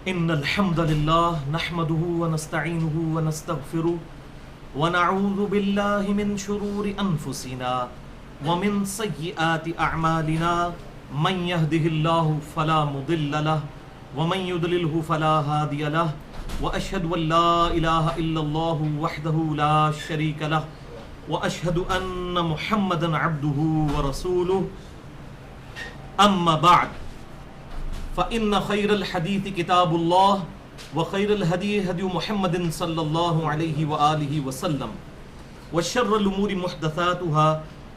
إن الحمد لله نحمده ونستعينه ونستغفره ونعوذ بالله من شرور أنفسنا ومن سيئات أعمالنا من يهده الله فلا مضل له ومن يضلله فلا هادي له وأشهد أن لا إله إلا الله وحده لا شريك له وأشهد أن محمدا عبده ورسوله أما بعد فإن خير الحديث كتاب الله وخير الهدي هدي محمد صلى الله عليه وآله وسلم وشر الأمور محدثاتها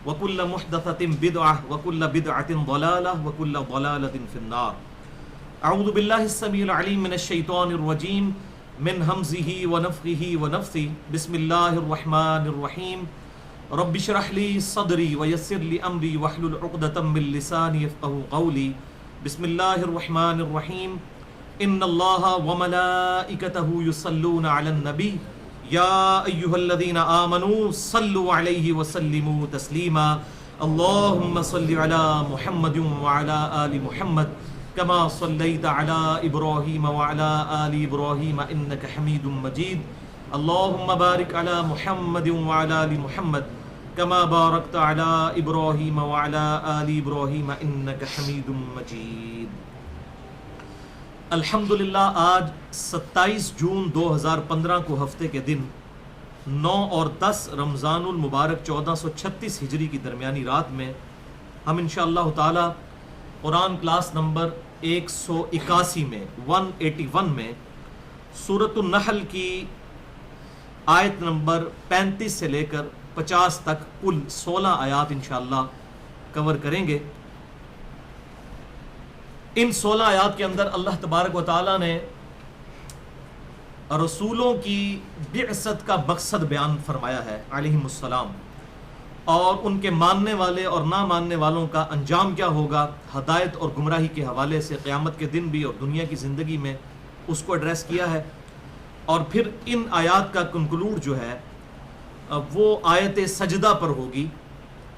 وكل محدثة بدعة وكل بدعة ضلالة وكل ضلالة في النار. أعوذ بالله السميع العليم من الشيطان الرجيم من همزه ونفخه ونفثه. بسم الله الرحمن الرحيم. رب اشرح لي صدري ويسر لي أمري واحلل عقدة من لساني يفقهوا قولي. بسم الله الرحمن الرحيم. إن الله وملائكته يصلون على النبي يا أيها الذين آمنوا صلوا عليه وسلموا تسليما. اللهم صل على محمد وعلى آل محمد كما صليت على إبراهيم وعلى آل إبراهيم إنك حميد مجيد. اللهم بارك على محمد وعلى آل محمد كما باركت على إبراهيم وعلى آل إبراهيم إنك حميد مجيد. الحمدللہ آج 27 جون 2015 کو ہفتے کے دن 9 اور 10 رمضان المبارک 1436 ہجری کی درمیانی رات میں ہم انشاءاللہ تعالی قرآن کلاس نمبر 181 میں 181 میں سورۃ النحل کی آیت نمبر 35 سے لے کر 50 تک کل 16 آیات انشاءاللہ کور کریں گے. ان 16 آیات کے اندر اللہ تبارک و تعالی نے رسولوں کی بعثت کا مقصد بیان فرمایا ہے علیہم السلام، اور ان کے ماننے والے اور نہ ماننے والوں کا انجام کیا ہوگا، ہدایت اور گمراہی کے حوالے سے قیامت کے دن بھی اور دنیا کی زندگی میں اس کو ایڈریس کیا ہے. اور پھر ان آیات کا کنکلوڈ جو ہے وہ آیت سجدہ پر ہوگی،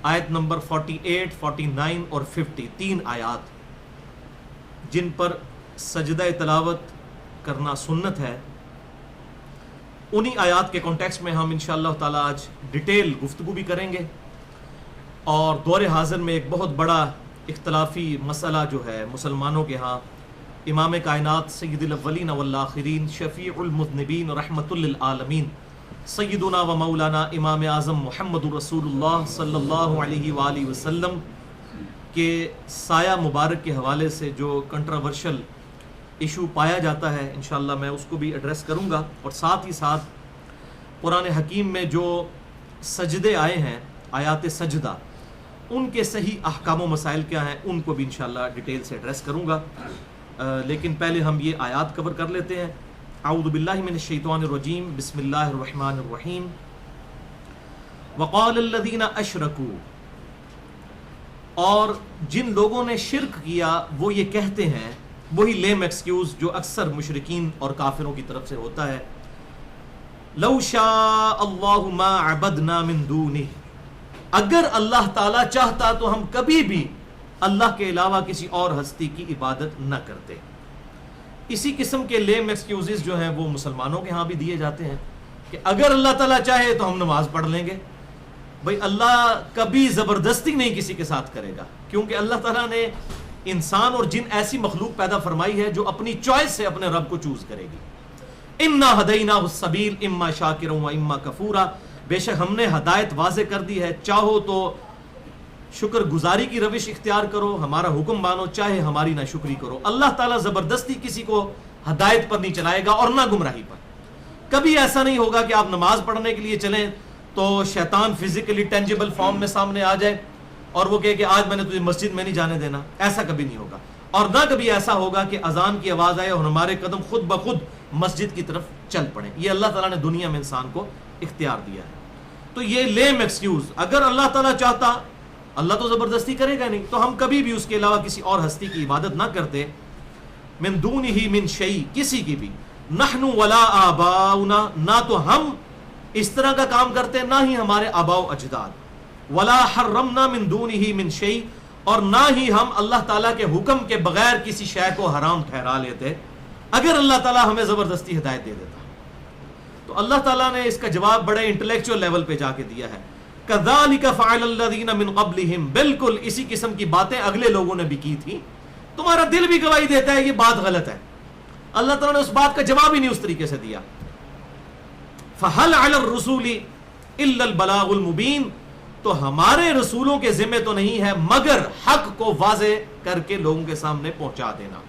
آیت نمبر 48، 49 اور 50، 3 آیات جن پر سجدہ تلاوت کرنا سنت ہے. انہی آیات کے کانٹیکسٹ میں ہم انشاءاللہ تعالی آج ڈیٹیل گفتگو بھی کریں گے. اور دور حاضر میں ایک بہت بڑا اختلافی مسئلہ جو ہے مسلمانوں کے ہاں، امام کائنات سید الاولین والآخرین شفیع المذنبین رحمۃ للعالمین سیدنا و مولانا امام اعظم محمد رسول اللہ صلی اللہ علیہ وآلہ وسلم کے سایہ مبارک کے حوالے سے جو کنٹراورشل ایشو پایا جاتا ہے انشاءاللہ میں اس کو بھی ایڈریس کروں گا. اور ساتھ ہی ساتھ قرآن حکیم میں جو سجدے آئے ہیں، آیات سجدہ، ان کے صحیح احکام و مسائل کیا ہیں ان کو بھی انشاءاللہ ڈیٹیل سے ایڈریس کروں گا. لیکن پہلے ہم یہ آیات کور کر لیتے ہیں. اعوذ باللہ من الشیطان الرجیم. بسم اللہ الرحمن الرحیم. وقال الذین اشرکوا، اور جن لوگوں نے شرک کیا وہ یہ کہتے ہیں، وہی لیم ایکسکیوز جو اکثر مشرکین اور کافروں کی طرف سے ہوتا ہے، لو شاء اللہ ما عبدنا من دونہ، اگر اللہ تعالیٰ چاہتا تو ہم کبھی بھی اللہ کے علاوہ کسی اور ہستی کی عبادت نہ کرتے. اسی قسم کے لیم ایکسکیوزز جو ہیں وہ مسلمانوں کے ہاں بھی دیے جاتے ہیں کہ اگر اللہ تعالیٰ چاہے تو ہم نماز پڑھ لیں گے. بھئی اللہ کبھی زبردستی نہیں کسی کے ساتھ کرے گا، کیونکہ اللہ تعالیٰ نے انسان اور جن ایسی مخلوق پیدا فرمائی ہے جو اپنی چوائس سے اپنے رب کو چوز کرے گی. انا ہدیناہ السبیل اما شاکرا و اما کفورا، بے شک ہم نے ہدایت واضح کر دی ہے، چاہو تو شکر گزاری کی روش اختیار کرو، ہمارا حکم مانو، چاہے ہماری ناشکری کرو. اللہ تعالیٰ زبردستی کسی کو ہدایت پر نہیں چلائے گا اور نہ گمراہی پر. کبھی ایسا نہیں ہوگا کہ آپ نماز پڑھنے کے لیے چلیں تو شیطان فزیکلی ٹینجیبل فارم میں سامنے آ جائے اور وہ کہے کہ آج میں نے تجھے مسجد میں نہیں جانے دینا. ایسا کبھی نہیں ہوگا. اور نہ کبھی ایسا ہوگا کہ اذان کی آواز آئے اور ہمارے قدم خود بخود مسجد کی طرف چل پڑیں. یہ اللہ تعالیٰ نے دنیا میں انسان کو اختیار دیا ہے. تو یہ لیم ایکسکیوز، اگر اللہ تعالیٰ چاہتا، اللہ تو زبردستی کرے گا نہیں، تو ہم کبھی بھی اس کے علاوہ کسی اور ہستی کی عبادت نہ کرتے. من دونہ من شیء، کسی کی بھی. نحن ولا آباؤنا، نہ تو ہم اس طرح کا کام کرتے نہ ہی ہمارے آباء و اجداد. ولا حرمنا من دونہ من شیء، اور نہ ہی ہم اللہ تعالیٰ کے حکم کے بغیر کسی شے کو حرام ٹھہرا لیتے. اگر اللہ تعالیٰ ہمیں زبردستی ہدایت دے دیتا. تو اللہ تعالیٰ نے اس کا جواب بڑے انٹلیکچوئل لیول پہ جا کے دیا ہے. كَذَلِكَ فَعَلَ الَّذِينَ مِن قَبْلِهِمْ، بالکل اسی قسم کی باتیں اگلے لوگوں نے بھی کی تھی. تمہارا دل بھی گواہی دیتا ہے یہ بات غلط ہے. اللہ تعالیٰ نے اس بات کا جواب ہی نہیں اس طریقے سے دیا. فَهَلْ عَلَى الرُّسُولِ إِلَّا الْبَلَاغُ الْمُبِينُ، تو ہمارے رسولوں کے ذمہ تو نہیں ہے مگر حق کو واضح کر کے لوگوں کے سامنے پہنچا دینا.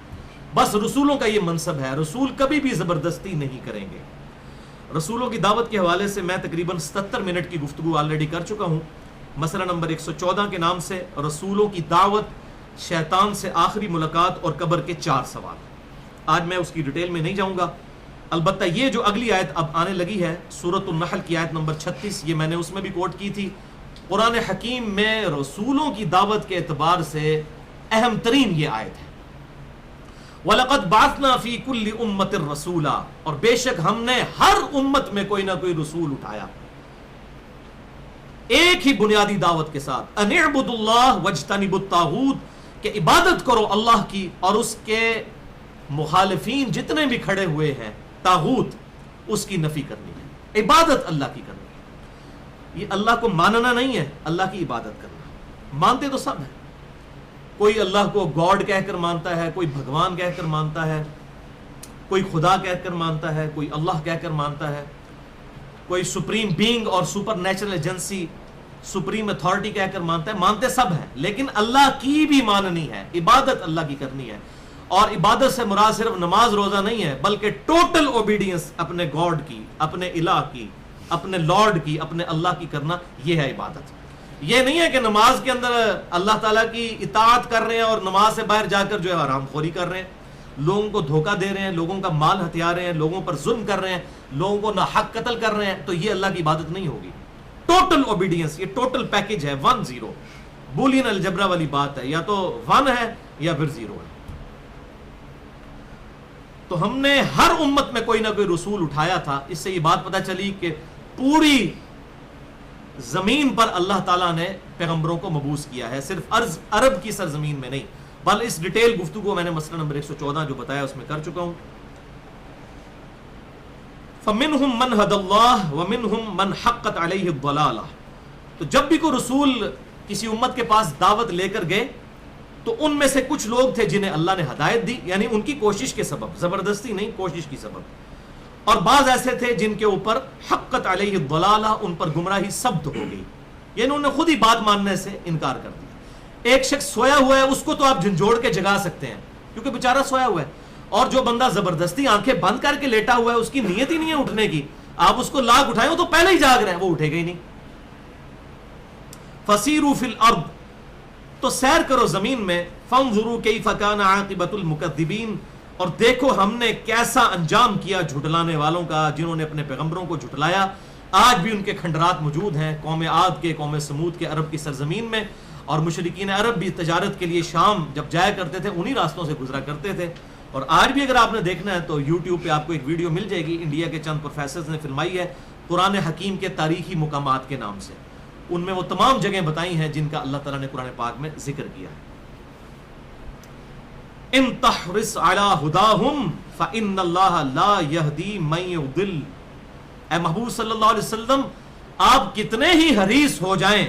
بس رسولوں کا یہ منصب ہے. رسول کبھی بھی زبردستی نہیں کریں گے. رسولوں کی دعوت کے حوالے سے میں تقریباً 77 منٹ کی گفتگو آلریڈی کر چکا ہوں. مسئلہ نمبر 114 کے نام سے رسولوں کی دعوت، شیطان سے آخری ملاقات اور قبر کے 4 سوال. آج میں اس کی ڈیٹیل میں نہیں جاؤں گا. البتہ یہ جو اگلی آیت اب آنے لگی ہے سورۃ النحل کی آیت نمبر 36، یہ میں نے اس میں بھی کوٹ کی تھی. قرآن حکیم میں رسولوں کی دعوت کے اعتبار سے اہم ترین یہ آیت ہے. وَلَقَدْ بَعَثْنَا فِي كُلِّ أُمَّةٍ رَسُولًا، اور بے شک ہم نے ہر امت میں کوئی نہ کوئی رسول اٹھایا ایک ہی بنیادی دعوت کے ساتھ، أَنِ اعْبُدُوا اللَّهَ وَاجْتَنِبُوا الطَّاغُوتَ، کہ عبادت کرو اللہ کی اور اس کے مخالفین جتنے بھی کھڑے ہوئے ہیں طاغوت، اس کی نفی کرنی ہے. عبادت اللہ کی کرنی ہے. یہ اللہ کو ماننا نہیں ہے، اللہ کی عبادت کرنا. مانتے تو سب ہیں. کوئی اللہ کو گاڈ کہہ کر مانتا ہے، کوئی بھگوان کہہ کر مانتا ہے، کوئی خدا کہہ کر مانتا ہے، کوئی اللہ کہہ کر مانتا ہے، کوئی سپریم بینگ اور super natural agency, supreme authority کہہ کر مانتا ہے. مانتے سب ہیں، لیکن اللہ کی بھی ماننی ہے، عبادت اللہ کی کرنی ہے. اور عبادت سے مراد صرف نماز روزہ نہیں ہے، بلکہ ٹوٹل اوبیڈینس اپنے گاڈ کی، اپنے الہ کی، اپنے لارڈ کی، اپنے اللہ کی کرنا، یہ ہے عبادت. یہ نہیں ہے کہ نماز کے اندر اللہ تعالیٰ کی اطاعت کر رہے ہیں اور نماز سے باہر جا کر جو ہے حرام خوری کر رہے ہیں، لوگوں کو دھوکہ دے رہے ہیں، لوگوں کا مال ہتھیا رہے ہیں، لوگوں پر ظلم کر رہے ہیں، لوگوں کو ناحق قتل کر رہے ہیں. تو یہ اللہ کی عبادت نہیں ہوگی. ٹوٹل اوبیڈینس، یہ ٹوٹل پیکج ہے. 1-0 بولین الجبرا والی بات ہے، یا تو 1 ہے یا پھر 0 ہے. تو ہم نے ہر امت میں کوئی نہ کوئی رسول اٹھایا تھا. اس سے یہ بات پتہ چلی کہ پوری زمین پر اللہ تعالیٰ نے پیغمبروں کو مبعوث کیا ہے، صرف عرب کی سرزمین میں نہیں. بل اس ڈیٹیل گفتگو میں نے مسئلہ نمبر 114 جو بتایا اس میں کر چکا ہوں. فَمِنْهُمْ مَنْ هَدَى اللَّهُ وَمِنْهُمْ مَنْ حَقَّتْ عَلَيْهِ الضَّلَالَةُ. تو جب بھی کوئی رسول کسی امت کے پاس دعوت لے کر گئے تو ان میں سے کچھ لوگ تھے جنہیں اللہ نے ہدایت دی، یعنی ان کی کوشش کے سبب، زبردستی نہیں، کوشش کی سبب. اور بعض ایسے تھے جن کے اوپر حقت علیہ الضلالہ، ان پر گمراہی ثبت ہو گئی، یعنی انہوں نے خود ہی بات ماننے سے انکار کر دیا. ایک شخص سویا ہوا ہے، اس کو تو آپ جھنجھوڑ کے جگا سکتے ہیں کیونکہ بیچارہ سویا ہوا ہے. اور جو بندہ زبردستی آنکھیں بند کر کے لیٹا ہوا ہے، اس کی نیت ہی نہیں ہے اٹھنے کی، آپ اس کو لاکھ اٹھائیں وہ تو پہلے ہی جاگ رہے ہیں، وہ اٹھے گا ہی نہیں. فَسِيرُوا فِي الْأَرْضِ، تو سیر کرو زمین میں. فَانظُرُوا كَيْفَ كَانَ عَاقِبَةُ الْمُكَذِّبِينَ، اور دیکھو ہم نے کیسا انجام کیا جھٹلانے والوں کا، جنہوں نے اپنے پیغمبروں کو جھٹلایا. آج بھی ان کے کھنڈرات موجود ہیں، قوم عاد کے، قوم سمود کے، عرب کی سرزمین میں. اور مشرکین عرب بھی تجارت کے لیے شام جب جایا کرتے تھے انہی راستوں سے گزرا کرتے تھے. اور آج بھی اگر آپ نے دیکھنا ہے تو یوٹیوب پہ آپ کو ایک ویڈیو مل جائے گی، انڈیا کے چند پروفیسرز نے فلمائی ہے قرآن حکیم کے تاریخی مقامات کے نام سے. ان میں وہ تمام جگہیں بتائی ہیں جن کا اللہ تعالیٰ نے قرآن پاک میں ذکر کیا ہے. ان تحرص علی ہداہم فإن اللہ لا یہدی من یضل. اے محبوب صلی اللہ علیہ وسلم، آپ کتنے ہی حریص ہو جائیں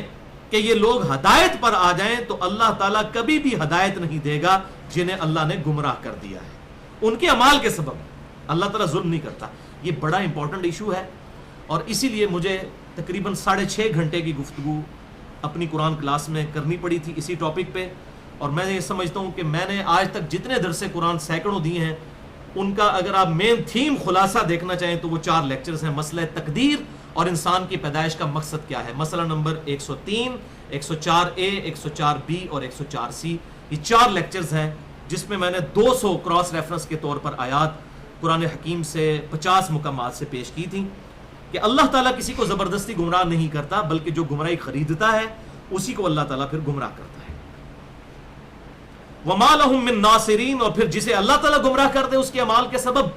کہ یہ لوگ ہدایت پر آ جائیں تو اللہ تعالیٰ کبھی بھی ہدایت نہیں دے گا جنہیں اللہ نے گمراہ کر دیا ہے ان کے اعمال کے سبب. اللہ تعالیٰ ظلم نہیں کرتا. یہ بڑا امپورٹنٹ ایشو ہے، اور اسی لیے مجھے تقریباً 6.5 گھنٹے کی گفتگو اپنی قرآن کلاس میں کرنی پڑی تھی اسی ٹاپک پہ. اور میں یہ سمجھتا ہوں کہ میں نے آج تک جتنے درس قرآن سینکڑوں دیے ہیں، ان کا اگر آپ مین تھیم خلاصہ دیکھنا چاہیں تو وہ 4 لیکچرز ہیں. مسئلہ تقدیر اور انسان کی پیدائش کا مقصد کیا ہے، مسئلہ نمبر 103، 104A، 104B اور 104C. یہ 4 لیکچرز ہیں جس میں نے 200 کراس ریفرنس کے طور پر آیات قرآن حکیم سے 50 مقامات سے پیش کی تھیں کہ اللہ تعالیٰ کسی کو زبردستی گمراہ نہیں کرتا، بلکہ جو گمراہی خریدتا ہے اسی کو اللہ تعالیٰ پھر گمراہ کرتا ہے. وَمَا لَهُم مِّن نَاصِرِينَ، اور پھر جسے اللہ تعالیٰ گمراہ کر دے اس کے اعمال کے سبب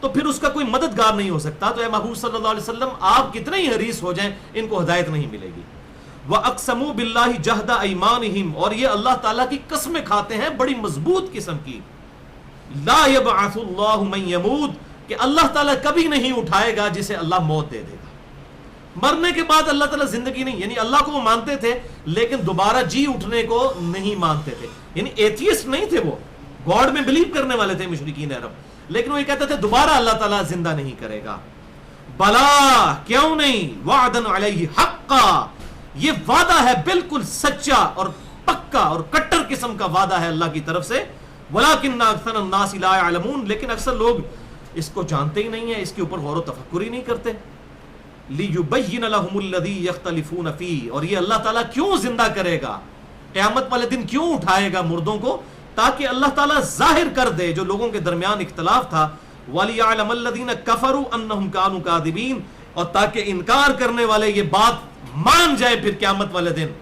تو پھر اس کا کوئی مددگار نہیں ہو سکتا. تو اے محبوب صلی اللہ علیہ وسلم، آپ کتنے ہی حریص ہو جائیں ان کو ہدایت نہیں ملے گی. وَأَقْسَمُوا بِاللَّهِ جَهْدَ أَيْمَانِهِمْ، اور یہ اللہ تعالیٰ کی قسمیں کھاتے ہیں بڑی مضبوط قسم کی. لا یبعث اللہ من یموت، کہ اللہ تعالیٰ کبھی نہیں اٹھائے گا جسے اللہ موت دے دے گا. مرنے کے بعد اللہ تعالیٰ زندگی نہیں، یعنی اللہ کو وہ مانتے تھے لیکن دوبارہ جی اٹھنے کو نہیں مانتے تھے. یعنی ایتھیسٹ نہیں تھے، وہ گاڈ میں بلیو کرنے والے تھے مشرکین عرب، لیکن وہ یہ کہتے تھے دوبارہ اللہ تعالیٰ زندہ نہیں کرے گا. بلا، کیوں نہیں، وعدن علیہ حقا، یہ وعدہ ہے بالکل سچا اور پکا اور کٹر قسم کا وعدہ ہے اللہ کی طرف سے. ولکن اکثر الناس لا يعلمون، لیکن اکثر لوگ اس کو جانتے ہی نہیں ہیں، اس کے اوپر غور و تفکر ہی نہیں کرتے. لِيُبَيِّنَ لَهُمُ الَّذِي يَخْتَلِفُونَ فِيهِ، اور یہ اللہ تعالیٰ کیوں زندہ کرے گا، قیامت والے دن کیوں اٹھائے گا مردوں کو، تاکہ اللہ تعالیٰ ظاہر کر دے جو لوگوں کے درمیان اختلاف تھا. وَلِيَعْلَمَ الَّذِينَ كَفَرُوا أَنَّهُمْ كَانُوا كَاذِبِينَ، اور تاکہ انکار کرنے والے یہ بات مان جائے پھر قیامت والے دن،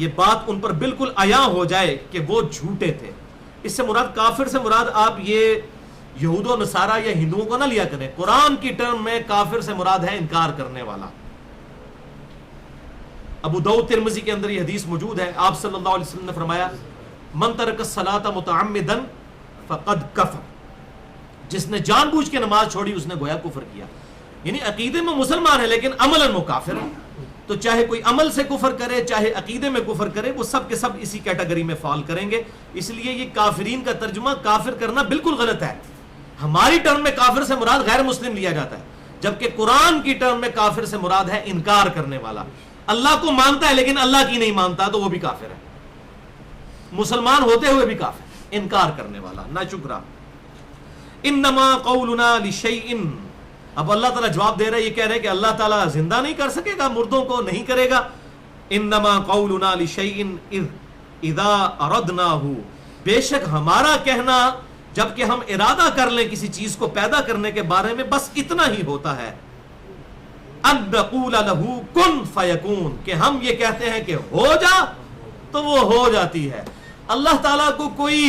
یہ بات ان پر بالکل عیاں ہو جائے کہ وہ جھوٹے تھے. اس سے مراد کافر سے مراد آپ یہ یہود و نصارہ یا ہندوؤں کو نہ لیا کریں. قرآن کی ٹرم میں کافر سے مراد ہے انکار کرنے والا. ابو داؤد ترمذی کے اندر یہ حدیث موجود ہے. آپ صلی اللہ علیہ وسلم نے فرمایا من ترک الصلاۃ متعمدا فقد کفر، جس نے جان بوجھ کے نماز چھوڑی اس نے گویا کفر کیا. یعنی عقیدے میں مسلمان ہے لیکن عملاً وہ کافر ہے. تو چاہے کوئی عمل سے کفر کرے چاہے عقیدے میں کفر کرے، وہ سب کے سب اسی کیٹیگری میں فال کریں گے. اس لیے یہ کافرین کا ترجمہ کافر کرنا بالکل غلط ہے. ہماری ٹرم میں کافر سے مراد غیر مسلم لیا جاتا ہے، جبکہ قرآن کی ٹرم میں کافر سے مراد ہے انکار کرنے والا. اللہ کو مانتا ہے لیکن اللہ کی نہیں مانتا تو وہ بھی کافر ہے. مسلمان ہوتے ہوئے بھی کافر، انکار کرنے والا، نہ شکرا. انما قولنا لشیء، اب اللہ تعالیٰ جواب دے رہا ہے، یہ کہہ رہے کہ اللہ تعالیٰ زندہ نہیں کر سکے گا، مردوں کو نہیں کرے گا. انما قولنا لشیء اذا اردناہ، بے شک ہمارا کہنا جب کہ ہم ارادہ کر لیں کسی چیز کو پیدا کرنے کے بارے میں بس اتنا ہی ہوتا ہے. ان نقول له کن فیکون، کہ ہم یہ کہتے ہیں کہ ہو جا تو وہ ہو جاتی ہے. اللہ تعالیٰ کو کوئی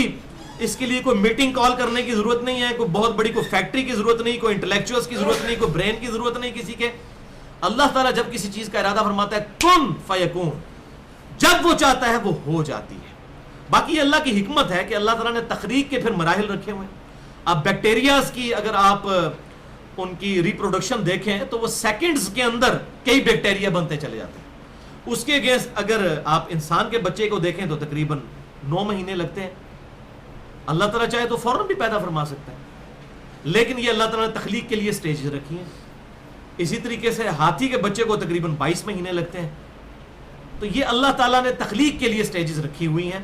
اس کے لیے کوئی میٹنگ کال کرنے کی ضرورت نہیں ہے، کوئی بہت بڑی کوئی فیکٹری کی ضرورت نہیں، کوئی انٹلیکچوئلز کی ضرورت نہیں، کوئی برین کی ضرورت نہیں کسی کے. اللہ تعالیٰ جب کسی چیز کا ارادہ فرماتا ہے کن فیکون، جب وہ چاہتا ہے وہ ہو جاتی ہے. باقی اللہ کی حکمت ہے کہ اللہ تعالیٰ نے تخلیق کے پھر مراحل رکھے ہوئے ہیں. اب بیکٹیریاز کی اگر آپ ان کی ریپروڈکشن دیکھیں تو وہ سیکنڈز کے اندر کئی بیکٹیریا بنتے چلے جاتے ہیں. اس کے اگینسٹ اگر آپ انسان کے بچے کو دیکھیں تو تقریباً 9 مہینے لگتے ہیں. اللہ تعالیٰ چاہے تو فوراً بھی پیدا فرما سکتا ہے، لیکن یہ اللہ تعالیٰ نے تخلیق کے لیے سٹیجز رکھی ہیں. اسی طریقے سے ہاتھی کے بچے کو تقریباً 22 مہینے لگتے ہیں. تو یہ اللہ تعالیٰ نے تخلیق کے لیے سٹیجز رکھی ہوئی ہیں.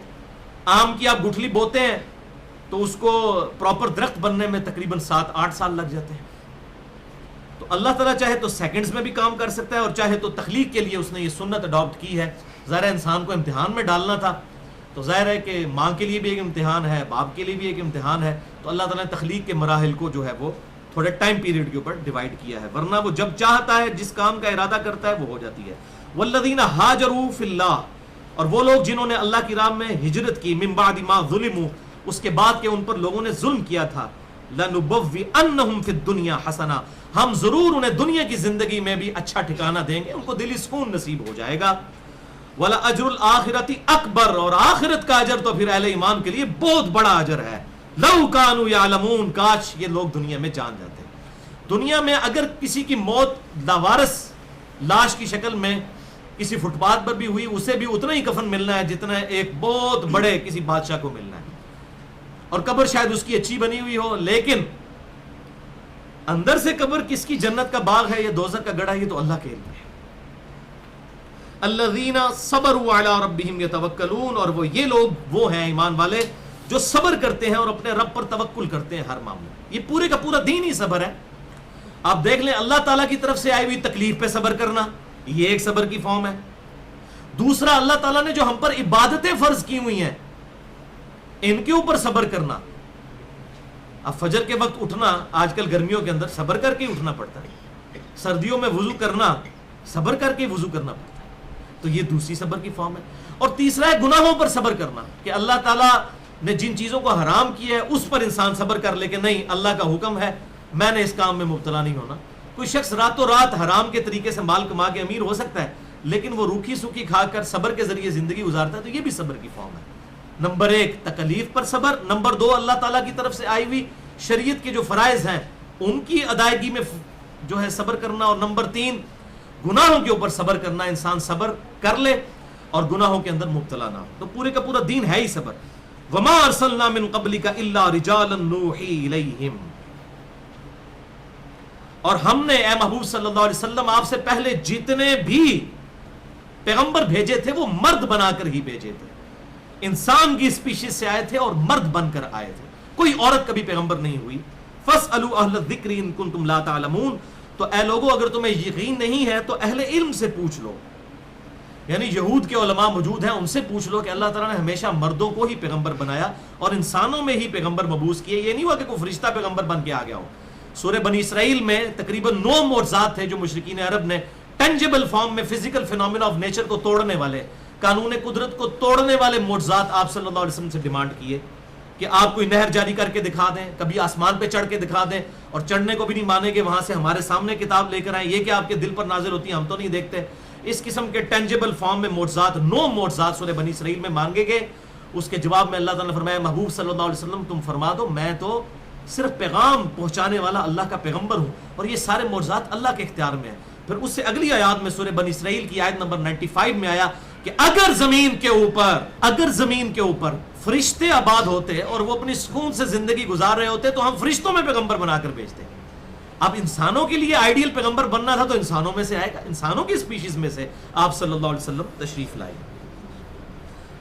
آم کی آپ گٹھلی بوتے ہیں تو اس کو پراپر درخت بننے میں تقریباً 7-8 سال لگ جاتے ہیں. تو اللہ تعالیٰ چاہے تو سیکنڈز میں بھی کام کر سکتا ہے، اور چاہے تو تخلیق کے لیے اس نے یہ سنت اڈاپٹ کی ہے. ظاہر انسان کو امتحان میں ڈالنا تھا، تو ظاہر ہے کہ ماں کے لیے بھی ایک امتحان ہے، باپ کے لیے بھی ایک امتحان ہے. تو اللہ تعالیٰ نے تخلیق کے مراحل کو جو ہے وہ تھوڑے ٹائم پیریڈ کے اوپر ڈیوائڈ کیا ہے، ورنہ وہ جب چاہتا ہے جس کام کا ارادہ کرتا ہے وہ ہو جاتی ہے. والذین ہاجروا فی اللہ، اور وہ لوگ جنہوں نے اللہ کی راہ میں ہجرت کی، من بعد ما ظلموا، اس کے بعد کہ ان پر لوگوں نے ظلم کیا تھا، لنبوئنہم فی الدنیا حسنہ، ہم ضرور انہیں دنیا کی زندگی میں بھی اچھا ٹھکانہ دیں گے، ان کو دلی سکون نصیب ہو جائے گا. وَلَأَجْرُ الْآخِرَةِ أَكْبَرُ، اور آخرت کا اجر تو پھر اہل ایمان کے لیے بہت بڑا اجر ہے. لَوْ كَانُوا يَعْلَمُونَ، کاش یہ لوگ دنیا میں جان جاتے. دنیا میں اگر کسی کی موت لاوارث لاش کی شکل میں کسی فٹ پاتھ پر بھی ہوئی، اسے بھی اتنا ہی کفن ملنا ہے جتنا ایک بہت بڑے کسی بادشاہ کو ملنا ہے، اور قبر شاید اس کی اچھی بنی ہوئی ہو، لیکن اندر سے قبر کس کی جنت کا باغ ہے یا دوزخ کا گڑھا، یہ تو اللہ کے علم ہے. الذین صبروا علی ربہم یتوکلون، اور وہ یہ لوگ وہ ہیں ایمان والے جو صبر کرتے ہیں اور اپنے رب پر توکل کرتے ہیں ہر معاملے. یہ پورے کا پورا دین ہی صبر ہے. آپ دیکھ لیں اللہ تعالیٰ کی طرف سے آئی ہوئی تکلیف پہ صبر کرنا، یہ ایک صبر کی فارم ہے. دوسرا اللہ تعالیٰ نے جو ہم پر عبادتیں فرض کی ہوئی ہیں ان کے اوپر صبر کرنا. اب فجر کے وقت اٹھنا آج کل گرمیوں کے اندر صبر کر کے اٹھنا پڑتا ہے، سردیوں میں وضو کرنا صبر کر کے وضو کرنا پڑتا ہے، تو یہ دوسری صبر کی فارم ہے. اور تیسرا ہے گناہوں پر صبر کرنا، کہ اللہ تعالیٰ نے جن چیزوں کو حرام کیا ہے اس پر انسان صبر کر لے کہ نہیں اللہ کا حکم ہے میں نے اس کام میں مبتلا نہیں ہونا. کوئی شخص راتوں رات حرام کے طریقے سے مال کما کے امیر ہو سکتا ہے، لیکن وہ روکھی سوکھی کھا کر صبر کے ذریعے زندگی گزارتا ہے، تو یہ بھی صبر کی فارم ہے. نمبر 1 تکلیف پر صبر، نمبر 2 اللہ تعالیٰ کی طرف سے آئی ہوئی شریعت کے جو فرائض ہیں ان کی ادائیگی میں جو ہے صبر کرنا، اور نمبر 3 گناہوں کے اوپر صبر کرنا، انسان صبر کر لے اور گناہوں کے اندر مبتلا نہ ہو. تو پورے کا پورا دین ہے ہی صبر. وما ارسلنا من قبلک الا رجالا نوحی الیہم، اور ہم نے اے محبوب صلی اللہ علیہ وسلم آپ سے پہلے جتنے بھی پیغمبر بھیجے تھے وہ مرد بنا کر ہی بھیجے تھے، انسان کی اسپیشیز سے آئے تھے اور مرد بن کر آئے تھے، کوئی عورت کبھی پیغمبر نہیں ہوئی. فاسألوا اہل الذکر ان کنتم لا تعلمون، تو اے لوگوں اگر تمہیں یقین نہیں ہے تو اہل علم سے پوچھ لو، یعنی یہود کے علماء موجود ہیں ان سے پوچھ لو کہ اللہ تعالیٰ نے ہمیشہ مردوں کو ہی پیغمبر بنایا اور انسانوں میں ہی پیغمبر مبعوث کیے. یہ نہیں ہوا کہ کوئی فرشتہ پیغمبر بن کے آ گیا ہو. سورہ بنی اسرائیل میں تقریباً 9 معجزات تھے جو مشرکین عرب نے ٹینجیبل فارم میں فزیکل فینومینا آف نیچر کو توڑنے والے، قانون قدرت کو توڑنے والے معجزات آپ صلی اللہ علیہ وسلم سے ڈیمانڈ کیے کہ آپ کوئی نہر جاری کر کے دکھا دیں، کبھی آسمان پہ چڑھ کے دکھا دیں، اور چڑھنے کو بھی نہیں مانیں گے، وہاں سے ہمارے سامنے کتاب لے کر آئیں، یہ کہ آپ کے دل پر نازل ہوتی ہیں ہم تو نہیں دیکھتے. اس قسم کے ٹینجیبل فارم میں معجزات 9 معجزات سورہ بنی اسرائیل میں مانگے گئے. اس کے جواب میں اللہ تعالیٰ نے فرمایا محبوب صلی اللہ علیہ وسلم تم فرما دو میں تو صرف پیغام پہنچانے والا اللہ کا پیغمبر ہوں، اور یہ سارے معجزات اللہ کے اختیار میں ہیں. پھر اس سے اگلی آیات میں سورہ بنی اسرائیل کی آیت نمبر 95 میں آیا کہ اگر زمین کے اوپر فرشتے آباد ہوتے اور وہ اپنی سکون سے زندگی گزار رہے ہوتے تو ہم فرشتوں میں پیغمبر بنا کر بھیجتے. اب انسانوں کے لیے آئیڈیل پیغمبر بننا تھا تو انسانوں میں سے آئے گا، انسانوں کی اسپیشیز میں سے آپ صلی اللہ علیہ وسلم تشریف لائے.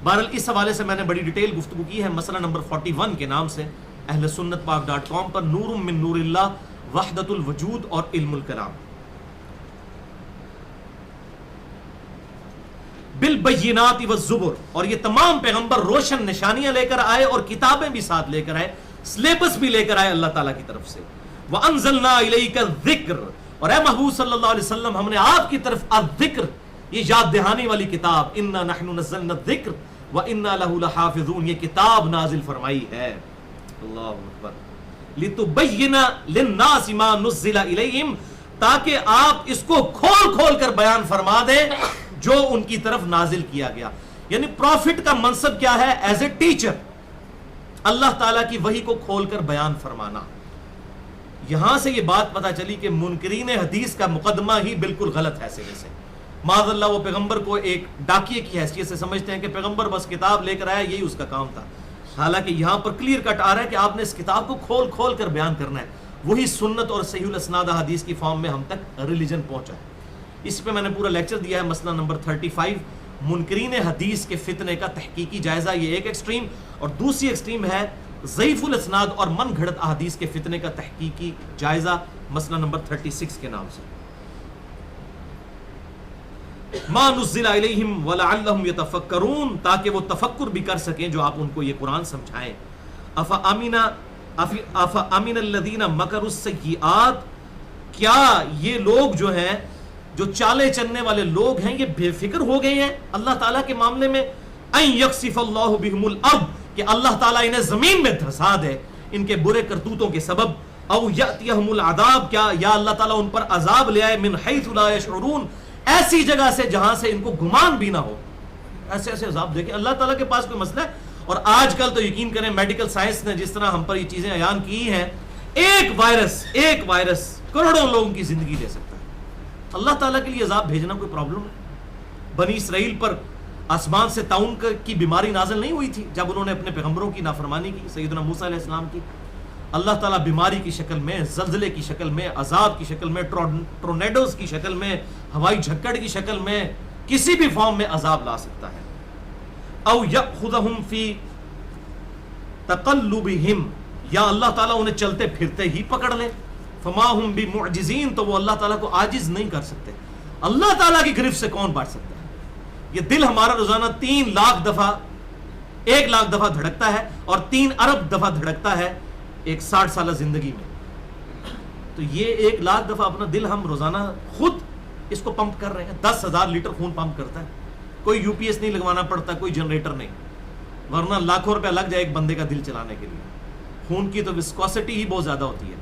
بہرحال اس حوالے سے میں نے بڑی ڈیٹیل گفتگو کی ہے، مسئلہ نمبر 41 کے نام سے اہل سنت پاک.com پر، نور من نور اللہ، وحدت الوجود اور علم الکلام. بالبینات والزبر، اور یہ تمام پیغمبر روشن نشانیاں لے کر آئے اور کتابیں بھی ساتھ لے کر آئے، سلیبس بھی لے کر آئے اللہ تعالیٰ کی طرف سے. وَأَنزَلْنَا إِلَيْكَ الذِّكْرَ، اور اے محبوب صلی اللہ علیہ وسلم ہم نے آپ کی طرف الذکر، یہ یاد دہانی والی کتاب، اِنَّا نَحْنُ نَزَّلْنَا الذِّكْرَ وَإِنَّا لَهُ لَحَافِظُونَ، یہ کتاب نازل فرمائی ہے. اللہ اکبر. لِتُبَيِّنَ لِلنَّاسِ مَا نُزِّلَ إِلَيْهِمْ، تاکہ آپ اس کو کھول کھول کر بیان فرما دیں جو ان کی طرف نازل کیا گیا. یعنی پروفٹ کا منصب کیا ہے؟ ایز اے ٹیچر، اللہ تعالیٰ کی وحی کو کھول کر بیان فرمانا. یہاں سے یہ بات پتہ چلی کہ منکرین حدیث کا مقدمہ ہی بالکل غلط ہے سرے سے. معاذ اللہ وہ پیغمبر کو ایک ڈاکیے کی حیثیت سے سمجھتے ہیں کہ پیغمبر بس کتاب لے کر آیا، یہی اس کا کام تھا. حالانکہ یہاں پر کلیئر کٹ آ رہا ہے کہ آپ نے اس کتاب کو کھول کھول کر بیان کرنا ہے. وہی سنت اور صحیح الاسناد حدیث کی فارم میں ہم تک ریلیجن پہنچا ہے. اس پہ میں نے پورا لیکچر دیا ہے، مسئلہ نمبر 35 منکرین حدیث کے فتنے کا تحقیقی جائزہ، یہ ایک ایکسٹریم، اور دوسری ایکسٹریم ہے ضعیف الاسناد اور من گھڑت احادیث کے فتنے کا تحقیقی جائزہ، مسئلہ نمبر 36 کے نام سے. ما نزل الیہم ولعلہم یتفکرون، تاکہ وہ تفکر بھی کر سکیں جو آپ ان کو یہ قرآن سمجھائیں. افامن الذین مکروا السیئات، کیا یہ لوگ جو ہیں جو چالے چلنے والے لوگ ہیں یہ بے فکر ہو گئے ہیں اللہ تعالیٰ کے معاملے میں؟ ان یخسف اللہ بہم الارض، کہ اللہ تعالیٰ انہیں زمین میں دھسا دے ان کے برے کرتوتوں کے سبب. او یاتیہم العذاب، کیا یا اللہ تعالیٰ ان پر عذاب لے آئے من حیث لا یشعرون، ایسی جگہ سے جہاں سے ان کو گمان بھی نہ ہو. ایسے ایسے عذاب دیکھیں، اللہ تعالیٰ کے پاس کوئی مسئلہ ہے. اور آج کل تو یقین کریں میڈیکل سائنس نے جس طرح ہم پر یہ چیزیں عیان کی ہیں، ایک وائرس کروڑوں لوگوں کی زندگی لے سکتا ہے. اللہ تعالیٰ کے لیے عذاب بھیجنا کوئی پرابلم ہے؟ بنی اسرائیل پر آسمان سے طاعون کی بیماری نازل نہیں ہوئی تھی جب انہوں نے اپنے پیغمبروں کی نافرمانی کی، سیدنا موسیٰ علیہ السلام کی؟ اللہ تعالیٰ بیماری کی شکل میں، زلزلے کی شکل میں، عذاب کی شکل میں، ٹورنیڈوز کی شکل میں، ہوائی جھکڑ کی شکل میں، کسی بھی فارم میں عذاب لا سکتا ہے. او یأخذہم فی تقلبہم، یا اللہ تعالیٰ انہیں چلتے پھرتے ہی پکڑ لے. فما ہم بمعجزین، تو وہ اللہ تعالیٰ کو عاجز نہیں کر سکتے. اللہ تعالیٰ کی گرفت سے کون بچ سکتا ہے؟ یہ دل ہمارا روزانہ 3 لاکھ دفعہ 1 لاکھ دفعہ دھڑکتا ہے اور 3 ارب دفعہ دھڑکتا ہے ایک 60 سالہ زندگی میں. تو یہ 1 لاکھ دفعہ اپنا دل ہم روزانہ خود اس کو پمپ کر رہے ہیں. 10,000 لیٹر خون پمپ کرتا ہے. کوئی یو پی ایس نہیں لگوانا پڑتا، کوئی جنریٹر نہیں، ورنہ لاکھوں روپے لگ جائے ایک بندے کا دل چلانے کے لیے. خون کی تو وسکوسٹی ہی بہت زیادہ ہوتی ہے.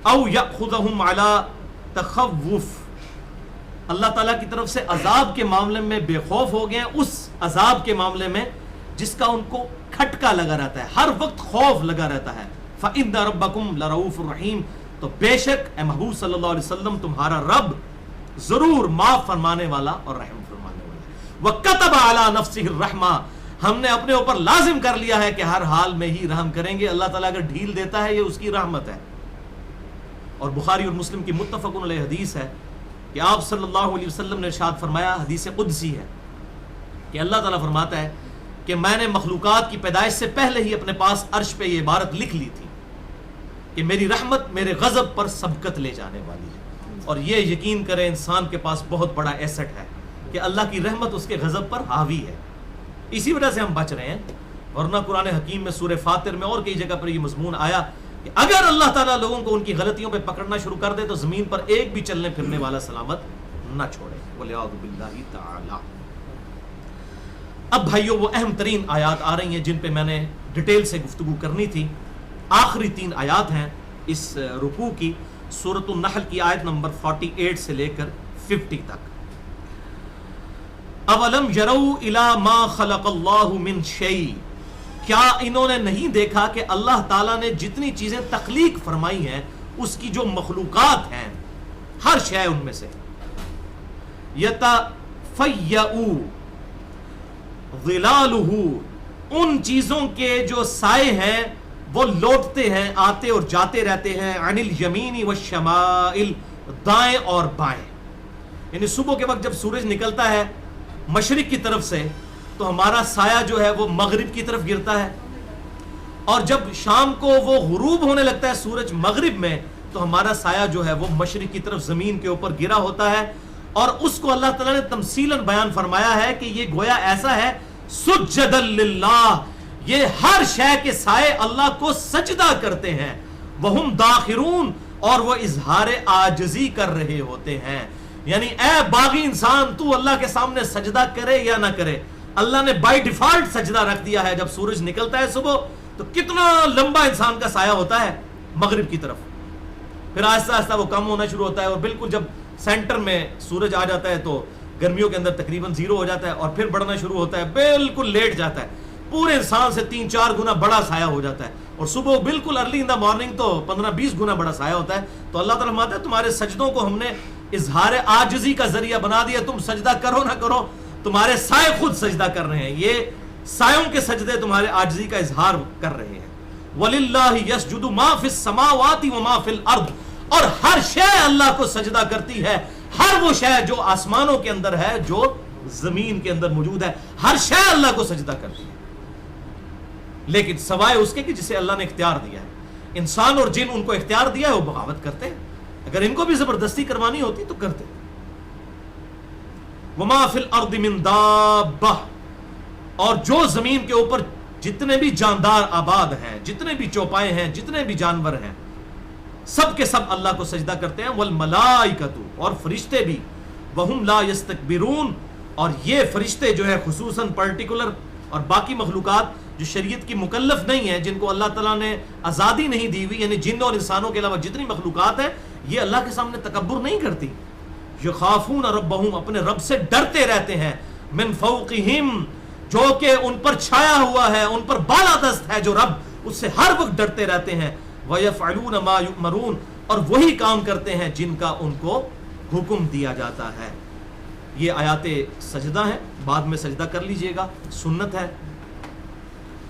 او یأخذہم علی تخوف، اللہ تعالیٰ کی طرف سے عذاب کے معاملے میں بے خوف ہو گئے ہیں، اس عذاب کے معاملے میں جس کا ان کو کھٹکا لگا رہتا ہے، ہر وقت خوف لگا رہتا ہے. فَإِنَّ رَبَّكُمْ لَرَؤُوفٌ رَحِيمٌ، تو بے شک اے محبوب صلی اللہ علیہ وسلم تمہارا رب ضرور معاف فرمانے والا اور رحم فرمانے والا ہے. وَكَتَبَ عَلَى نَفْسِهِ الرَّحْمَةَ، ہم نے اپنے اوپر لازم کر لیا ہے کہ ہر حال میں ہی رحم کریں گے. اللہ تعالیٰ اگر ڈھیل دیتا ہے یہ اس کی رحمت ہے. اور بخاری اور مسلم کی متفق علیہ حدیث ہے کہ آپ صلی اللہ علیہ وسلم نے ارشاد فرمایا، حدیث قدسی ہے، کہ اللہ تعالیٰ فرماتا ہے کہ میں نے مخلوقات کی پیدائش سے پہلے ہی اپنے پاس عرش پہ یہ عبارت لکھ لی تھی کہ میری رحمت میرے غضب پر سبقت لے جانے والی ہے. اور یہ یقین کریں انسان کے پاس بہت بڑا ایسٹ ہے کہ اللہ کی رحمت اس کے غضب پر حاوی ہے. اسی وجہ سے ہم بچ رہے ہیں، ورنہ قرآن حکیم میں سورہ فاطر میں اور کئی جگہ پر یہ مضمون آیا کہ اگر اللہ تعالیٰ لوگوں کو ان کی غلطیوں پہ پکڑنا شروع کر دے تو زمین پر ایک بھی چلنے پھرنے والا سلامت نہ چھوڑے. وَلِعَوْذُ بِاللَّهِ تَعَالَى. اب بھائیو وہ اہم ترین آیات آ رہی ہیں جن پہ میں نے ڈیٹیل سے گفتگو کرنی تھی. آخری 3 آیات ہیں اس رکوع کی، سورۃ النحل کی آیت نمبر 48 سے لے کر 50 تک. اولم یروا الی ما خلق اللہ من شیء، کیا انہوں نے نہیں دیکھا کہ اللہ تعالیٰ نے جتنی چیزیں تخلیق فرمائی ہیں اس کی جو مخلوقات ہیں ہر شے ان میں سے، یتفیأ ظلالہ، ان چیزوں کے جو سائے ہیں وہ لوٹتے ہیں، آتے اور جاتے رہتے ہیں، عن الیمین والشمائل، دائیں اور بائیں. یعنی صبح کے وقت جب سورج نکلتا ہے مشرق کی طرف سے تو ہمارا سایہ جو ہے وہ مغرب کی طرف گرتا ہے، اور جب شام کو وہ غروب ہونے لگتا ہے سورج مغرب میں تو ہمارا سایہ جو ہے وہ مشرق کی طرف زمین کے اوپر گرا ہوتا ہے. اور اس کو اللہ تعالیٰ نے تمثیلاً بیان فرمایا ہے کہ یہ گویا ایسا ہے سجدا للہ، یہ ہر شے کے سائے اللہ کو سجدہ کرتے ہیں. وہم داخرون، اور وہ اظہار عاجزی کر رہے ہوتے ہیں. یعنی اے باغی انسان تو اللہ کے سامنے سجدہ کرے یا نہ کرے، اللہ نے بائی ڈیفالٹ سجدہ رکھ دیا ہے. جب سورج نکلتا ہے صبح تو کتنا لمبا انسان کا سایہ ہوتا ہے مغرب کی طرف، پھر آہستہ آہستہ وہ کم ہونا شروع ہوتا ہے، اور بالکل جب سینٹر میں سورج آ جاتا ہے تو گرمیوں کے اندر تقریباً 0 ہو جاتا ہے، اور پھر بڑھنا شروع ہوتا ہے، بالکل لیٹ جاتا ہے، پورے انسان سے 3-4 گنا بڑا سایہ ہو جاتا ہے. اور صبح بالکل ارلی ان دا مارننگ تو 15-20 گنا بڑا سایہ ہوتا ہے. تو اللہ تعالیٰ فرماتا ہے تمہارے سجدوں کو ہم نے اظہار عاجزی کا ذریعہ بنا دیا، تم سجدہ کرو نہ کرو تمہارے سائے خود سجدہ کر رہے ہیں، یہ سایوں کے سجدے تمہارے عاجزی کا اظہار کر رہے ہیں. وَلِلَّهِ يَسْجُدُ مَا فِي السَّمَاوَاتِ وَمَا فِي الْأَرْضِ، اور ہر شے اللہ کو سجدہ کرتی ہے، ہر وہ شے جو آسمانوں کے اندر ہے جو زمین کے اندر موجود ہے، ہر شے اللہ کو سجدہ کرتی ہے، لیکن سوائے اس کے کہ جسے اللہ نے اختیار دیا ہے. انسان اور جن ان کو اختیار دیا ہے وہ بغاوت کرتے ہیں، اگر ان کو بھی زبردستی کروانی ہوتی تو کرتے. وَمَا فِي الْأَرْضِ مِن دَابَّةٍ، اور جو زمین کے اوپر جتنے بھی جاندار آباد ہیں، جتنے بھی چوپائے ہیں، جتنے بھی جانور ہیں، سب کے سب اللہ کو سجدہ کرتے ہیں. وَالْمَلَائِكَةُ، اور فرشتے بھی، وَهُمْ لَا يَسْتَكْبِرُونَ، اور یہ فرشتے جو ہے خصوصاً پرٹیکولر، اور باقی مخلوقات جو شریعت کی مکلف نہیں ہے، جن کو اللہ تعالیٰ نے آزادی نہیں دی ہوئی، یعنی جن اور انسانوں کے علاوہ جتنی مخلوقات ہیں یہ اللہ کے سامنے تکبر نہیں کرتی. یخافون ربہم، اپنے رب سے ڈرتے رہتے ہیں، من فوقہم، جو کہ ان پر چھایا ہوا ہے، ان پر بالادست ہے جو رب، اس سے ہر وقت ڈرتے رہتے ہیں. وَيَفْعَلُونَ مَا يُؤْمَرُونَ، اور وہی کام کرتے ہیں جن کا ان کو حکم دیا جاتا ہے. یہ آیات سجدہ ہیں، بعد میں سجدہ کر لیجئے گا، سنت ہے.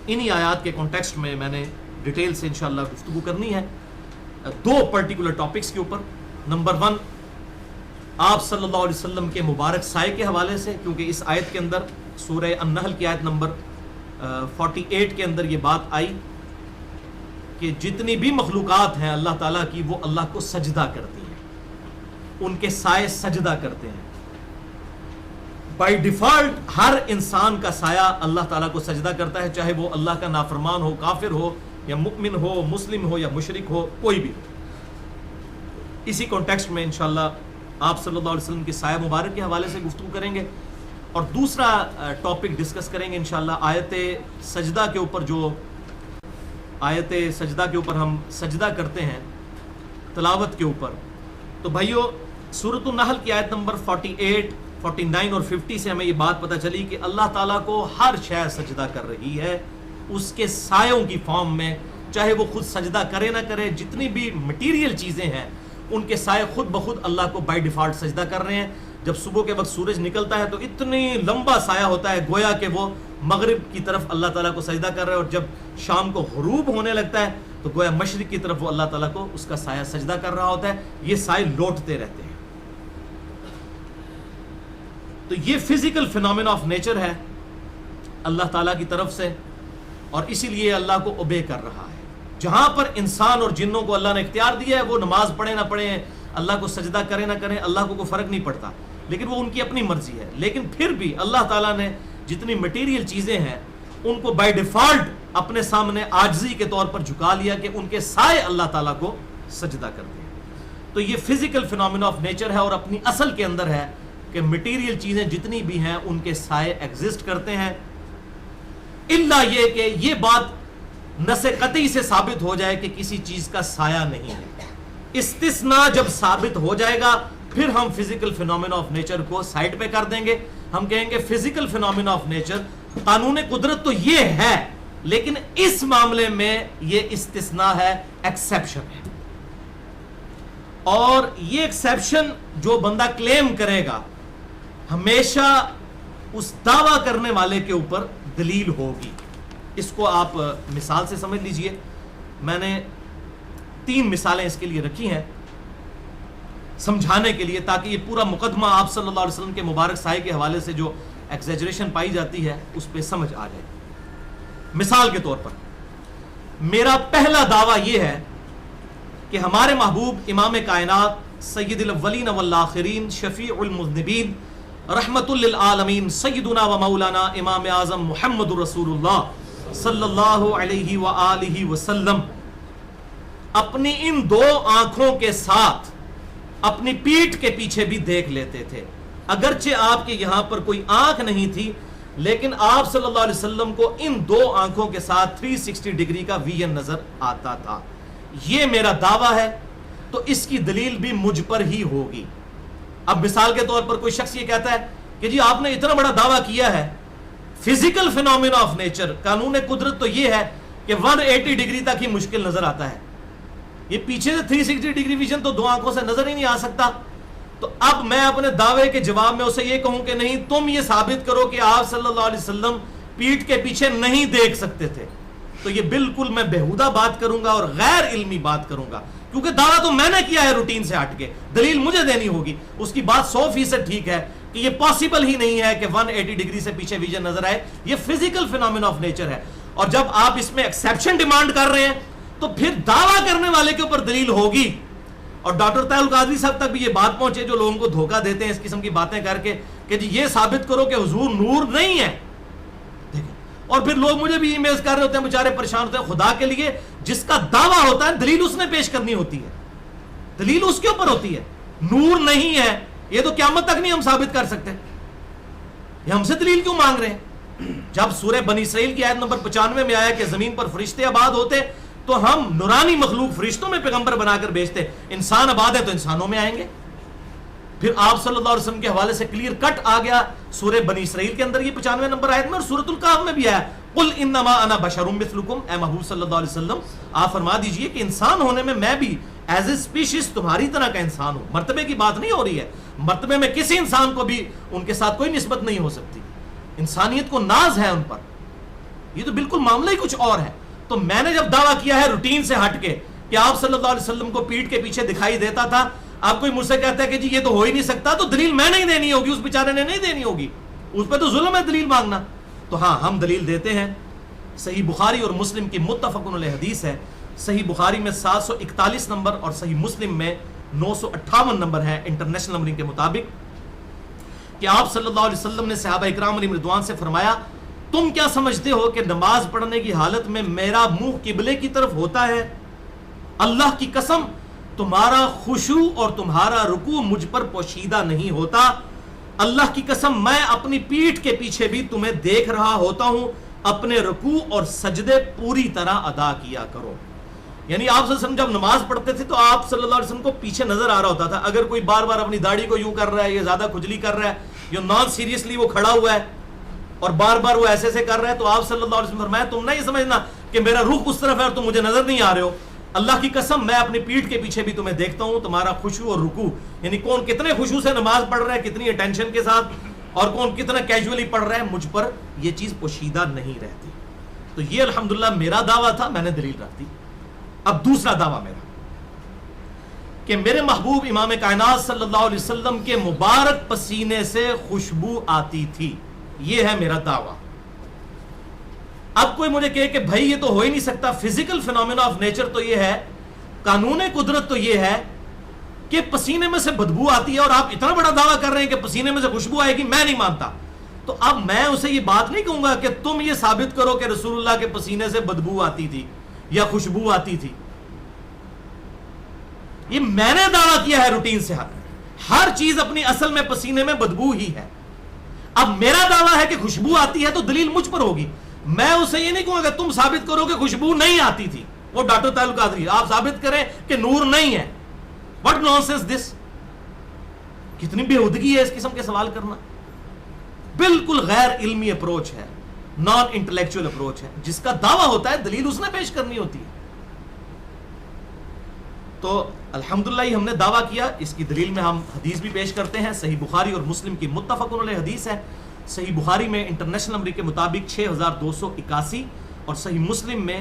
انہی آیات کے کانٹیکسٹ میں میں نے ڈیٹیل سے انشاءاللہ گفتگو کرنی ہے 2 پرٹیکولر ٹاپکس کے اوپر. نمبر 1 آپ صلی اللہ علیہ وسلم کے مبارک سائے کے حوالے سے، کیونکہ اس آیت کے اندر سورہ النحل کی آیت نمبر 48 کے اندر یہ بات آئی کہ جتنی بھی مخلوقات ہیں اللہ تعالیٰ کی وہ اللہ کو سجدہ کرتی ہیں، ان کے سائے سجدہ کرتے ہیں. بائی ڈیفالٹ ہر انسان کا سایہ اللہ تعالیٰ کو سجدہ کرتا ہے، چاہے وہ اللہ کا نافرمان ہو، کافر ہو، یا مؤمن ہو، مسلم ہو، یا مشرک ہو، کوئی بھی ہو. اسی کانٹیکسٹ میں انشاءاللہ آپ صلی اللہ علیہ وسلم کے سایہ مبارک کے حوالے سے گفتگو کریں گے. اور دوسرا ٹاپک ڈسکس کریں گے انشاءاللہ آیت سجدہ کے اوپر. جو آیت سجدہ کے اوپر ہم سجدہ کرتے ہیں تلاوت کے اوپر، تو بھائیو سورۃ النحل کی آیت نمبر 48 49 اور 50 سے ہمیں یہ بات پتہ چلی کہ اللہ تعالیٰ کو ہر شے سجدہ کر رہی ہے اس کے سایوں کی فارم میں، چاہے وہ خود سجدہ کرے نہ کرے، جتنی بھی مٹیریل چیزیں ہیں ان کے سائے خود بخود اللہ کو بائی ڈیفالٹ سجدہ کر رہے ہیں. جب صبح کے وقت سورج نکلتا ہے تو اتنی لمبا سایہ ہوتا ہے گویا کہ وہ مغرب کی طرف اللہ تعالیٰ کو سجدہ کر رہے ہیں، اور جب شام کو غروب ہونے لگتا ہے تو گویا مشرق کی طرف وہ اللہ تعالیٰ کو اس کا سایہ سجدہ کر رہا ہوتا ہے. یہ سائے لوٹتے رہتے ہیں. تو یہ فزیکل فینومینا آف نیچر ہے اللہ تعالیٰ کی طرف سے، اور اسی لیے اللہ کو اوبے کر رہا ہے. جہاں پر انسان اور جنوں کو اللہ نے اختیار دیا ہے، وہ نماز پڑھے نہ پڑھے، اللہ کو سجدہ کرے نہ کریں، اللہ کو کوئی فرق نہیں پڑتا، لیکن وہ ان کی اپنی مرضی ہے. لیکن پھر بھی اللہ تعالیٰ نے جتنی مٹیریل چیزیں ہیں ان کو بائی ڈیفالٹ اپنے سامنے عاجزی کے طور پر جھکا لیا کہ ان کے سائے اللہ تعالیٰ کو سجدہ کرتے ہیں. تو یہ فزیکل فینومینا آف نیچر ہے، اور اپنی اصل کے اندر ہے کہ مٹیریل چیزیں جتنی بھی ہیں ان کے سائے ایگزسٹ کرتے ہیں، الا یہ کہ یہ بات نص قطعی سے ثابت ہو جائے کہ کسی چیز کا سایہ نہیں ہے. استثناء جب ثابت ہو جائے گا پھر ہم فزیکل فینومینا آف نیچر کو سائڈ پہ کر دیں گے. ہم کہیں گے فزیکل فینومینا آف نیچر قانون قدرت تو یہ ہے، لیکن اس معاملے میں یہ استثناء ہے، ایکسیپشن ہے. اور یہ ایکسیپشن جو بندہ کلیم کرے گا ہمیشہ اس دعویٰ کرنے والے کے اوپر دلیل ہوگی. اس کو آپ مثال سے سمجھ لیجئے. میں نے 3 مثالیں اس کے لیے رکھی ہیں سمجھانے کے لیے، تاکہ یہ پورا مقدمہ آپ صلی اللہ علیہ وسلم کے مبارک سائے کے حوالے سے جو ایگزیجریشن پائی جاتی ہے اس پہ سمجھ آ جائے. مثال کے طور پر میرا پہلا دعویٰ یہ ہے کہ ہمارے محبوب امام کائنات سید الاولین والآخرین شفیع المذنبین رحمت للعالمین سیدنا و مولانا امام اعظم محمد رسول اللہ صلی اللہ علیہ وآلہ وسلم اپنی ان 2 آنکھوں کے ساتھ اپنی پیٹھ کے پیچھے بھی دیکھ لیتے تھے. اگرچہ آپ کے یہاں پر کوئی آنکھ نہیں تھی، لیکن آپ صلی اللہ علیہ وسلم کو ان 2 آنکھوں کے ساتھ 360 ڈگری کا ویژن نظر آتا تھا. یہ میرا دعویٰ ہے، تو اس کی دلیل بھی مجھ پر ہی ہوگی. اب مثال کے طور پر کوئی شخص یہ کہتا ہے کہ جی آپ نے اتنا بڑا دعویٰ کیا ہے فزیکل فینومینا آف نیچر، قانون قدرت تو یہ ہے کہ 180 ڈگری تک ہی مشکل نظر آتا ہے، یہ پیچھے سے 360 ڈگری ویژن تو 2 آنکھوں سے نظر ہی نہیں آ سکتا. تو اب میں اپنے دعوے کے جواب میں اسے یہ کہوں کہ نہیں، تم یہ ثابت کرو کہ آپ صلی اللہ علیہ وسلم پیٹھ کے پیچھے نہیں دیکھ سکتے تھے، تو یہ بالکل میں بےہودہ بات کروں گا اور غیر علمی بات کروں گا، کیونکہ دعویٰ تو میں نے کیا ہے روٹین سے ہٹ کے، دلیل مجھے دینی ہوگی. اس کی بات 100% ٹھیک ہے کہ یہ پاسبل ہی نہیں ہے کہ 180 ڈگری سے پیچھے ویژن نظر آئے، یہ فزیکل فینومینا آف نیچر ہے. اور جب آپ اس میں ایکسیپشن ڈیمانڈ کر رہے ہیں تو پھر دعویٰ کرنے والے کے اوپر دلیل ہوگی. اور ڈاکٹر طاہر القادری صاحب تک بھی یہ بات پہنچے جو لوگوں کو دھوکہ دیتے ہیں اس قسم کی باتیں کر کے کہ جی یہ ثابت کرو کہ حضور نور نہیں ہے. دیکھیں، اور پھر لوگ مجھے بھی ای میلز کر رہے ہوتے ہیں، بیچارے پریشان ہوتے ہیں. خدا کے لیے جس کا دعویٰ ہوتا ہے دلیل اس نے پیش کرنی ہوتی ہے، دلیل اس کے اوپر ہوتی ہے. نور نہیں ہے یہ تو قیامت تک نہیں ہم ثابت کر سکتے، یہ ہم سے دلیل کیوں مانگ رہے ہیں؟ جب سورہ بنی اسرائیل کی آیت نمبر 95 میں آیا کہ زمین پر فرشتے آباد ہوتے تو ہم نورانی مخلوق فرشتوں میں پیغمبر بنا کر بھیجتے، انسان آباد ہے تو انسانوں میں آئیں گے. پھر آپ صلی اللہ علیہ وسلم کے حوالے سے کلیئر کٹ آ گیا سورہ بنی اسرائیل کے اندر یہ 95 نمبر آیت میں، اور سورۃ الکہف میں بھی آیا قل انما انا بشر مثلکم. اے محبوب صلی اللہ علیہ وسلم آپ فرما دیجئے کہ انسان ہونے میں میں بھی ایز اے اسپیشیز تمہاری طرح کا انسان ہوں. مرتبے کی بات نہیں ہو رہی ہے، مرتبے میں کسی انسان کو بھی ان کے ساتھ کوئی نسبت نہیں ہو سکتی، انسانیت کو ناز ہے ان پر، یہ تو بالکل معاملہ ہی کچھ اور ہے. تو میں نے جب دعویٰ کیا ہے روٹین سے ہٹ کے کہ آپ صلی اللہ علیہ وسلم کو پیٹھ کے پیچھے دکھائی دیتا تھا، آپ کوئی مجھ سے کہتا ہے کہ جی یہ تو ہو ہی نہیں سکتا، تو دلیل میں نہیں دینی ہوگی، اس بیچارے نے نہیں دینی ہوگی، اس پہ تو ظلم ہے دلیل مانگنا. تو ہاں ہم دلیل دیتے ہیں. صحیح بخاری اور مسلم کی متفق علیہ حدیث ہے. صحیح بخاری میں 741 نمبر اور صحیح مسلم میں 958 نمبر ہے انٹرنیشنل نمبرنگ کے مطابق کہ آپ صلی اللہ علیہ وسلم نے صحابہ اکرام علیہم رضوان سے فرمایا تم کیا سمجھتے ہو کہ نماز پڑھنے کی حالت میں میرا منہ قبلے کی طرف ہوتا ہے؟ اللہ کی قسم تمہارا خشوع اور تمہارا رکوع مجھ پر پوشیدہ نہیں ہوتا. اللہ کی قسم میں اپنی پیٹھ کے پیچھے بھی تمہیں دیکھ رہا ہوتا ہوں، اپنے رکوع اور سجدے پوری طرح ادا کیا کرو. یعنی آپ صلی اللہ علیہ وسلم جب نماز پڑھتے تھے تو آپ صلی اللہ علیہ وسلم کو پیچھے نظر آ رہا ہوتا تھا. اگر کوئی بار بار اپنی داڑھی کو یوں کر رہا ہے یا زیادہ کھجلی کر رہا ہے جو نان سیریسلی وہ کھڑا ہوا ہے اور بار بار وہ ایسے ایسے کر رہا ہے، تو آپ صلی اللہ علیہ وسلم نے فرمایا تم نہ یہ سمجھنا کہ میرا رخ اس طرف ہے اور تم مجھے نظر نہیں آ رہے ہو، اللہ کی قسم میں اپنی پیٹھ کے پیچھے بھی تمہیں دیکھتا ہوں، تمہارا خشوع اور رکوع، یعنی کون کتنے خشوع سے نماز پڑھ رہا ہے، کتنی اٹینشن کے ساتھ، اور کون کتنا کیجولی پڑھ رہا ہے، مجھ پر یہ چیز پوشیدہ نہیں رہتی. تو یہ الحمدللہ میرا دعویٰ تھا، میں نے دلیل رکھ دی. اب دوسرا دعویٰ میرا کہ میرے محبوب امام کائنات صلی اللہ علیہ وسلم کے مبارک پسینے سے خوشبو آتی تھی، یہ ہے میرا دعویٰ. اب کوئی مجھے کہے کہ بھائی یہ تو ہو ہی نہیں سکتا، فزیکل فینومینا آف نیچر تو یہ ہے، قانون قدرت تو یہ ہے کہ پسینے میں سے بدبو آتی ہے، اور آپ اتنا بڑا دعویٰ کر رہے ہیں کہ پسینے میں سے خوشبو آئے گی، میں نہیں مانتا. تو اب میں اسے یہ بات نہیں کہوں گا کہ تم یہ ثابت کرو کہ رسول اللہ کے پسینے سے بدبو آتی تھی یا خوشبو آتی تھی. یہ میں نے دعویٰ کیا ہے روٹین سے ہٹ، ہر چیز اپنی اصل میں پسینے میں بدبو ہی ہے. اب میرا دعویٰ ہے کہ خوشبو آتی ہے تو دلیل مجھ پر ہوگی. میں اسے یہ نہیں کہوں گا کہ تم ثابت کرو کہ خوشبو نہیں آتی تھی، وہ ڈاکٹر طاہر القادری آپ ثابت کریں کہ نور نہیں ہے. واٹ نانسنس دس، کتنی بےہودگی ہے اس قسم کے سوال کرنا. بالکل غیر علمی اپروچ ہے، نان انٹلیکچوئل اپروچ ہے. جس کا دعویٰ ہوتا ہے دلیل اس نے پیش کرنی ہوتی ہے. تو الحمدللہ ہم نے دعویٰ کیا، اس کی دلیل میں ہم حدیث بھی پیش کرتے ہیں. صحیح بخاری اور مسلم کی متفق علیہ حدیث ہے. صحیح بخاری میں انٹرنیشنل نمبر کے مطابق 6281 اور صحیح مسلم میں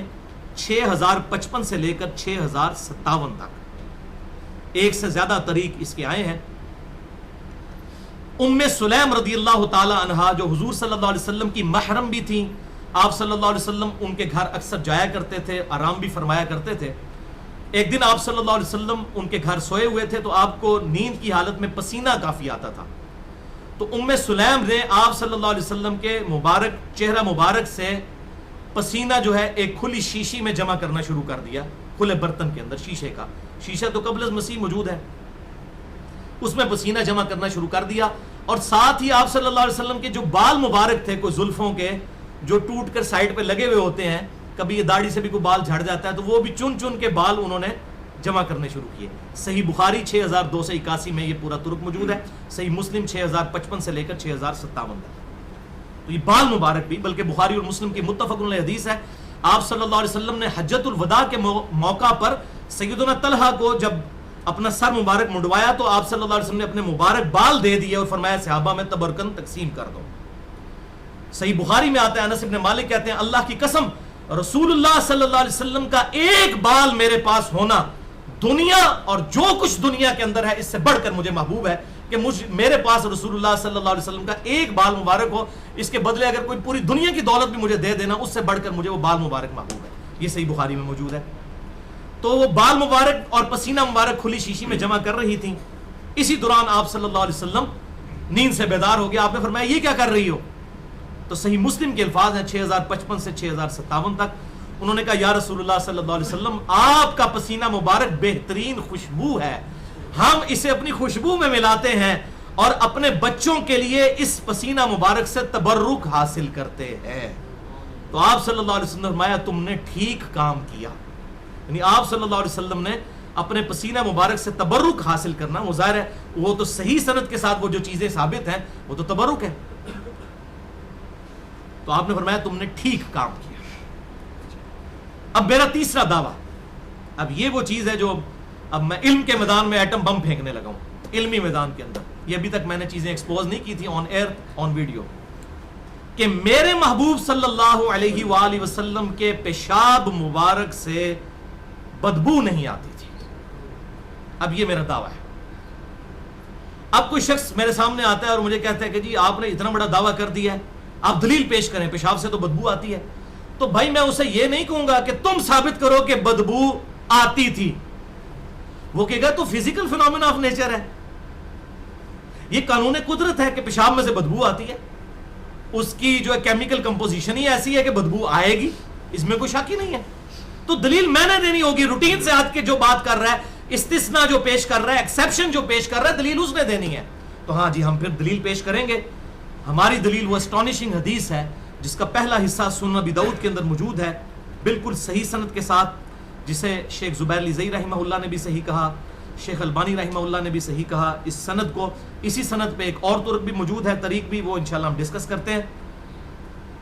6055 سے لے کر 6057 تک، ایک سے زیادہ طریق اس کے آئے ہیں. ام سلیم رضی اللہ تعالی عنہا جو حضور صلی اللہ علیہ وسلم کی محرم بھی تھیں، آپ صلی اللہ علیہ وسلم ان کے گھر اکثر جایا کرتے تھے، آرام بھی فرمایا کرتے تھے. ایک دن آپ صلی اللہ علیہ وسلم ان کے گھر سوئے ہوئے تھے تو آپ کو نیند کی حالت میں پسینہ کافی آتا تھا. تو ام سلیم نے آپ صلی اللہ علیہ وسلم کے مبارک چہرہ مبارک سے پسینہ جو ہے ایک کھلی شیشی میں جمع کرنا شروع کر دیا، کھلے برتن کے اندر شیشے کا. شیشہ تو قبل از مسیح موجود ہے، اس میں پسینہ جمع کرنا شروع کر دیا. اور ساتھ ہی آپ صلی اللہ علیہ وسلم کے جو بال مبارک تھے، کوئی زلفوں کے جو ٹوٹ کر سائڈ پہ لگے ہوئے ہوتے ہیں، کبھی یہ داڑھی سے بھی کوئی بال جھڑ جاتا ہے تو وہ بھی چن چن کے بال انہوں نے جمع کرنے شروع کیے. صحیح بخاری 6281 میں یہ پورا ترک موجود ہے. صحیح مسلم 6055 سے لے کر 6057 تک. تو یہ بال مبارک بھی، بلکہ بخاری اور مسلم کی متفق علیہ حدیث ہے، آپ صلی اللہ علیہ وسلم نے حجۃ الوداع کے موقع پر سیدنا طلحہ کو جب اپنا سر مبارک منڈوایا تو آپ صلی اللہ علیہ وسلم نے اپنے مبارک بال دے دیے اور فرمایا صحابہ میں تبرکن تقسیم کر دو. صحیح بخاری میں آتا ہے، انس بن مالک کہتے ہیں اللہ کی قسم رسول اللہ صلی اللہ علیہ وسلم کا ایک بال میرے پاس ہونا دنیا اور جو کچھ دنیا کے اندر ہے اس سے بڑھ کر مجھے محبوب ہے کہ میرے پاس رسول اللہ صلی اللہ علیہ وسلم کا ایک بال مبارک ہو، اس کے بدلے اگر کوئی پوری دنیا کی دولت بھی مجھے دے دینا اس سے بڑھ کر مجھے وہ بال مبارک محبوب ہے. یہ صحیح بخاری میں موجود ہے. تو وہ بال مبارک اور پسینہ مبارک کھلی شیشی میں جمع کر رہی تھیں. اسی دوران آپ صلی اللہ علیہ وسلم نیند سے بیدار ہو گیا. آپ نے فرمایا یہ کیا کر رہی ہو؟ تو صحیح مسلم کے الفاظ ہیں 6055 سے 6057 تک. انہوں نے کہا یا رسول اللہ صلی اللہ علیہ وسلم آپ کا پسینہ مبارک بہترین خوشبو ہے، ہم اسے اپنی خوشبو میں ملاتے ہیں اور اپنے بچوں کے لیے اس پسینہ مبارک سے تبرک حاصل کرتے ہیں. تو آپ صلی اللہ علیہ وسلم نے فرمایا تم نے ٹھیک کام کیا. یعنی آپ صلی اللہ علیہ وسلم نے اپنے پسینہ مبارک سے تبرک حاصل کرنا، وہ ظاہر ہے وہ تو صحیح سند کے ساتھ وہ جو چیزیں ثابت ہیں وہ تو تبرک ہے. تو آپ نے فرمایا تم نے ٹھیک کام کیا. اب میرا تیسرا دعویٰ، اب یہ وہ چیز ہے جو اب میں علم کے میدان میں ایٹم بم پھینکنے لگا ہوں. علمی میدان کے اندر یہ ابھی تک میں نے چیزیں ایکسپوز نہیں کی تھی آن ایئر آن ویڈیو، کہ میرے محبوب صلی اللہ علیہ وآلہ وسلم کے پیشاب مبارک سے بدبو نہیں آتی تھی. اب یہ میرا دعویٰ ہے. اب کوئی شخص میرے سامنے آتا ہے اور مجھے کہتا ہے کہ جی آپ نے اتنا بڑا دعویٰ کر دیا ہے، آپ دلیل پیش کریں پیشاب سے تو بدبو آتی ہے. تو بھائی میں اسے یہ نہیں کہوں گا کہ تم ثابت کرو کہ بدبو آتی تھی. وہ کہے گا تو فزیکل فینومینا آف نیچر ہے، یہ قانون قدرت ہے کہ پیشاب میں سے بدبو آتی ہے. اس کی جو کیمیکل کمپوزیشن ہی ایسی ہے کہ بدبو آئے گی، اس میں کوئی شک ہی نہیں ہے. تو دلیل میں نے دینی ہوگی. روٹین سے ہٹ کے جو بات کر رہا ہے، استثناء جو پیش کر رہا ہے، ایکسیپشن جو پیش کر رہا ہے، دلیل اس نے دینی ہے. تو ہاں جی ہم پھر دلیل پیش کریں گے. ہماری دلیل وہ اسٹانشنگ حدیث ہے جس کا پہلا حصہ سنن ابی داؤد کے اندر موجود ہے بالکل صحیح سند کے ساتھ، جسے شیخ زبیر لزئی رحمہ اللہ نے بھی صحیح کہا، شیخ البانی رحمہ اللہ نے بھی صحیح کہا اس سند کو. اسی سند پہ ایک اور طرق بھی موجود ہے, طریق بھی, وہ انشاءاللہ ہم ڈسکس کرتے ہیں.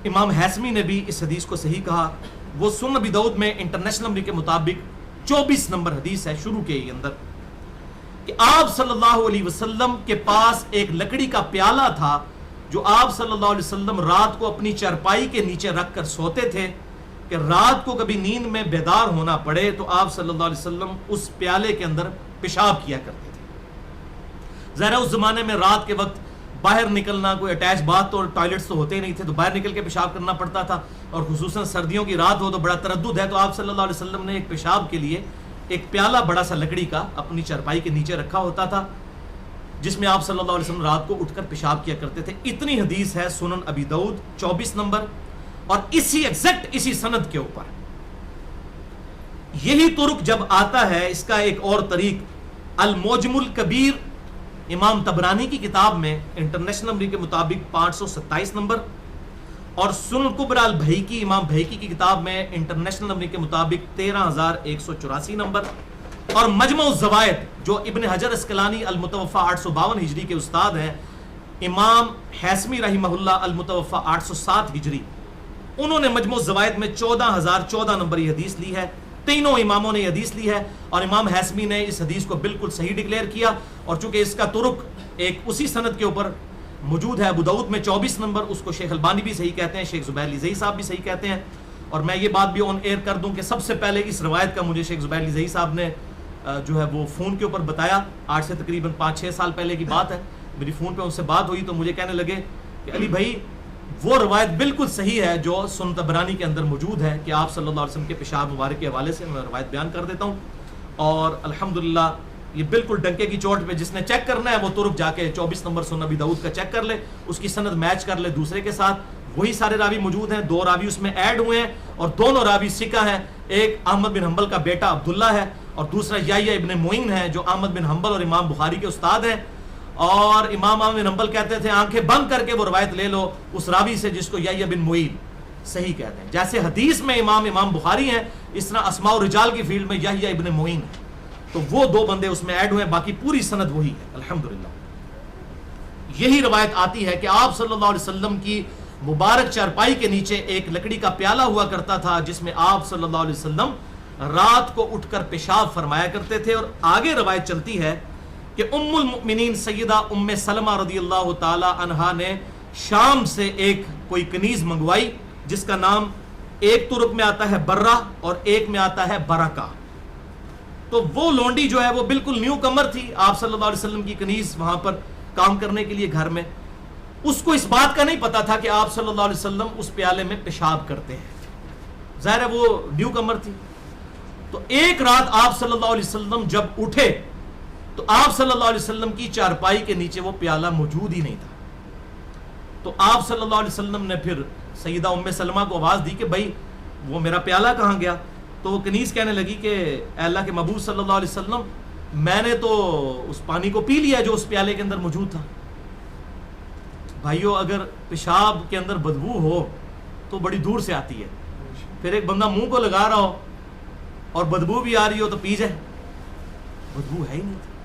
امام حیثمی نے بھی اس حدیث کو صحیح کہا. وہ سنن ابی داؤد میں انٹرنیشنل نمبر کے مطابق 24 نمبر حدیث ہے شروع کے اندر, کہ آپ صلی اللہ علیہ وسلم کے پاس ایک لکڑی کا پیالہ تھا جو آپ صلی اللہ علیہ وسلم رات کو اپنی چارپائی کے نیچے رکھ کر سوتے تھے, کہ رات کو کبھی نیند میں بیدار ہونا پڑے تو آپ صلی اللہ علیہ وسلم اس پیالے کے اندر پیشاب کیا کرتے تھے. ظاہر اس زمانے میں رات کے وقت باہر نکلنا, کوئی اٹیچ باتھ تو ٹوائلٹس تو ہوتے ہی نہیں تھے, تو باہر نکل کے پیشاب کرنا پڑتا تھا, اور خصوصاً سردیوں کی رات ہو تو بڑا تردد ہے. تو آپ صلی اللہ علیہ وسلم نے ایک پیشاب کے لیے ایک پیالہ بڑا سا لکڑی کا اپنی چارپائی کے نیچے رکھا ہوتا تھا, جس میں آپ صلی اللہ علیہ وسلم رات کو اٹھ کر پیشاب کیا کرتے تھے. اتنی حدیث ہے سنن ابی داؤد 24 نمبر, اور اسی ایگزیکٹ اسی سند کے اوپر. یہی طرق جب آتا ہے, اس کا ایک اور طریق الموجم الکبیر امام طبرانی کی کتاب میں انٹرنیشنل نمبر کے مطابق 527 نمبر, اور سنن کبری البیہقی امام بہقی کی کتاب میں انٹرنیشنل نمبر کے مطابق 13184 نمبر, اور مجمع الزوائد جو ابن حجر اسقلانی المتوفی 852 ہجری کے استاد ہیں, امام حیثمی رحمہ اللہ المتوفی 807 ہجری, انہوں نے مجموع الزوائد میں 14014 نمبر یہ حدیث لی ہے. تینوں اماموں نے یہ حدیث لی ہے, اور امام حیثمی نے اس حدیث کو بالکل صحیح ڈکلیئر کیا. اور چونکہ اس کا طرق ایک اسی سند کے اوپر موجود ہے ابو داؤد میں 24 نمبر, اس کو شیخ البانی بھی صحیح کہتے ہیں, شیخ زبیر لذیذ صاحب بھی صحیح کہتے ہیں. اور میں یہ بات بھی آن ایئر کر دوں کہ سب سے پہلے اس روایت کا مجھے شیخ زبیر لذیذ صاحب نے جو ہے وہ فون کے اوپر بتایا, آج سے تقریباً 5-6 سال پہلے کی بات ہے. میری فون پہ ان سے بات ہوئی تو مجھے کہنے لگے کہ علی بھائی وہ روایت بالکل صحیح ہے جو سنن طبرانی کے اندر موجود ہے, کہ آپ صلی اللہ علیہ وسلم کے پیشاب مبارک کے حوالے سے میں روایت بیان کر دیتا ہوں. اور الحمدللہ یہ بالکل ڈنکے کی چوٹ پہ, جس نے چیک کرنا ہے وہ ترک جا کے 24 نمبر سنن ابی داؤد کا چیک کر لے, اس کی سند میچ کر لے دوسرے کے ساتھ. وہی سارے راوی موجود ہیں, 2 راوی اس میں ایڈ ہوئے ہیں, اور دونوں راوی ثقہ ہیں. ایک احمد بن حنبل کا بیٹا عبداللہ ہے, اور دوسرا یحییٰ ابن معین ہے جو احمد بن حنبل اور امام بخاری کے استاد ہیں. اور امام احمد بن حنبل کہتے تھے آنکھیں بند کر کے وہ روایت لے لو اس راوی سے جس کو یحییٰ بن معین صحیح کہتے ہیں. جیسے حدیث میں امام بخاری ہیں, اس طرح اسماء الرجال کی فیلڈ میں یحییٰ ابن معین ہے. تو وہ 2 بندے اس میں ایڈ ہوئے, باقی پوری سند وہی ہے الحمدللہ. یہی روایت آتی ہے کہ آپ صلی اللہ علیہ وسلم کی مبارک چارپائی کے نیچے ایک لکڑی کا پیالہ ہوا کرتا تھا, جس میں آپ صلی اللہ علیہ وسلم رات کو اٹھ کر پیشاب فرمایا کرتے تھے. اور آگے روایت چلتی ہے کہ ام المؤمنین سیدہ ام سلمہ رضی اللہ تعالی عنہا نے شام سے ایک کوئی کنیز منگوائی, جس کا نام ایک طرق میں آتا ہے برہ اور ایک میں آتا ہے برکہ. تو وہ لونڈی جو ہے وہ بالکل نیو کمر تھی آپ صلی اللہ علیہ وسلم کی کنیز وہاں پر کام کرنے کے لیے گھر میں. اس کو اس بات کا نہیں پتا تھا کہ آپ صلی اللہ علیہ وسلم اس پیالے میں پیشاب کرتے ہیں, ظاہر ہے وہ نیو کمر تھی. تو ایک رات آپ صلی اللہ علیہ وسلم جب اٹھے تو آپ صلی اللہ علیہ وسلم کی چارپائی کے نیچے وہ پیالہ موجود ہی نہیں تھا. تو آپ صلی اللہ علیہ وسلم نے پھر سیدہ ام سلمہ کو آواز دی کہ بھائی وہ میرا پیالہ کہاں گیا. تو وہ کنیز کہنے لگی کہ اے اللہ کے محبوب صلی اللہ علیہ وسلم, میں نے تو اس پانی کو پی لیا جو اس پیالے کے اندر موجود تھا. بھائیو اگر پیشاب کے اندر بدبو ہو تو بڑی دور سے آتی ہے, پھر ایک بندہ منہ کو لگا رہا ہو اور بدبو بھی آ رہی ہو تو پی جائے, بدبو ہے ہی نہیں تھی.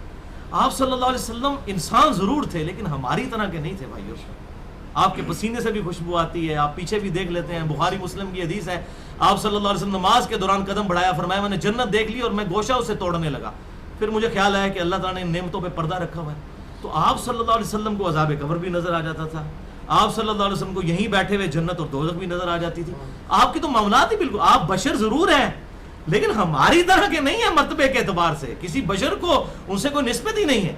آپ صلی اللہ علیہ وسلم انسان ضرور تھے لیکن ہماری طرح کے نہیں تھے بھائیو. آپ کے پسینے سے بھی خوشبو آتی ہے, آپ پیچھے بھی دیکھ لیتے ہیں, بخاری مسلم کی حدیث ہے, آپ صلی اللہ علیہ وسلم نماز کے دوران قدم بڑھایا, فرمایا میں نے جنت دیکھ لی اور میں گوشہ اسے توڑنے لگا. پھر مجھے خیال آیا کہ اللہ تعالیٰ نے نعمتوں پہ پردہ رکھا ہوا ہے. تو آپ صلی اللہ علیہ وسلم کو عذاب قبر بھی نظر آ جاتا تھا, آپ صلی اللہ علیہ وسلم کو یہیں بیٹھے ہوئے جنت اور دوزخ بھی نظر آ جاتی تھی. آپ کی تو معاملات ہی بالکل, آپ بشر ضرور ہیں لیکن ہماری طرح کے نہیں ہیں مرتبے کے اعتبار سے, کسی بشر کو ان سے کوئی نسبت ہی نہیں ہے.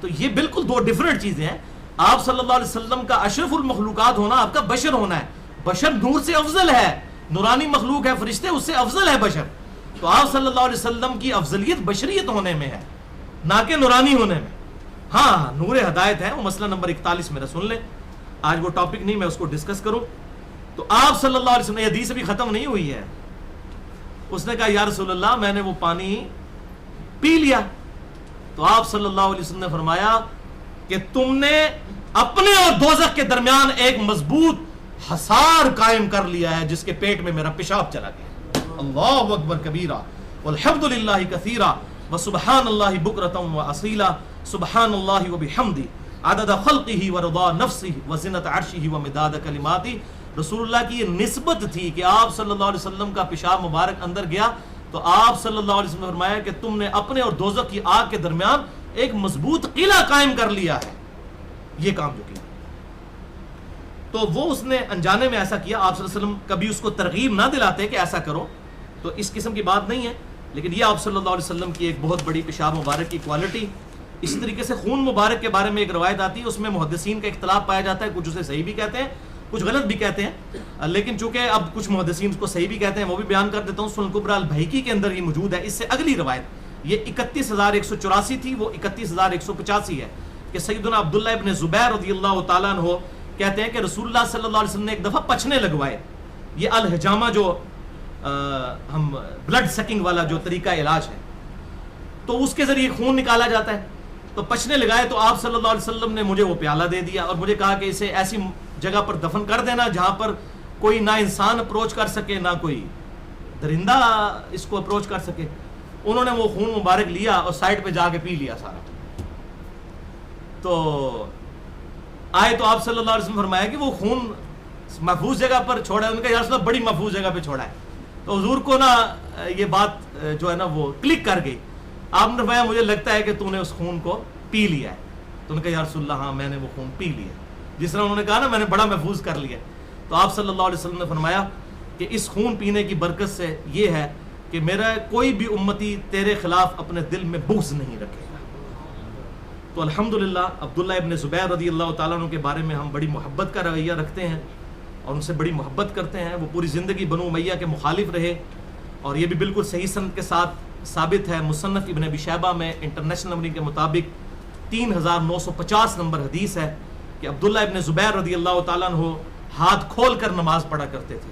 تو یہ بالکل 2 ڈیفرنٹ چیزیں ہیں. آپ صلی اللہ علیہ وسلم کا اشرف المخلوقات ہونا, آپ کا بشر ہونا ہے. بشر نور سے افضل ہے, نورانی مخلوق ہے, فرشتے اس سے افضل ہے بشر. تو آپ صلی اللہ علیہ وسلم کی افضلیت بشریت ہونے میں ہے نہ کہ نورانی ہونے میں. ہاں نور ہدایت ہے, وہ مسئلہ نمبر 41 میرا سن لیں, آج وہ ٹاپک نہیں میں اس کو ڈسکس کروں. تو آپ صلی اللہ علیہ وسلم, یہ حدیث ابھی ختم نہیں ہوئی ہے, اس نے کہا یا رسول اللہ میں نے وہ پانی پی لیا. تو آپ صلی اللہ علیہ وسلم نے فرمایا کہ تم نے اپنے اور دوزخ کے درمیان ایک مضبوط حصار قائم کر لیا ہے جس کے پیٹ میں میرا پیشاب چلا گیا. اللہ اکبر کبیرہ والحمد للہ کثیرہ وسبحان اللہ بکرۃ واصیلا سبحان اللہ وبحمدہ عدد خلقہ ورضا نفسہ وزنۃ عرشہ ومداد کلماتہ. رسول اللہ کی یہ نسبت تھی کہ آپ صلی اللہ علیہ وسلم کا پیشاب مبارک اندر گیا تو آپ صلی اللہ علیہ وسلم نے فرمایا کہ تم نے اپنے اور دوزخ کی آگ کے درمیان ایک مضبوط قلعہ قائم کر لیا ہے. یہ کام جو کیا تو وہ اس نے انجانے میں ایسا کیا. آپ صلی اللہ علیہ وسلم کبھی اس کو ترغیب نہ دلاتے کہ ایسا کرو, تو اس قسم کی بات نہیں ہے, لیکن یہ آپ صلی اللہ علیہ وسلم کی ایک بہت بڑی پیشاب مبارک کی کوالٹی. اسی طریقے سے خون مبارک کے بارے میں ایک روایت آتی ہے, اس میں محدثین کا اختلاف پایا جاتا ہے, کچھ اسے صحیح بھی کہتے ہیں کچھ غلط بھی کہتے ہیں, لیکن چونکہ اب کچھ محدثین اس کو صحیح بھی کہتے ہیں وہ بھی بیان کر دیتا ہوں. سنن کبریٰ البیہقی کے اندر ہی موجود ہے. اس سے اگلی روایت یہ 31,184 تھی, وہ 31,185 ہے کہ سیدنا عبداللہ ابن زبیر رضی اللہ تعالیٰ عنہ کہتے ہیں کہ رسول اللہ صلی اللہ علیہ وسلم نے ایک دفعہ پچھنے لگوائے. یہ الحجامہ جو ہم بلڈ سکنگ والا جو طریقہ علاج ہے تو اس کے ذریعے خون نکالا جاتا ہے, تو پچھنے لگائے تو آپ صلی اللہ علیہ وسلم نے مجھے وہ پیالہ دے دیا اور مجھے کہا کہ اسے ایسی جگہ پر دفن کر دینا جہاں پر کوئی نہ انسان اپروچ کر سکے نہ کوئی درندہ اس کو اپروچ کر سکے. انہوں نے وہ خون مبارک لیا اور سائڈ پہ جا کے پی لیا سارا. تو آئے تو آپ صلی اللہ علیہ وسلم فرمایا کہ وہ خون محفوظ جگہ پر چھوڑا ہے. ان کا یا رسول اللہ بڑی محفوظ جگہ پہ چھوڑا ہے. تو حضور کو نا یہ بات جو ہے نا وہ کلک کر گئی. آپ نے فرمایا مجھے لگتا ہے کہ تو نے اس خون کو پی لیا ہے. تو ان کا یا رسول اللہ ہاں میں نے وہ خون پی لیا, جس طرح انہوں نے کہا نا میں نے بڑا محفوظ کر لیا. تو آپ صلی اللہ علیہ وسلم نے فرمایا کہ اس خون پینے کی برکت سے یہ ہے کہ میرا کوئی بھی امتی تیرے خلاف اپنے دل میں بغض نہیں رکھے گا. تو الحمدللہ عبداللہ ابن زبیر رضی اللہ تعالیٰ عنہ کے بارے میں ہم بڑی محبت کا رویہ رکھتے ہیں اور ان سے بڑی محبت کرتے ہیں. وہ پوری زندگی بنو امیہ کے مخالف رہے اور یہ بھی بالکل صحیح سند کے ساتھ ثابت ہے. مصنف ابن ابی شیبہ میں انٹرنیشنل نمبرنگ کے مطابق 3950 نمبر حدیث ہے کہ عبداللہ ابن زبیر رضی اللہ تعالیٰ عنہ ہاتھ کھول کر نماز پڑھا کرتے تھے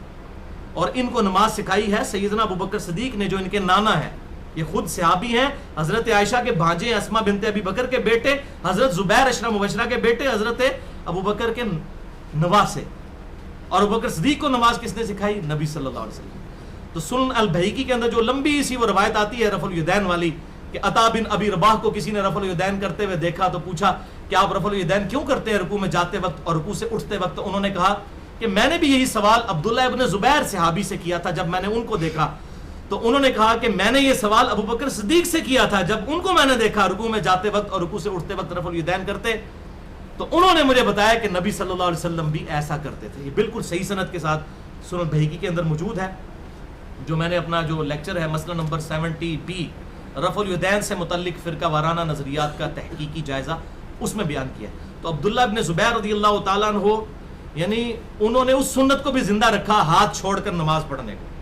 اور ان کو نماز سکھائی ہے سیدنا ابوبکر صدیق نے جو ان کے نانا ہے. یہ خود صحابی ہیں, حضرت عائشہ کے بھانجے اسما بنت ابی بکر کے بیٹے, حضرت زبیر عشرہ مبشرہ کے بیٹے, حضرت ابوبکر کے نواسے. اور ابوبکر صدیق کو نماز کس نے سکھائی؟ نبی صلی اللہ علیہ وسلم. تو سنن البیہقی کے اندر جو لمبی سی وہ روایت آتی ہے رفع الیدین والی کہ عطا بن ابی رباح کو کسی نے رفع الیدین کرتے ہوئے دیکھا تو پوچھا کہ آپ رفع الیدین کیوں کرتے ہیں رکوع میں جاتے وقت اور رکوع سے اٹھتے وقت؟ انہوں نے کہا کہ میں نے بھی یہی سوال عبداللہ ابن زبیر صحابی سے کیا تھا جب میں نے ان کو دیکھا. تو انہوں نے کہا کہ میں نے یہ سوال ابوبکر صدیق سے کیا تھا جب ان کو میں نے دیکھا رکوع میں جاتے وقت اور رکوع سے اٹھتے وقت رفع الیدین کرتے, تو انہوں نے مجھے بتایا کہ نبی صلی اللہ علیہ وسلم بھی ایسا کرتے تھے. یہ بالکل صحیح سند کے ساتھ سنن البیہقی کے اندر موجود ہے. جو میں نے اپنا جو لیکچر ہے مسئلہ نمبر 70B رفع الیدین سے متعلق فرقہ وارانہ نظریات کا تحقیقی جائزہ اس میں بیان کیا. تو عبداللہ ابن زبیر رضی اللہ تعالیٰ عنہ یعنی انہوں نے اس سنت کو بھی زندہ رکھا ہاتھ چھوڑ کر نماز پڑھنے کو.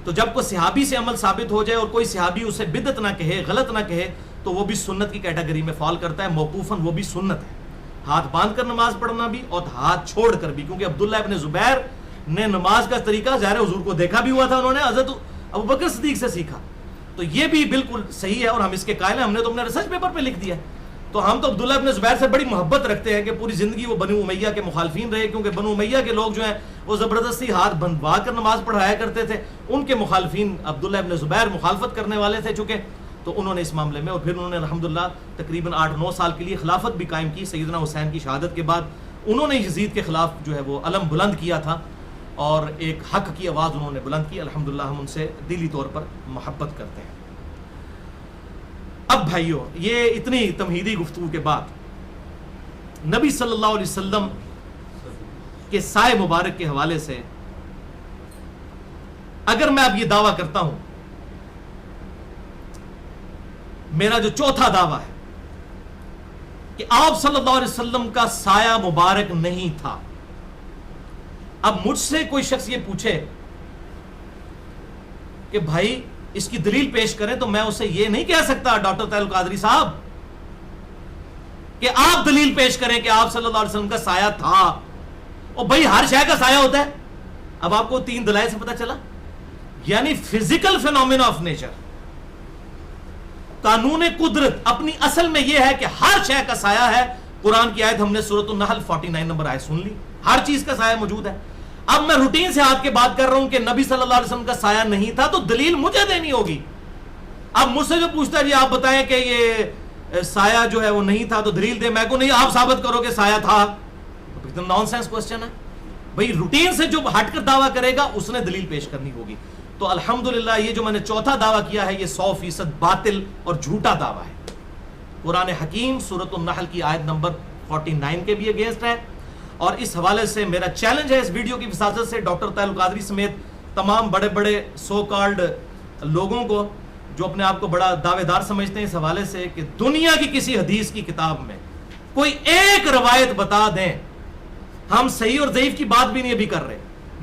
تو جب کوئی صحابی سے عمل ثابت ہو جائے اور کوئی صحابی اسے بدعت نہ کہے غلط نہ کہے تو وہ بھی سنت کی کیٹیگری میں فال کرتا ہے. موقوفاً وہ بھی سنت ہے, ہاتھ باندھ کر نماز پڑھنا بھی اور ہاتھ چھوڑ کر بھی, کیونکہ عبداللہ ابن زبیر نے نماز کا طریقہ ظاہر حضور کو دیکھا بھی ہوا تھا, انہوں نے حضرت ابوبکر صدیق سے سیکھا. تو یہ بھی بالکل صحیح ہے اور ہم اس کے قائل ہیں, ہم نے تو اپنے ریسرچ پیپر پہ لکھ دیا. تو ہم تو عبداللہ ابن زبیر سے بڑی محبت رکھتے ہیں کہ پوری زندگی وہ بنو امیہ کے مخالفین رہے, کیونکہ بنو امیہ کے لوگ جو ہیں وہ زبردستی ہاتھ بندھوا کر نماز پڑھایا کرتے تھے. ان کے مخالفین عبداللہ ابن زبیر مخالفت کرنے والے تھے چونکہ, تو انہوں نے اس معاملے میں اور پھر انہوں نے الحمدللہ تقریباً 8-9 سال کے لیے خلافت بھی قائم کی. سیدنا حسین کی شہادت کے بعد انہوں نے یزید کے خلاف جو ہے وہ علم بلند کیا تھا اور ایک حق کی آواز انہوں نے بلند کی. الحمدللہ ہم ان سے دلی طور پر محبت کرتے ہیں. اب بھائیو, یہ اتنی تمہیدی گفتگو کے بعد نبی صلی اللہ علیہ وسلم کے سائے مبارک کے حوالے سے اگر میں اب یہ دعویٰ کرتا ہوں, میرا جو چوتھا دعویٰ ہے کہ آپ صلی اللہ علیہ وسلم کا سایہ مبارک نہیں تھا. اب مجھ سے کوئی شخص یہ پوچھے کہ بھائی اس کی دلیل پیش کریں, تو میں اسے یہ نہیں کہہ سکتا ڈاکٹر طاہر القادری صاحب کہ آپ دلیل پیش کریں کہ آپ صلی اللہ علیہ وسلم کا سایہ تھا. اور بھائی ہر شے کا سایہ ہوتا ہے. اب آپ کو 3 دلائل سے پتہ چلا, یعنی فزیکل فینومینا آف نیچر, قانون قدرت اپنی اصل میں یہ ہے کہ ہر شے کا سایہ ہے. قرآن کی آیت ہم نے سورۃ النحل 49 نمبر آیت سن لی, ہر چیز کا سایہ موجود ہے. اب میں روٹین سے ہاتھ کے بات کر رہا ہوں کہ نبی صلی اللہ علیہ وسلم کا سایہ نہیں تھا, تو دلیل مجھے دینی ہوگی. اب مجھ سے جو پوچھتا ہے جی آپ بتائیں کہ یہ سایہ جو ہے وہ نہیں تھا تو دلیل دے، میں کو نہیں، آپ ثابت کرو کہ سایہ تھا، تو نان سینس کوسچن ہے بھئی. روٹین سے جو ہٹ کر دعویٰ کرے گا اس نے دلیل پیش کرنی ہوگی. تو الحمدللہ یہ جو میں نے چوتھا دعویٰ کیا ہے یہ 100% باطل اور جھوٹا دعویٰ ہے. قرآن حکیم سورۃ النحل کی آیت نمبر 49 کے بھی اگینسٹ ہے. اور اس حوالے سے میرا چیلنج ہے اس ویڈیو کی وساطت سے ڈاکٹر طاہر القادری سمیت تمام بڑے بڑے سو کالڈ لوگوں کو جو اپنے آپ کو بڑا دعوے دار سمجھتے ہیں اس حوالے سے کہ دنیا کی کسی حدیث کی کتاب میں کوئی ایک روایت بتا دیں. ہم صحیح اور ضعیف کی بات بھی نہیں ابھی کر رہے.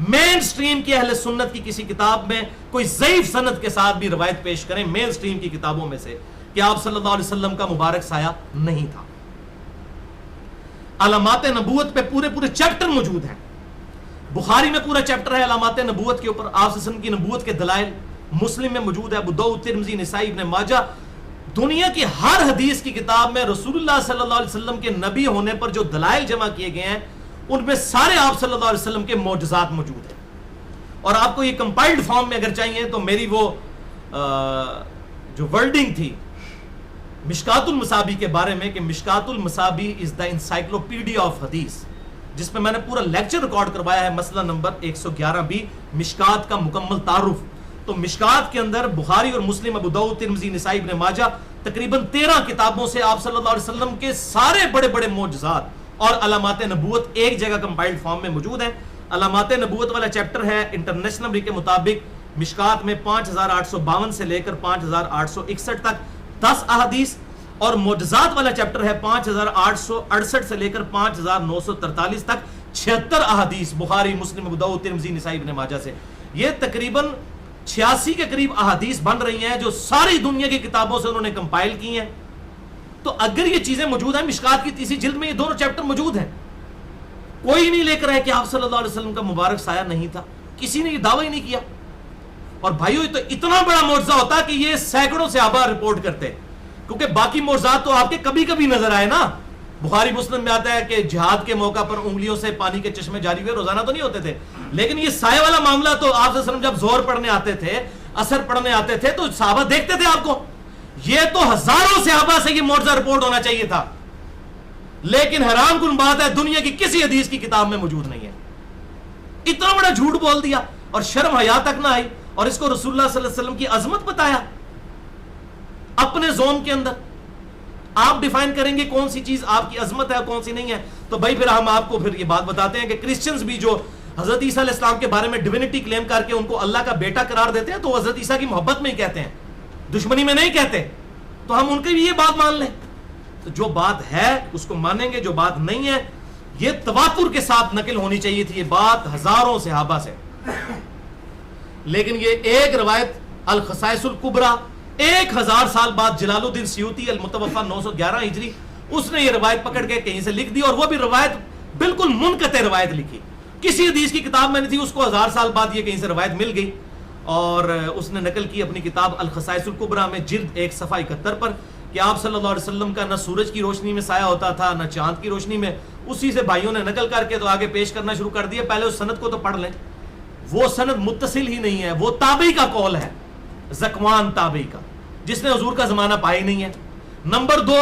مین سٹریم کی اہل سنت کی کسی کتاب میں کوئی ضعیف سند کے ساتھ بھی روایت پیش کریں مین سٹریم کی کتابوں میں سے کہ آپ صلی اللہ علیہ وسلم کا مبارک سایہ نہیں تھا. علامات نبوت پہ پورے پورے چیپٹر موجود ہیں. بخاری میں پورا چیپٹر ہے علامات نبوت کے اوپر، آپ صلی اللہ علیہ وسلم کی نبوت کے دلائل. مسلم میں موجود ہے، ابو داؤد، ترمذی، نسائی، ابن ماجہ. دنیا کی ہر حدیث کی کتاب میں رسول اللہ صلی اللہ علیہ وسلم کے نبی ہونے پر جو دلائل جمع کیے گئے ہیں ان میں سارے آپ صلی اللہ علیہ وسلم کے معجزات موجود ہیں. اور آپ کو یہ کمپائلڈ فارم میں اگر چاہیے تو میری وہ جو ورڈنگ تھی مشکات المصابی کے بارے میں کہ مشکات المصابی از دا انسائکلوپیڈیا آف حدیث، جس پہ میں نے پورا لیکچر ریکارڈ کروایا ہے، مسئلہ نمبر 111 بھی مشکات کا مکمل تعارف. تو مشکات کے اندر بخاری اور مسلم، ابو داؤد، ترمذی، نسائی، ابن ماجہ تقریباً 13 کتابوں سے آپ صلی اللہ علیہ وسلم کے سارے بڑے بڑے معجزات اور علامات نبوت ایک جگہ کمپائلڈ فارم میں موجود ہیں. علامات نبوت والا چیپٹر ہے انٹرنیشنل نمبر کے مطابق مشکات میں 5852 سے لے کر 5861 تک 10 احادیث، اور معجزات والا چیپٹر ہے 5868 سے لے کر 5943 تک 76 احادیث بخاری، مسلم، ابو داؤد، ترمذی، نسائی، ابن ماجہ سے. یہ تقریباً 86 کے قریب احادیث بن رہی ہیں جو ساری دنیا کی کتابوں سے انہوں نے کمپائل کی ہیں. تو اگر یہ چیزیں موجود ہیں، مشکات کی تیسری جلد میں یہ دونوں چیپٹر موجود ہیں. کوئی نہیں لے کر ہے کہ آپ صلی اللہ علیہ وسلم کا مبارک سایہ نہیں تھا، کسی نے یہ دعویٰ ہی نہیں کیا. اور بھائیو یہ تو اتنا بڑا معجزہ ہوتا کہ یہ سینکڑوں صحابہ رپورٹ کرتے، کیونکہ باقی معجزات تو آپ کے کبھی کبھی نظر آئے نا. بخاری مسلم میں آتا ہے کہ جہاد کے موقع پر انگلیوں سے پانی کے چشمے جاری ہوئے، روزانہ تو نہیں ہوتے تھے. لیکن یہ سایہ والا معاملہ تو آپ صلی اللہ علیہ وسلم جب زہر پڑھنے آتے تھے، عصر پڑھنے آتے تھے تو صحابہ دیکھتے تھے آپ کو. یہ تو ہزاروں صحابہ سے یہ معجزہ رپورٹ ہونا چاہیے تھا، لیکن حیران کن بات ہے دنیا کی کسی حدیث کی کتاب میں موجود نہیں ہے. اتنا بڑا جھوٹ بول دیا اور شرم حیا تک نہ آئی، اور اس کو رسول اللہ صلی اللہ علیہ وسلم کی عظمت بتایا اپنے زون کے اندر. آپ ڈیفائن کریں گے کون سی چیز آپ کی عظمت ہے اور کون سی نہیں ہے. تو بھائی پھر ہم آپ کو پھر یہ بات بتاتے ہیں کہ کرسچنز بھی جو حضرت عیسیٰ علیہ السلام کے بارے میں ڈیوینٹی کلیم کر کے ان کو اللہ کا بیٹا قرار دیتے ہیں تو حضرت عیسیٰ کی محبت میں ہی کہتے ہیں، دشمنی میں نہیں کہتے. تو ہم ان کی بھی یہ بات مان لیں. تو جو بات ہے اس کو مانیں گے، جو بات نہیں ہے یہ تواتر کے ساتھ نقل ہونی چاہیے تھی، یہ بات ہزاروں صحابہ سے. لیکن یہ ایک روایت الخصائص الکبریٰ 1000 سال بعد جلال الدین سیوطی المتوفی 911 ہجری اس نے یہ روایت پکڑ کے کہیں سے لکھ دی، اور وہ بھی روایت بالکل منقطع روایت لکھی، کسی حدیث کی کتاب میں نہیں تھی. اس کو 1000 سال بعد یہ کہیں سے روایت مل گئی اور اس نے نقل کی اپنی کتاب الخصائص الکبریٰ میں جلد 1 صفحہ 71 پر کہ آپ صلی اللہ علیہ وسلم کا نہ سورج کی روشنی میں سایہ ہوتا تھا نہ چاند کی روشنی میں. اسی سے بھائیوں نے نقل کر کے تو آگے پیش کرنا شروع کر دیا. پہلے اس سند کو تو پڑھ لیں، وہ سند متصل ہی نہیں ہے، وہ تابعی کا قول ہے، زکوان تابعی کا، جس نے حضور کا زمانہ پایا نہیں ہے. نمبر 2،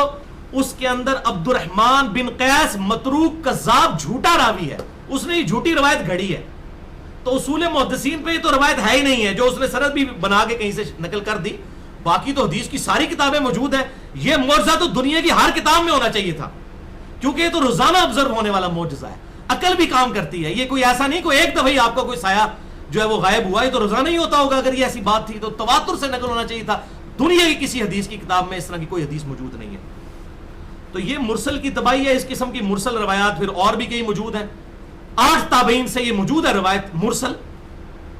اس کے اندر عبد الرحمن بن قیس متروک کذاب جھوٹا راوی ہے، اس نے یہ جھوٹی روایت گھڑی ہے. تو اصول محدثین پہ یہ تو روایت ہے ہی نہیں ہے، جو اس نے سند بھی بنا کے کہیں سے نقل کر دی. باقی تو حدیث کی ساری کتابیں موجود ہیں. یہ معجزہ تو دنیا کی ہر کتاب میں ہونا چاہیے تھا، کیونکہ یہ تو روزانہ آبزرو ہونے والا معجزہ ہے. عقل بھی کام کرتی ہے. یہ کوئی ایسا نہیں کوئی ایک دفعہ ہی آپ کو کوئی سایہ جو ہے وہ غائب ہوا، یہ تو روزانہ ہی ہوتا ہوگا. اگر یہ ایسی بات تھی تو تواتر سے نقل ہونا چاہیے تھا. دنیا کی کسی حدیث کی کتاب میں اس طرح کی کوئی حدیث موجود نہیں ہے. تو یہ مرسل کی تباہی ہے. اس قسم کی مرسل روایات پھر اور بھی کئی موجود ہیں. 8 تابعین سے یہ موجود ہے روایت مرسل،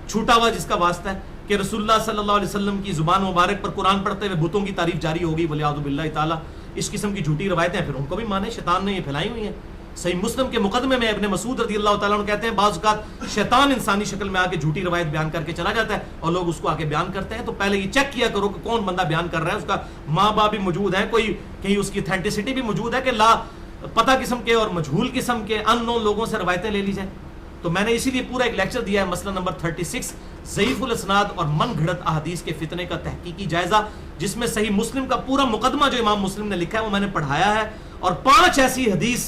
چھوٹا ہوا جس کا واسطہ ہے کہ رسول اللہ صلی اللہ علیہ وسلم کی زبان مبارک پر قرآن پڑھتے ہوئے بتوں کی تعریف جاری ہوگی ولیعوذ باللہ تعالی. اس قسم کی جھوٹی روایتیں پھر ان کو بھی مانے، شیطان نے یہ پھیلائی ہوئی ہیں. صحیح مسلم کے مقدمے میں ابن مسعود رضی اللہ تعالیٰ عنہ کہتے ہیں بعض اوقات شیطان انسانی شکل میں آ کے جھوٹی روایت بیان کر کے چلا جاتا ہے اور لوگ اس کو آ کے بیان کرتے ہیں. تو پہلے یہ چیک کیا کرو کہ کون بندہ بیان کر رہا ہے، اس کا ماں باپ بھی موجود ہے، کوئی کہیں اس کی اتھینٹسٹی بھی موجود ہے کہ لا پتہ قسم کے اور مجہول قسم کے ان نون لوگوں سے روایتیں لے لی جائیں. تو میں نے اسی لیے پورا ایک لیکچر دیا ہے، مسئلہ نمبر 36 ضعیف الاسناد اور من گھڑت احادیث کے فتنے کا تحقیقی جائزہ، جس میں صحیح مسلم کا پورا مقدمہ جو امام مسلم نے لکھا ہے وہ میں نے پڑھایا ہے، اور 5 ایسی حدیث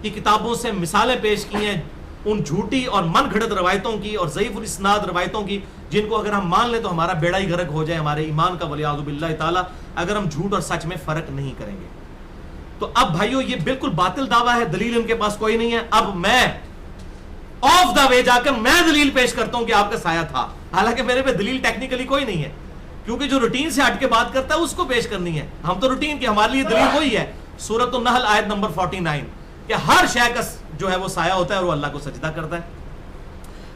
کی کتابوں سے مثالیں پیش کی ہیں ان جھوٹی اور من گھڑت روایتوں کی اور ضعیف الاسناد روایتوں کی، جن کو اگر ہم مان لیں تو ہمارا بیڑا ہی غرق ہو جائے ہمارے ایمان کا، ولیعوذ باللہ تعالی، اگر ہم جھوٹ اور سچ میں فرق نہیں کریں گے۔ تو اب بھائیو یہ بالکل باطل دعویٰ ہے، دلیل ان کے پاس کوئی نہیں ہے۔ اب میں آف دا وے جا کر میں دلیل پیش کرتا ہوں کہ آپ کا سایہ تھا، حالانکہ میرے پہ دلیل ٹیکنیکلی کوئی نہیں ہے، کیونکہ جو روٹین سے ہٹ کے بات کرتا ہے اس کو پیش کرنی ہے۔ ہم تو روٹین کی، ہمارے لیے دلیل وہی ہے، سورۃ النحل آیت نمبر 49، کہ ہر شے کا جو ہے وہ سایہ ہوتا ہے اور وہ اللہ کو سجدہ کرتا ہے۔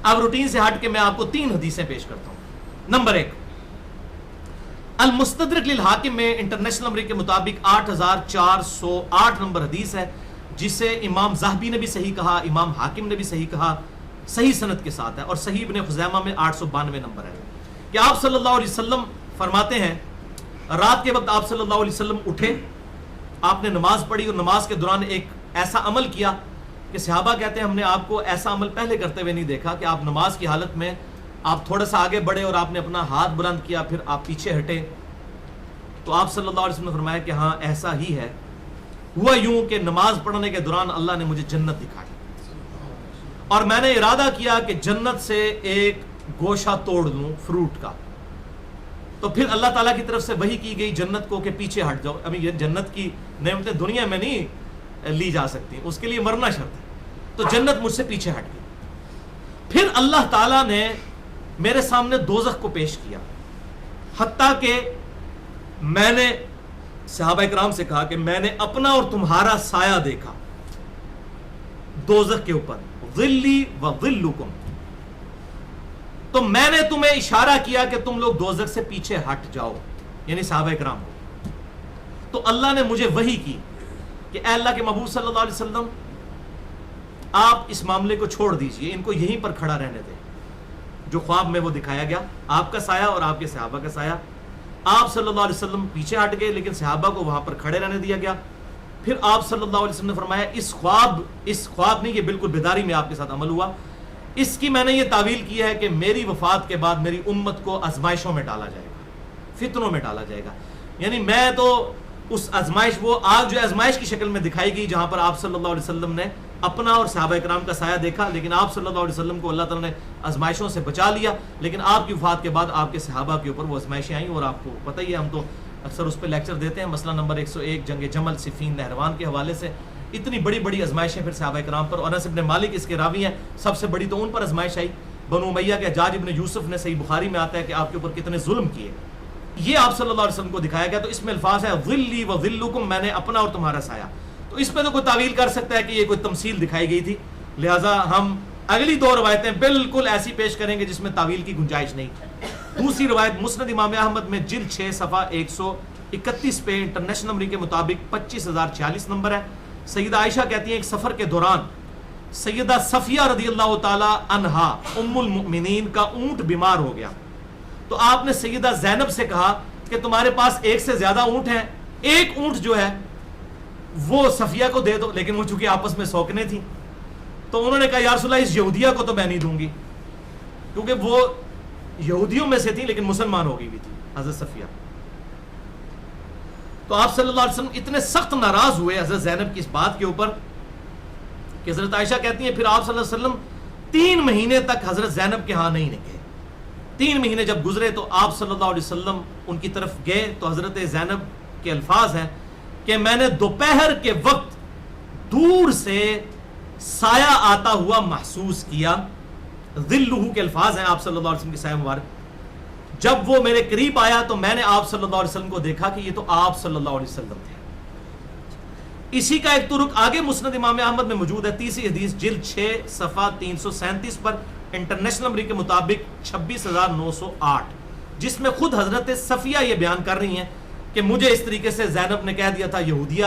اب روٹین سے ہٹ کے میں آپ کو 3 حدیثیں پیش کرتا ہوں۔ نمبر 1، المستدرک للحاکم میں انٹرنیشنل نمبر کے مطابق 8408 نمبر حدیث ہے، جسے امام ذہبی نے بھی صحیح کہا، امام حاکم نے بھی صحیح کہا، صحیح سند کے ساتھ ہے، اور صحیح ابن خزیمہ میں 892 نمبر ہے، کہ آپ صلی اللہ علیہ وسلم فرماتے ہیں رات کے وقت آپ صلی اللہ علیہ وسلم اٹھے، آپ نے نماز پڑھی اور نماز کے دوران ایک ایسا عمل کیا کہ صحابہ کہتے ہیں ہم نے آپ کو ایسا عمل پہلے کرتے ہوئے نہیں دیکھا، کہ آپ نماز کی حالت میں آپ تھوڑا سا آگے بڑھے اور آپ نے اپنا ہاتھ بلند کیا، پھر آپ پیچھے ہٹے۔ تو آپ صلی اللہ علیہ وسلم نے فرمایا کہ ہاں ایسا ہی ہے، ہوا یوں کہ نماز پڑھنے کے دوران اللہ نے مجھے جنت دکھائی اور میں نے ارادہ کیا کہ جنت سے ایک گوشہ توڑ لوں فروٹ کا، تو پھر اللہ تعالیٰ کی طرف سے وحی کی گئی جنت کو کہ پیچھے ہٹ جاؤ۔ ابھی یہ جنت کی نعمتیں دنیا میں نہیں لی جا سکتی، اس کے لیے مرنا شرط ہے، تو جنت مجھ سے پیچھے ہٹ گئی۔ پھر اللہ تعالیٰ نے میرے سامنے دوزخ کو پیش کیا، حتیٰ کہ میں نے صحابہ اکرام سے کہا کہ میں نے اپنا اور تمہارا سایہ دیکھا دوزخ کے اوپر، ظلی و ظلکم، تو میں نے تمہیں اشارہ کیا کہ تم لوگ دوزخ سے پیچھے ہٹ جاؤ، یعنی صحابہ اکرام کو۔ تو اللہ نے مجھے وحی کی کہ اے اللہ کے محبوب صلی اللہ علیہ وسلم، آپ اس معاملے کو چھوڑ دیجئے، ان کو یہیں پر کھڑا رہنے دیں، جو خواب میں وہ دکھایا گیا، آپ کا سایہ اور آپ کے صحابہ کا سایہ۔ آپ صلی اللہ علیہ وسلم پیچھے ہٹ گئے، لیکن صحابہ کو وہاں پر کھڑے رہنے دیا گیا۔ پھر آپ صلی اللہ علیہ وسلم نے فرمایا اس خواب نہیں، یہ بالکل بیداری میں آپ کے ساتھ عمل ہوا، اس کی میں نے یہ تعویل کی ہے کہ میری وفات کے بعد میری امت کو آزمائشوں میں ڈالا جائے گا، فتنوں میں ڈالا جائے گا، یعنی میں تو اس آزمائش، وہ آگ جو آزمائش کی شکل میں دکھائی گئی جہاں پر آپ صلی اللہ علیہ وسلم نے اپنا اور صحابہ اکرام کا سایہ دیکھا، لیکن آپ صلی اللہ علیہ وسلم کو اللہ تعالیٰ نے آزمائشوں سے بچا لیا، لیکن آپ کی وفات کے بعد آپ کے صحابہ کے اوپر وہ آزمائشیں آئیں، اور آپ کو پتہ ہی ہے، ہم تو اکثر اس پہ لیکچر دیتے ہیں، مسئلہ نمبر 101 جنگ جمل، صفین، نہروان کے حوالے سے اتنی بڑی بڑی آزمائشیں پھر صحابہ اکرام پر، اور انس بن مالک اس کے راوی ہیں، سب سے بڑی تو ان پر آزمائش آئی، بنو امیہ کے حجاج ابن یوسف نے، صحیح بخاری میں آتا ہے کہ آپ کے اوپر کتنے ظلم کیے، یہ آپ صلی اللہ علیہ وسلم کو دکھایا گیا۔ تو اس میں الفاظ ہے ظلی و ظلکم، میں نے اپنا اور تمہارا سایہ، تو اس پہ تو کوئی تعویل کر سکتا ہے کہ یہ کوئی تمثیل دکھائی گئی تھی، لہٰذا ہم اگلی 2 روایتیں بالکل ایسی پیش کریں گے جس میں تعویل کی گنجائش نہیں۔ دوسری روایت مسند امام احمد میں جلد 6 صفحہ 131 پہ انٹرنیشنل نمبر کے مطابق 25046 نمبر ہے، سیدہ عائشہ کہتی ہیں ایک سفر کے دوران سیدہ صفیہ رضی اللہ تعالی عنہا ام المؤمنین کا اونٹ بیمار ہو گیا، تو آپ نے سیدہ زینب سے کہا کہ تمہارے پاس ایک سے زیادہ اونٹ ہیں، ایک اونٹ جو ہے وہ صفیہ کو دے دو، لیکن وہ چونکہ آپس میں سوکنے تھیں، تو انہوں نے کہا یا رسول اللہ اس یہودیہ کو تو میں نہیں دوں گی، کیونکہ وہ یہودیوں میں سے تھی لیکن مسلمان ہو گئی بھی تھی حضرت صفیہ۔ تو آپ صلی اللہ علیہ وسلم اتنے سخت ناراض ہوئے حضرت زینب کی اس بات کے اوپر کہ حضرت عائشہ کہتی ہیں پھر آپ صلی اللہ علیہ وسلم 3 مہینے تک حضرت زینب کے ہاں نہیں نکلے۔ 3 مہینے جب گزرے تو آپ صلی اللہ علیہ وسلم ان کی طرف گئے، تو حضرت زینب کے الفاظ ہیں کہ میں نے دوپہر کے وقت دور سے سایہ آتا ہوا محسوس کیا، ظلہ کے الفاظ ہیں آپ صلی اللہ علیہ وسلم کے سایہ مبارک، جب وہ میرے قریب آیا تو میں نے آپ صلی اللہ علیہ وسلم کو دیکھا کہ یہ تو آپ صلی اللہ علیہ وسلم تھے۔ اسی کا ایک طرق آگے مسند امام احمد میں موجود ہے، تیسری حدیث جلد 6 صفحہ 337 پر انٹرنیشنل نمبر کے مطابق 26908، جس میں خود حضرت صفیہ یہ بیان کر رہی ہیں کہ مجھے اس طریقے سے زینب نے کہہ دیا تھا یہودیہ،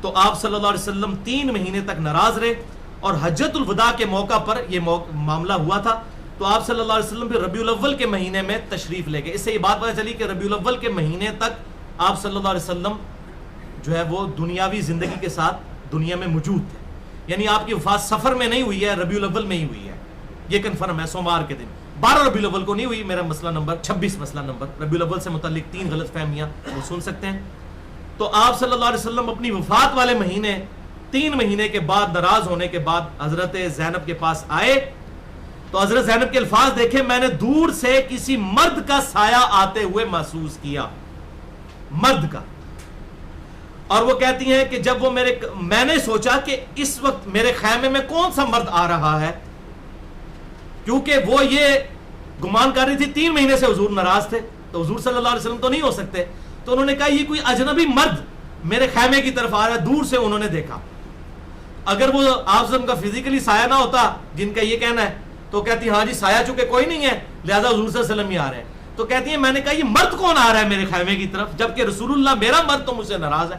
تو آپ صلی اللہ علیہ وسلم 3 مہینے تک ناراض رہے، اور حجۃ الوداع کے موقع پر یہ معاملہ ہوا تھا، تو آپ صلی اللہ علیہ وسلم پھر ربیع الاول کے مہینے میں تشریف لے گئے۔ اس سے یہ بات پتہ چلی کہ ربیع الاول کے مہینے تک آپ صلی اللہ علیہ وسلم جو ہے وہ دنیاوی زندگی کے ساتھ دنیا میں موجود تھے، یعنی آپ کی وفات سفر میں نہیں ہوئی ہے، ربیع الاول میں ہی ہوئی ہے، یہ کنفرم ہے، سوموار کے دن 12 ربیع الاول کو نہیں ہوئی۔ میرا مسئلہ نمبر 26 مسئلہ نمبر ربیع الاول سے متعلق 3 غلط فہمیاں وہ سن سکتے ہیں۔ تو آپ صلی اللہ علیہ وسلم اپنی وفات والے مہینے 3 مہینے کے بعد ناراض ہونے کے بعد حضرت زینب کے پاس آئے تو حضرت زینب کے الفاظ دیکھیں، میں نے دور سے کسی مرد کا سایہ آتے ہوئے محسوس کیا، مرد کا۔ اور وہ کہتی ہیں کہ جب وہ میں نے سوچا کہ اس وقت میرے خیمے میں کون سا مرد آ رہا ہے، کیونکہ وہ یہ گمان کر رہی تھی 3 مہینے سے حضور ناراض تھے تو حضور صلی اللہ علیہ وسلم تو نہیں ہو سکتے، تو انہوں نے کہا یہ کوئی اجنبی مرد میرے خیمے کی طرف آ رہا ہے، دور سے انہوں نے دیکھا۔ اگر وہ آپ کا فزیکلی سایہ نہ ہوتا جن کا یہ کہنا ہے تو کہتی ہاں جی سایہ چونکہ کوئی نہیں ہے لہذا حضور صلی اللہ علیہ وسلم ہی آ رہے ہیں، تو کہتی ہیں میں نے کہا یہ مرد کون آ رہا ہے میرے خیمے کی طرف جبکہ رسول اللہ میرا مرد تو مجھ سے ناراض ہے،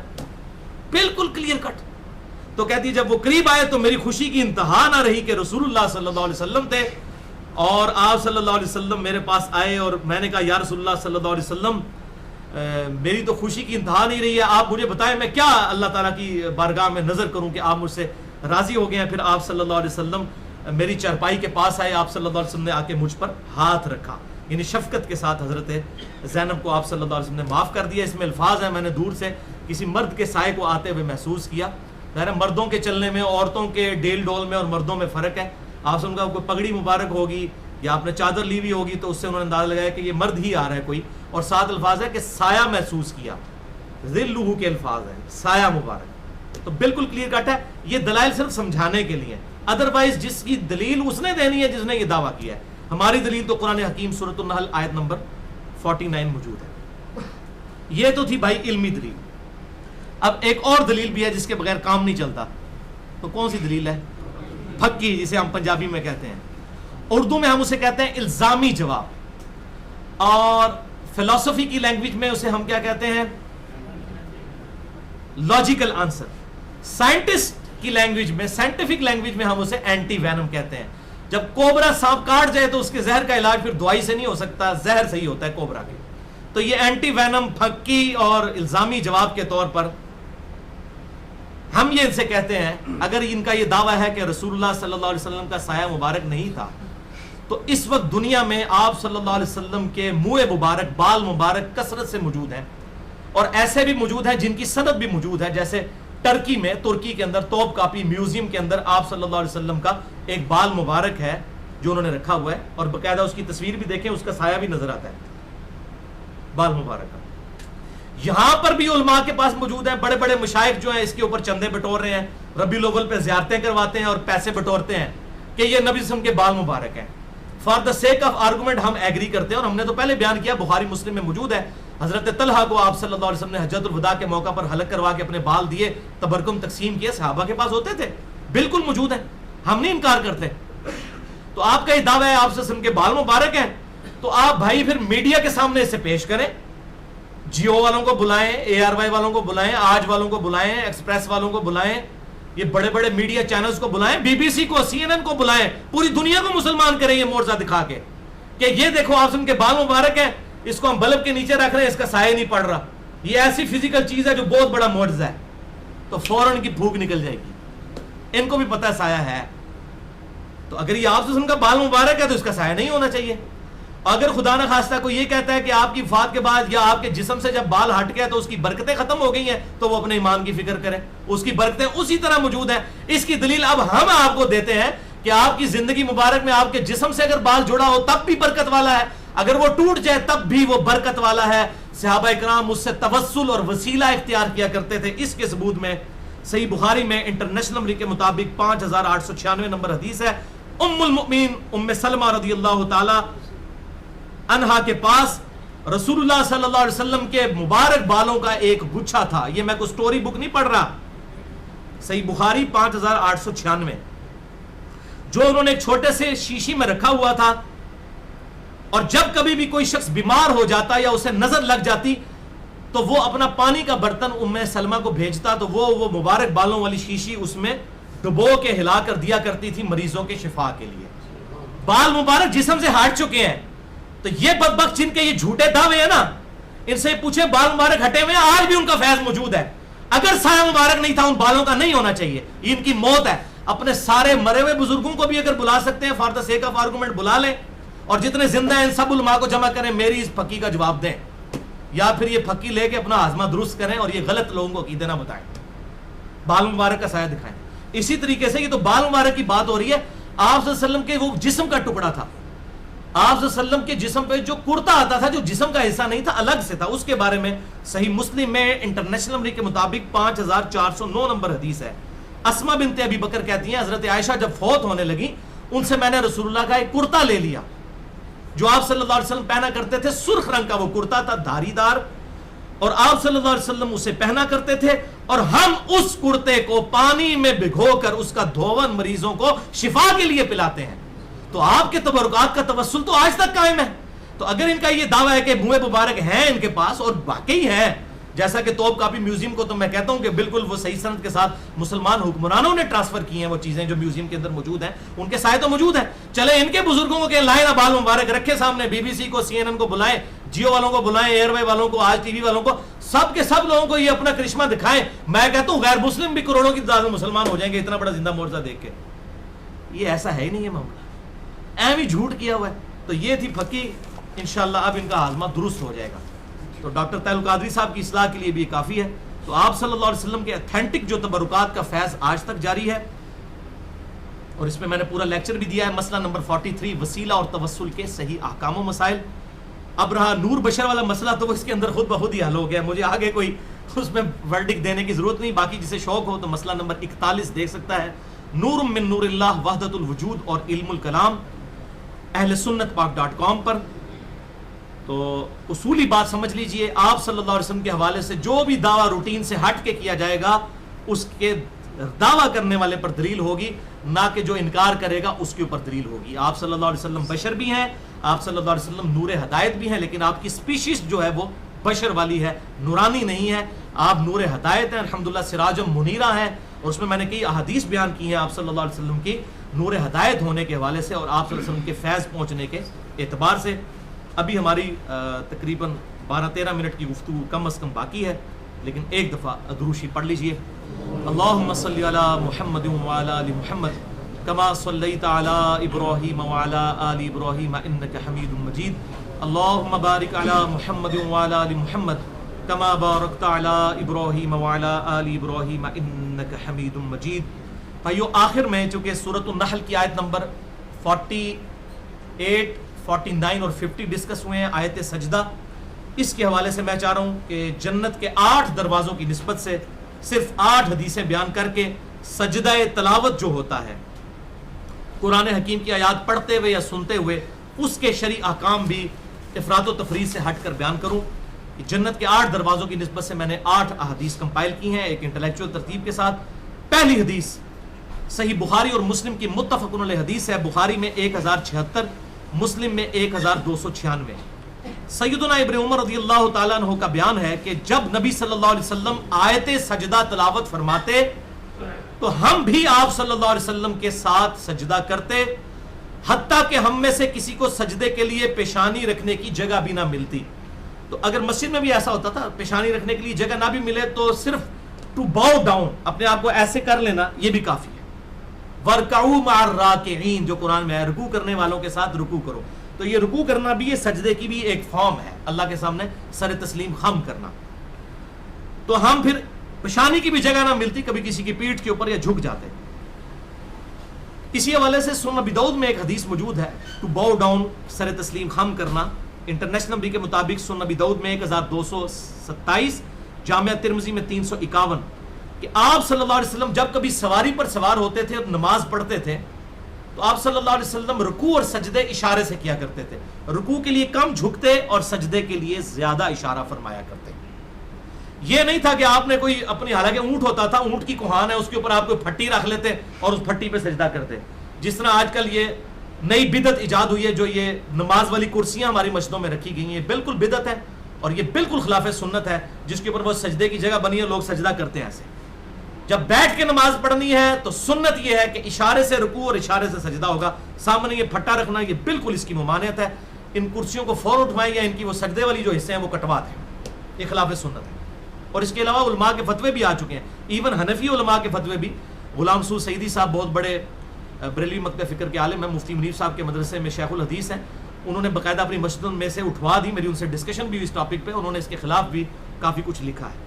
بالکل کلیئر کٹ۔ تو کہتی ہے جب وہ قریب آئے تو میری خوشی کی انتہا نہ رہی کہ رسول اللہ صلی اللہ علیہ وسلم تھے، اور آپ صلی اللہ علیہ وسلم میرے پاس آئے اور میں نے کہا یا رسول اللہ صلی اللہ علیہ وسلم میری تو خوشی کی انتہا نہیں رہی ہے، آپ مجھے بتائیں میں کیا اللہ تعالیٰ کی بارگاہ میں نظر کروں کہ آپ مجھ سے راضی ہو گئے ہیں۔ پھر آپ صلی اللہ علیہ وسلم میری چارپائی کے پاس آئے، آپ صلی اللہ علیہ وسلم نے آ کے مجھ پر ہاتھ رکھا، یعنی شفقت کے ساتھ حضرت زینب کو آپ صلی اللہ علیہ وسلم نے معاف کر دیا۔ اس میں الفاظ ہیں میں نے دور سے کسی مرد کے سائے کو آتے ہوئے محسوس کیا۔ ظاہر ہے مردوں کے چلنے میں عورتوں کے ڈیل ڈول میں اور مردوں میں فرق ہے، آپ سے ان کا کوئی پگڑی مبارک ہوگی یا آپ نے چادر لی ہوئی ہوگی تو اس سے انہوں نے اندازہ لگایا کہ یہ مرد ہی آ رہا ہے کوئی، اور ساتھ الفاظ ہے کہ سایہ محسوس کیا، ذلہ کے الفاظ ہیں، سایہ مبارک، تو بالکل کلیئر کٹ ہے۔ یہ دلائل صرف سمجھانے کے لیے، ادروائز جس کی دلیل اس نے دینی ہے جس نے یہ دعویٰ کیا ہے، ہماری دلیل تو قرآن حکیم سورۃ النحل آیت نمبر 49 موجود ہے۔ یہ تو تھی بھائی علمی دلیل۔ اب ایک اور دلیل بھی ہے جس کے بغیر کام نہیں چلتا، تو کون سی دلیل ہے؟ پھکی، جسے ہم پنجابی میں کہتے ہیں، اردو میں ہم اسے کہتے ہیں الزامی جواب، اور فلسفی کی لینگویج میں اسے ہم کیا کہتے ہیں؟ Logical answer. سائنٹسٹ کی لینگویج میں، سائنٹیفک لینگویج میں ہم اسے اینٹی وینم کہتے ہیں۔ جب کوبرا سانپ کاٹ جائے تو اس کے زہر کا علاج پھر دوائی سے نہیں ہو سکتا، زہر سے ہی ہوتا ہے کوبرا کے، تو یہ اینٹی وینم، پھکی اور الزامی جواب کے طور پر ہم یہ ان سے کہتے ہیں اگر ان کا یہ دعویٰ ہے کہ رسول اللہ صلی اللہ علیہ وسلم کا سایہ مبارک نہیں تھا تو اس وقت دنیا میں آپ صلی اللہ علیہ وسلم کے منہ مبارک، بال مبارک کثرت سے موجود ہیں، اور ایسے بھی موجود ہیں جن کی سند بھی موجود ہے، جیسے ٹرکی میں، ترکی کے اندر توپ کاپی میوزیم کے اندر آپ صلی اللہ علیہ وسلم کا ایک بال مبارک ہے جو انہوں نے رکھا ہوا ہے، اور باقاعدہ اس کی تصویر بھی دیکھیں، اس کا سایہ بھی نظر آتا ہے بال مبارک کا۔ یہاں پر بھی علماء کے پاس موجود ہیں، بڑے بڑے مشائخ جو ہیں اس کے اوپر چندے بٹور رہے ہیں، ربیع الاول پہ زیارتیں کرواتے ہیں اور پیسے بٹورتے ہیں کہ یہ نبی صلی اللہ علیہ وسلم کے بال مبارک ہیں۔ For the sake of argument ہم ایگری کرتے ہیں، اور ہم نے تو پہلے بیان کیا، بخاری مسلم میں موجود ہے، حضرت طلحہ کو آپ صلی اللہ علیہ وسلم نے حجۃ الوداع کے موقع پر حلق کروا کے اپنے بال دیے، تبرکم تقسیم کیے، صحابہ کے پاس ہوتے تھے، بالکل موجود ہیں، ہم نہیں انکار کرتے۔ تو آپ کا یہ دعویٰ ہے آپ صلی اللہ علیہ وسلم کے بال مبارک ہیں، تو آپ بھائی پھر میڈیا کے سامنے اسے پیش کریں، جیو والوں کو بلائیں، اے آر وائی والوں کو بلائیں، آج والوں کو بلائیں، ایکسپریس والوں کو بلائیں، یہ بڑے بڑے میڈیا چینلز کو بلائیں، بی بی سی کو، سی این این کو بلائیں، پوری دنیا کو مسلمان کریں یہ معجزہ دکھا کے کہ یہ دیکھو آپ کے بال مبارک ہیں، اس کو ہم بلب کے نیچے رکھ رہے ہیں، اس کا سایہ نہیں پڑ رہا، یہ ایسی فزیکل چیز ہے جو بہت بڑا معجزہ ہے، تو فوراً کی پھوک نکل جائے گی، ان کو بھی پتہ ہے سایہ ہے۔ تو اگر یہ آپ کا بال مبارک ہے تو اس کا سایہ نہیں ہونا چاہیے۔ اگر خدا نہ خواستہ کوئی یہ کہتا ہے کہ آپ کی وفات کے بعد یا آپ کے جسم سے جب بال ہٹ گئے تو اس کی برکتیں ختم ہو گئی ہیں، تو وہ اپنے ایمان کی فکر کرے، اس کی برکتیں اسی طرح موجود ہیں۔ اس کی دلیل اب ہم آپ کو دیتے ہیں کہ آپ کی زندگی مبارک میں آپ کے جسم سے اگر بال جڑا ہو تب بھی برکت والا ہے، اگر وہ ٹوٹ جائے تب بھی وہ برکت والا ہے۔ صحابہ کرام اس سے توسل اور وسیلہ اختیار کیا کرتے تھے۔ اس کے ثبوت میں صحیح بخاری میں انٹرنیشنل نمبر کے مطابق 5896 نمبر حدیث ہے، ام المؤمنین ام سلمہ رضی اللہ تعالی عنہا کے پاس رسول اللہ صلی اللہ علیہ وسلم کے مبارک بالوں کا ایک گچھا تھا۔ یہ میں کوئی سٹوری بک نہیں پڑھ رہا، صحیح بخاری 5896، جو انہوں نے ایک چھوٹے سے شیشی میں رکھا ہوا تھا، اور جب کبھی بھی کوئی شخص بیمار ہو جاتا یا اسے نظر لگ جاتی تو وہ اپنا پانی کا برتن ام سلمہ کو بھیجتا، تو وہ مبارک بالوں والی شیشی اس میں ڈبو کے ہلا کر دیا کرتی تھی مریضوں کے شفا کے لیے۔ بال مبارک جسم سے ہٹ چکے ہیں، تو یہ بدبخت جن کے یہ جھوٹے دعوے ہیں نا، ان سے پوچھے بال مبارک ہٹے ہوئے ہیں، آج بھی ان کا فیض موجود ہے۔ اگر سایہ مبارک نہیں تھا ان بالوں کا نہیں ہونا چاہیے، یہ ان کی موت ہے۔ اپنے سارے مرے ہوئے بزرگوں کو بھی اگر بلا سکتے ہیں for the sake of argument بلا لیں, اور جتنے زندہ ہیں ان سب علماء کو جمع کریں, میری اس پھکی کا جواب دیں, یا پھر یہ پھکی لے کے اپنا ہاضمہ درست کریں اور یہ غلط لوگوں کو عقیدے نہ بتائیں, بال مبارک کا سایہ دکھائیں. اسی طریقے سے یہ تو بال مبارک کی بات ہو رہی ہے, آپ صلی اللہ علیہ وسلم کے وہ جسم کا ٹکڑا تھا, آپ صلی اللہ علیہ وسلم کے جسم پہ جو کرتا آتا تھا جو جسم کا حصہ نہیں تھا الگ سے تھا, اس کے بارے میں صحیح مسلم میں انٹرنیشنل نمبر کے مطابق 5409 نمبر حدیث ہے. اسما بنت ابی بکر کہتی ہیں حضرت عائشہ جب فوت ہونے لگی ان سے میں نے رسول اللہ کا ایک کرتا لے لیا جو آپ صلی اللہ علیہ وسلم پہنا کرتے تھے, سرخ رنگ کا وہ کرتا تھا دھاری دار, اور آپ صلی اللہ علیہ وسلم اسے پہنا کرتے تھے, اور ہم اس کرتے کو پانی میں بھگو کر اس کا دھون مریضوں کو شفا کے لیے پلاتے ہیں. تو آپ کے تبرکات کا توسل تو آج تک قائم ہے. تو اگر ان کا یہ دعویٰ ہے کہ منہ مبارک ہیں ان کے پاس, اور واقعی ہے, جیسا کہ توپ کاپی میوزیم کو تو میں کہتا ہوں کہ بالکل وہ صحیح سند کے ساتھ مسلمان حکمرانوں نے ٹرانسفر کی ہیں وہ چیزیں جو میوزیم کے اندر موجود ہیں, ان کے سائے تو موجود ہیں. چلے ان کے بزرگوں کو کہ لائیں نا بال مبارک رکھے سامنے, بی بی سی کو, سی این این کو بلائیں, جیو والوں کو بلائیں, ایئر وے والوں کو, آج ٹی وی والوں کو, سب کے سب لوگوں کو یہ اپنا کرشمہ دکھائیں. میں کہتا ہوں غیر مسلم بھی کروڑوں کی تعداد میں مسلمان ہو جائیں گے اتنا بڑا زندہ معجزہ دیکھ کے. یہ ایسا ہے ہی نہیں ہے معاملہ, ایم ہی جھوٹ کیا ہوا ہے. تو یہ تھی پھکی, انشاءاللہ اب ان کا ہاضمہ درست ہو جائے گا. تو ڈاکٹر طاہر القادری صاحب کی اصلاح کے لیے بھی کافی ہے. تو آپ صلی اللہ علیہ وسلم کے اتھینٹک جو تبرکات کا فیض آج تک جاری ہے, اور اس میں میں نے پورا لیکچر بھی دیا ہے. مسئلہ نمبر 43 وسیلہ اور توسل کے صحیح احکام و مسائل. اب رہا نور بشر والا مسئلہ تو وہ اس کے اندر خود بخود ہی حل ہو گیا, مجھے آگے کوئی اس میں ورڈک دینے کی ضرورت نہیں. باقی جسے شوق ہو تو مسئلہ نمبر 41 دیکھ سکتا ہے, نور من نور اللہ وحدت الوجود اور علم الکلام, اہل سنت پاک.com پر. تو اصولی بات سمجھ لیجئے, آپ صلی اللہ علیہ وسلم کے حوالے سے جو بھی دعویٰ روٹین سے ہٹ کے کیا جائے گا اس کے دعویٰ کرنے والے پر دلیل ہوگی, نہ کہ جو انکار کرے گا اس کے اوپر دلیل ہوگی. آپ صلی اللہ علیہ وسلم بشر بھی ہیں, آپ صلی اللہ علیہ وسلم نور ہدایت بھی ہیں, لیکن آپ کی سپیشیز جو ہے وہ بشر والی ہے, نورانی نہیں ہے. آپ نور ہدایت ہیں, الحمدللہ سراج منیرہ ہیں, اور اس میں میں نے کئی احادیث بیان کی ہیں آپ صلی اللہ علیہ وسلم کی نور ہدایت ہونے کے حوالے سے اور آپ صلی اللہ علیہ وسلم کے فیض پہنچنے کے اعتبار سے. ابھی ہماری تقریباً 12-13 منٹ کی گفتگو کم از کم باقی ہے, لیکن ایک دفعہ دروشی پڑھ لیجئے. اللہم صلی علی محمد وعلی آل محمد کما صلیت علی ابراہیم وعلی آل ابراہیم انک حمید مجید. اللہم بارک علی محمد وعلی آل محمد کما بارکت علی ابراہیم وعلی آل ابراہیم انک حمید مجید. بھائیو آخر میں چونکہ سورۃ النحل کی آیت نمبر 48, 49 اور 50 ڈسکس ہوئے ہیں, آیت سجدہ, اس کے حوالے سے میں چاہ رہا ہوں کہ جنت کے 8 دروازوں کی نسبت سے صرف 8 حدیثیں بیان کر کے سجدہ تلاوت جو ہوتا ہے قرآن حکیم کی آیات پڑھتے ہوئے یا سنتے ہوئے, اس کے شرعی احکام بھی افراط و تفریط سے ہٹ کر بیان کروں. جنت کے 8 دروازوں کی نسبت سے میں نے 8 احادیث کمپائل کی ہیں ایک انٹلیکچوئل ترتیب کے ساتھ. پہلی حدیث صحیح بخاری اور مسلم کی متفق علیہ حدیث ہے, بخاری میں 1076, مسلم میں 1296. سیدنا ابن عمر رضی اللہ تعالیٰ عنہ کا بیان ہے کہ جب نبی صلی اللہ علیہ وسلم آیت سجدہ تلاوت فرماتے تو ہم بھی آپ صلی اللہ علیہ وسلم کے ساتھ سجدہ کرتے, حتیٰ کہ ہم میں سے کسی کو سجدے کے لیے پیشانی رکھنے کی جگہ بھی نہ ملتی. تو اگر مسجد میں بھی ایسا ہوتا تھا پیشانی رکھنے کے لیے جگہ نہ بھی ملے تو صرف ٹو باؤ ڈاؤن, اپنے آپ کو ایسے کر لینا, یہ بھی کافی ہے. وَرْكَعُوا مَعَ الرَّاكِعِينَ, جو قرآن میں ہے رکوع کرنے والوں کے ساتھ رکوع کرو. تو یہ رکوع کرنا بھی یہ سجدے کی بھی ایک فارم ہے, اللہ کے سامنے سر تسلیم خم کرنا. تو ہم پھر پیشانی کی بھی جگہ نہ ملتی, کبھی کسی کی پیٹھ کے اوپر یا جھک جاتے. اسی حوالے سے سنن ابی داؤد میں ایک حدیث موجود ہے, ٹو باؤ ڈاؤن, سر تسلیم خم کرنا. انٹرنیشنل نمبر کے مطابق سنن ابی داؤد میں 1227, جامعہ ترمذی میں 351, کہ آپ صلی اللہ علیہ وسلم جب کبھی سواری پر سوار ہوتے تھے اور نماز پڑھتے تھے تو آپ صلی اللہ علیہ وسلم رکوع اور سجدے اشارے سے کیا کرتے تھے. رکوع کے لیے کم جھکتے اور سجدے کے لیے زیادہ اشارہ فرمایا کرتے. یہ نہیں تھا کہ آپ نے کوئی اپنی, حالانکہ اونٹ ہوتا تھا, اونٹ کی کوہان ہے, اس کے اوپر آپ کوئی پھٹی رکھ لیتے اور اس پھٹی پہ سجدہ کرتے, جس طرح آج کل یہ نئی بدعت ایجاد ہوئی ہے جو یہ نماز والی کرسیاں ہماری مسجدوں میں رکھی گئی ہیں. یہ بالکل بدعت ہے اور یہ بالکل خلاف سنت ہے, جس کے اوپر وہ سجدے کی جگہ بنی ہے, لوگ سجدہ کرتے ہیں ایسے. جب بیٹھ کے نماز پڑھنی ہے تو سنت یہ ہے کہ اشارے سے رکوع اور اشارے سے سجدہ ہوگا. سامنے یہ پھٹا رکھنا یہ بالکل اس کی ممانعت ہے. ان کرسیوں کو فوراً اٹھوائیں یا ان کی وہ سجدے والی جو حصے ہیں وہ کٹوا دیں, یہ خلاف سنت ہے. اور اس کے علاوہ علماء کے فتوے بھی آ چکے ہیں, ایون حنفی علماء کے فتوے بھی, غلام مسعود سعیدی صاحب بہت بڑے بریلوی مکتب فکر کے عالم ہیں، مفتی منیف صاحب کے مدرسے میں شیخ الحدیث ہیں، انہوں نے باقاعدہ اپنی مسجدوں میں سے اٹھوا دی، میری ان سے ڈسکشن بھی ہوئی اس ٹاپک پہ، انہوں نے اس کے خلاف بھی کافی کچھ لکھا ہے۔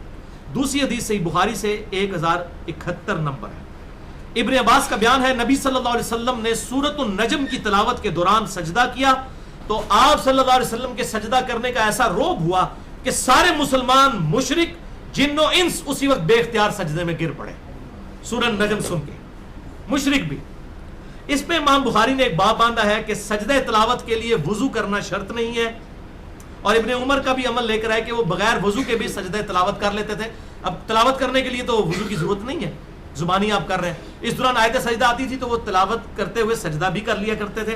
دوسری حدیث صحیح بخاری سے 1071 نمبر ہے، ابن عباس کا بیان ہے نبی صلی اللہ علیہ وسلم نے سورۃ النجم کی تلاوت کے دوران سجدہ کیا تو آپ صلی اللہ علیہ وسلم کے سجدہ کرنے کا ایسا رعب ہوا کہ سارے مسلمان مشرک جن و انس اسی وقت بے اختیار سجدے میں گر پڑے سورۃ النجم سن کے، مشرک بھی۔ اس پہ امام بخاری نے ایک باب باندھا ہے کہ سجدہ تلاوت کے لیے وضو کرنا شرط نہیں ہے، اور ابن عمر کا بھی عمل لے کر آئے کہ وہ بغیر وضو کے بھی سجدہ تلاوت کر لیتے تھے۔ اب تلاوت کرنے کے لیے تو وضو کی ضرورت نہیں ہے، زبانی آپ کر رہے ہیں، اس دوران آیت سجدہ آتی تھی تو وہ تلاوت کرتے ہوئے سجدہ بھی کر لیا کرتے تھے،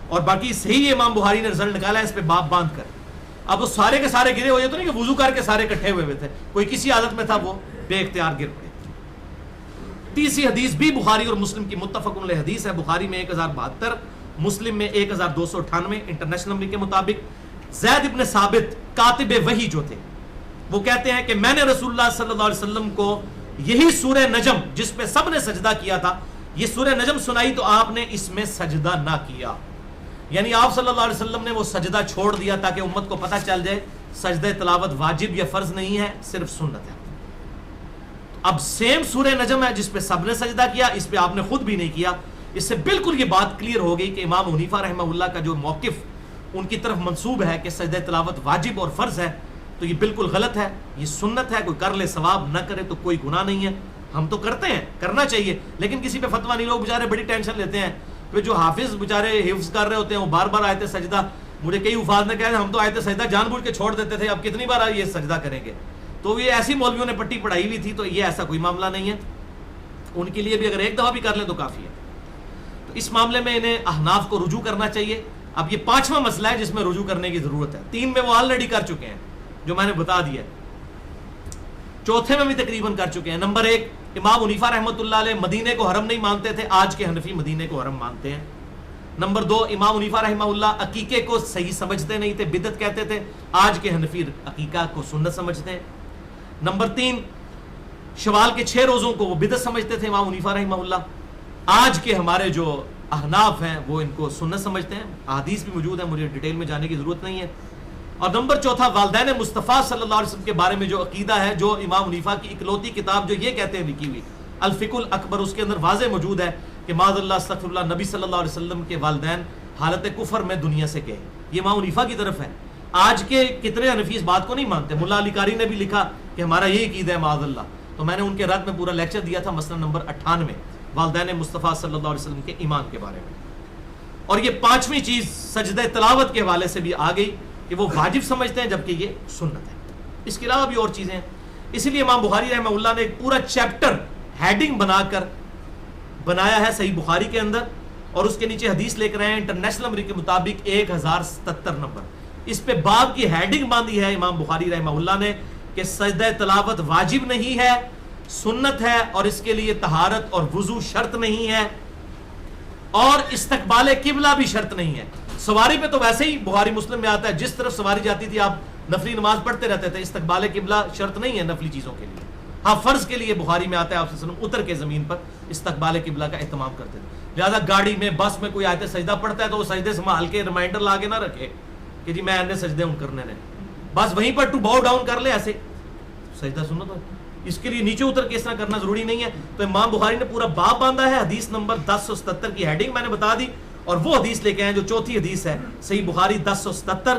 اور باقی صحیح امام بخاری نے رزلٹ نکالا ہے اس پہ باب باندھ کر۔ اب وہ سارے کے سارے گرے ہوئے تو نہیں کہ وضو کر کے سارے اکٹھے ہوئے تھے، کوئی کسی عادت میں تھا وہ بے اختیار گر پڑے۔ تیسری حدیث بھی بخاری اور مسلم کی متفق علیہ حدیث ہے، بخاری میں 1072، مسلم میں 1298 انٹرنیشنل نمبر کے مطابق۔ زید ابن ثابت کاتب وحی جو تھے وہ کہتے ہیں کہ میں نے رسول اللہ صلی اللہ علیہ وسلم کو یہی سورہ نجم جس پہ سب نے سجدہ کیا تھا، یہ سورہ نجم سنائی تو آپ نے اس میں سجدہ نہ کیا، یعنی آپ صلی اللہ علیہ وسلم نے وہ سجدہ چھوڑ دیا تاکہ امت کو پتہ چل جائے سجدہ تلاوت واجب یا فرض نہیں ہے، صرف سنت ہے۔ اب سیم سورہ نجم ہے جس پہ سب نے سجدہ کیا، اس پہ آپ نے خود بھی نہیں کیا، اس سے بالکل یہ بات کلیئر ہو گئی کہ امام حنیفہ رحمہ اللہ کا جو موقف ان کی طرف منسوب ہے کہ سجدہ تلاوت واجب اور فرض ہے تو یہ بالکل غلط ہے، یہ سنت ہے، کوئی کر لے ثواب، نہ کرے تو کوئی گناہ نہیں ہے۔ ہم تو کرتے ہیں، کرنا چاہیے، لیکن کسی پہ فتویٰ نہیں، لوگ بیچارے بڑی ٹینشن لیتے ہیں، پھر جو حافظ بیچارے حفظ کر رہے ہوتے ہیں وہ بار بار آیت سجدہ، مجھے کئی حفاظ نے کہا ہم تو آیت سجدہ جان بوجھ کے چھوڑ دیتے تھے، اب کتنی بار یہ سجدہ کریں گے، تو یہ ایسی مولویوں نے پٹی پڑھائی ہوئی تھی، تو یہ ایسا کوئی معاملہ نہیں ہے، ان کے لیے بھی اگر ایک دفعہ بھی کر لیں تو کافی ہے۔ تو اس معاملے میں انہیں احناف کو رجوع کرنا چاہیے۔ اب یہ 5واں مسئلہ ہے جس میں رجوع کرنے کی ضرورت ہے، 3 میں وہ آلریڈی کر چکے ہیں جو میں نے بتا دیا، 4تھے میں بھی تقریباً کر چکے ہیں۔ نمبر 1، امام حنیفہ رحمۃ اللہ علیہ مدینے کو حرم نہیں مانتے تھے، آج کے حنفی مدینے کو حرم مانتے ہیں۔ نمبر 2، امام حنیفہ رحمہ اللہ عقیقے کو صحیح سمجھتے نہیں تھے، بدعت کہتے تھے، آج کے حنفی عقیقہ کو سنت سمجھتے ہیں۔ نمبر 3، شوال کے 6 روزوں کو وہ بدعت سمجھتے تھے امام حنیفہ رحمہ اللہ، آج کے ہمارے جو احناف ہیں وہ ان کو سنت سمجھتے ہیں، احادیث بھی موجود ہیں، مجھے ڈیٹیل میں جانے کی ضرورت نہیں ہے۔ اور نمبر 4، والدین مصطفیٰ صلی اللہ علیہ وسلم کے بارے میں جو عقیدہ ہے، جو امام حنیفہ کی اکلوتی کتاب جو یہ کہتے ہیں لکھی ہوئی الفقہ الاکبر، اس کے اندر واضح موجود ہے کہ معاذ اللہ استغفر اللہ، نبی صلی اللہ علیہ وسلم کے والدین حالت کفر میں دنیا سے گئے، یہ امام حنیفہ کی طرف ہے۔ آج کے کتنے حنفی اس بات کو نہیں مانتے، ملا علی قاری نے بھی لکھا کہ ہمارا یہی عقیدہ ہے معاذ اللہ، تو میں نے ان کے رد میں پورا لیکچر دیا تھا، مسئلہ نمبر 98 والدین مصطفیٰ صلی اللہ علیہ وسلم کے ایمان کے بارے میں۔ اور یہ 5ویں چیز سجدہ تلاوت کے حوالے سے بھی آ گئی کہ وہ واجب سمجھتے ہیں جبکہ یہ سنت ہے، اس کے علاوہ بھی اور چیزیں ہیں۔ اسی لیے امام بخاری رحمہ اللہ نے ایک پورا چیپٹر ہیڈنگ بنا کر بنایا ہے صحیح بخاری کے اندر، اور اس کے نیچے حدیث لے کر آئے ہیں انٹرنیشنل نمبر کے مطابق 1077 نمبر، اس پہ باب کی ہیڈنگ باندھی ہے امام بخاری رحمہ اللہ نے کہ سجدہ تلاوت واجب نہیں ہے، سنت ہے، اور اس کے لیے طہارت اور وضو شرط نہیں ہے، اور استقبال قبلہ بھی شرط نہیں ہے۔ سواری پہ تو ویسے ہی بخاری مسلم میں آتا ہے، جس طرف سواری جاتی تھی آپ نفلی نماز پڑھتے رہتے تھے، استقبال قبلہ شرط نہیں ہے نفلی چیزوں کے لیے، ہاں فرض کے لیے بخاری میں آتا ہے آپ صلی اللہ علیہ وسلم اتر کے زمین پر استقبال قبلہ کا اہتمام کرتے تھے، لہذا گاڑی میں بس میں کوئی آیت سجدہ پڑھتا ہے تو وہ سجدے سے ہلکے ریمائنڈر لا کے نہ رکھے کہ جی میں نے سجدے کرنے نے، بس وہیں پر ٹو باؤ ڈاؤن کر لے، ایسے سجدہ سنت ہے، اس کے لیے نیچے اتر کے اس طرح کرنا ضروری نہیں ہے۔ تو امام بخاری نے پورا باب باندھا ہے، حدیث نمبر 1077 کی ہیڈنگ میں نے بتا دی، اور وہ حدیث لے کے آئے جو 4تھی حدیث ہے صحیح بخاری 1077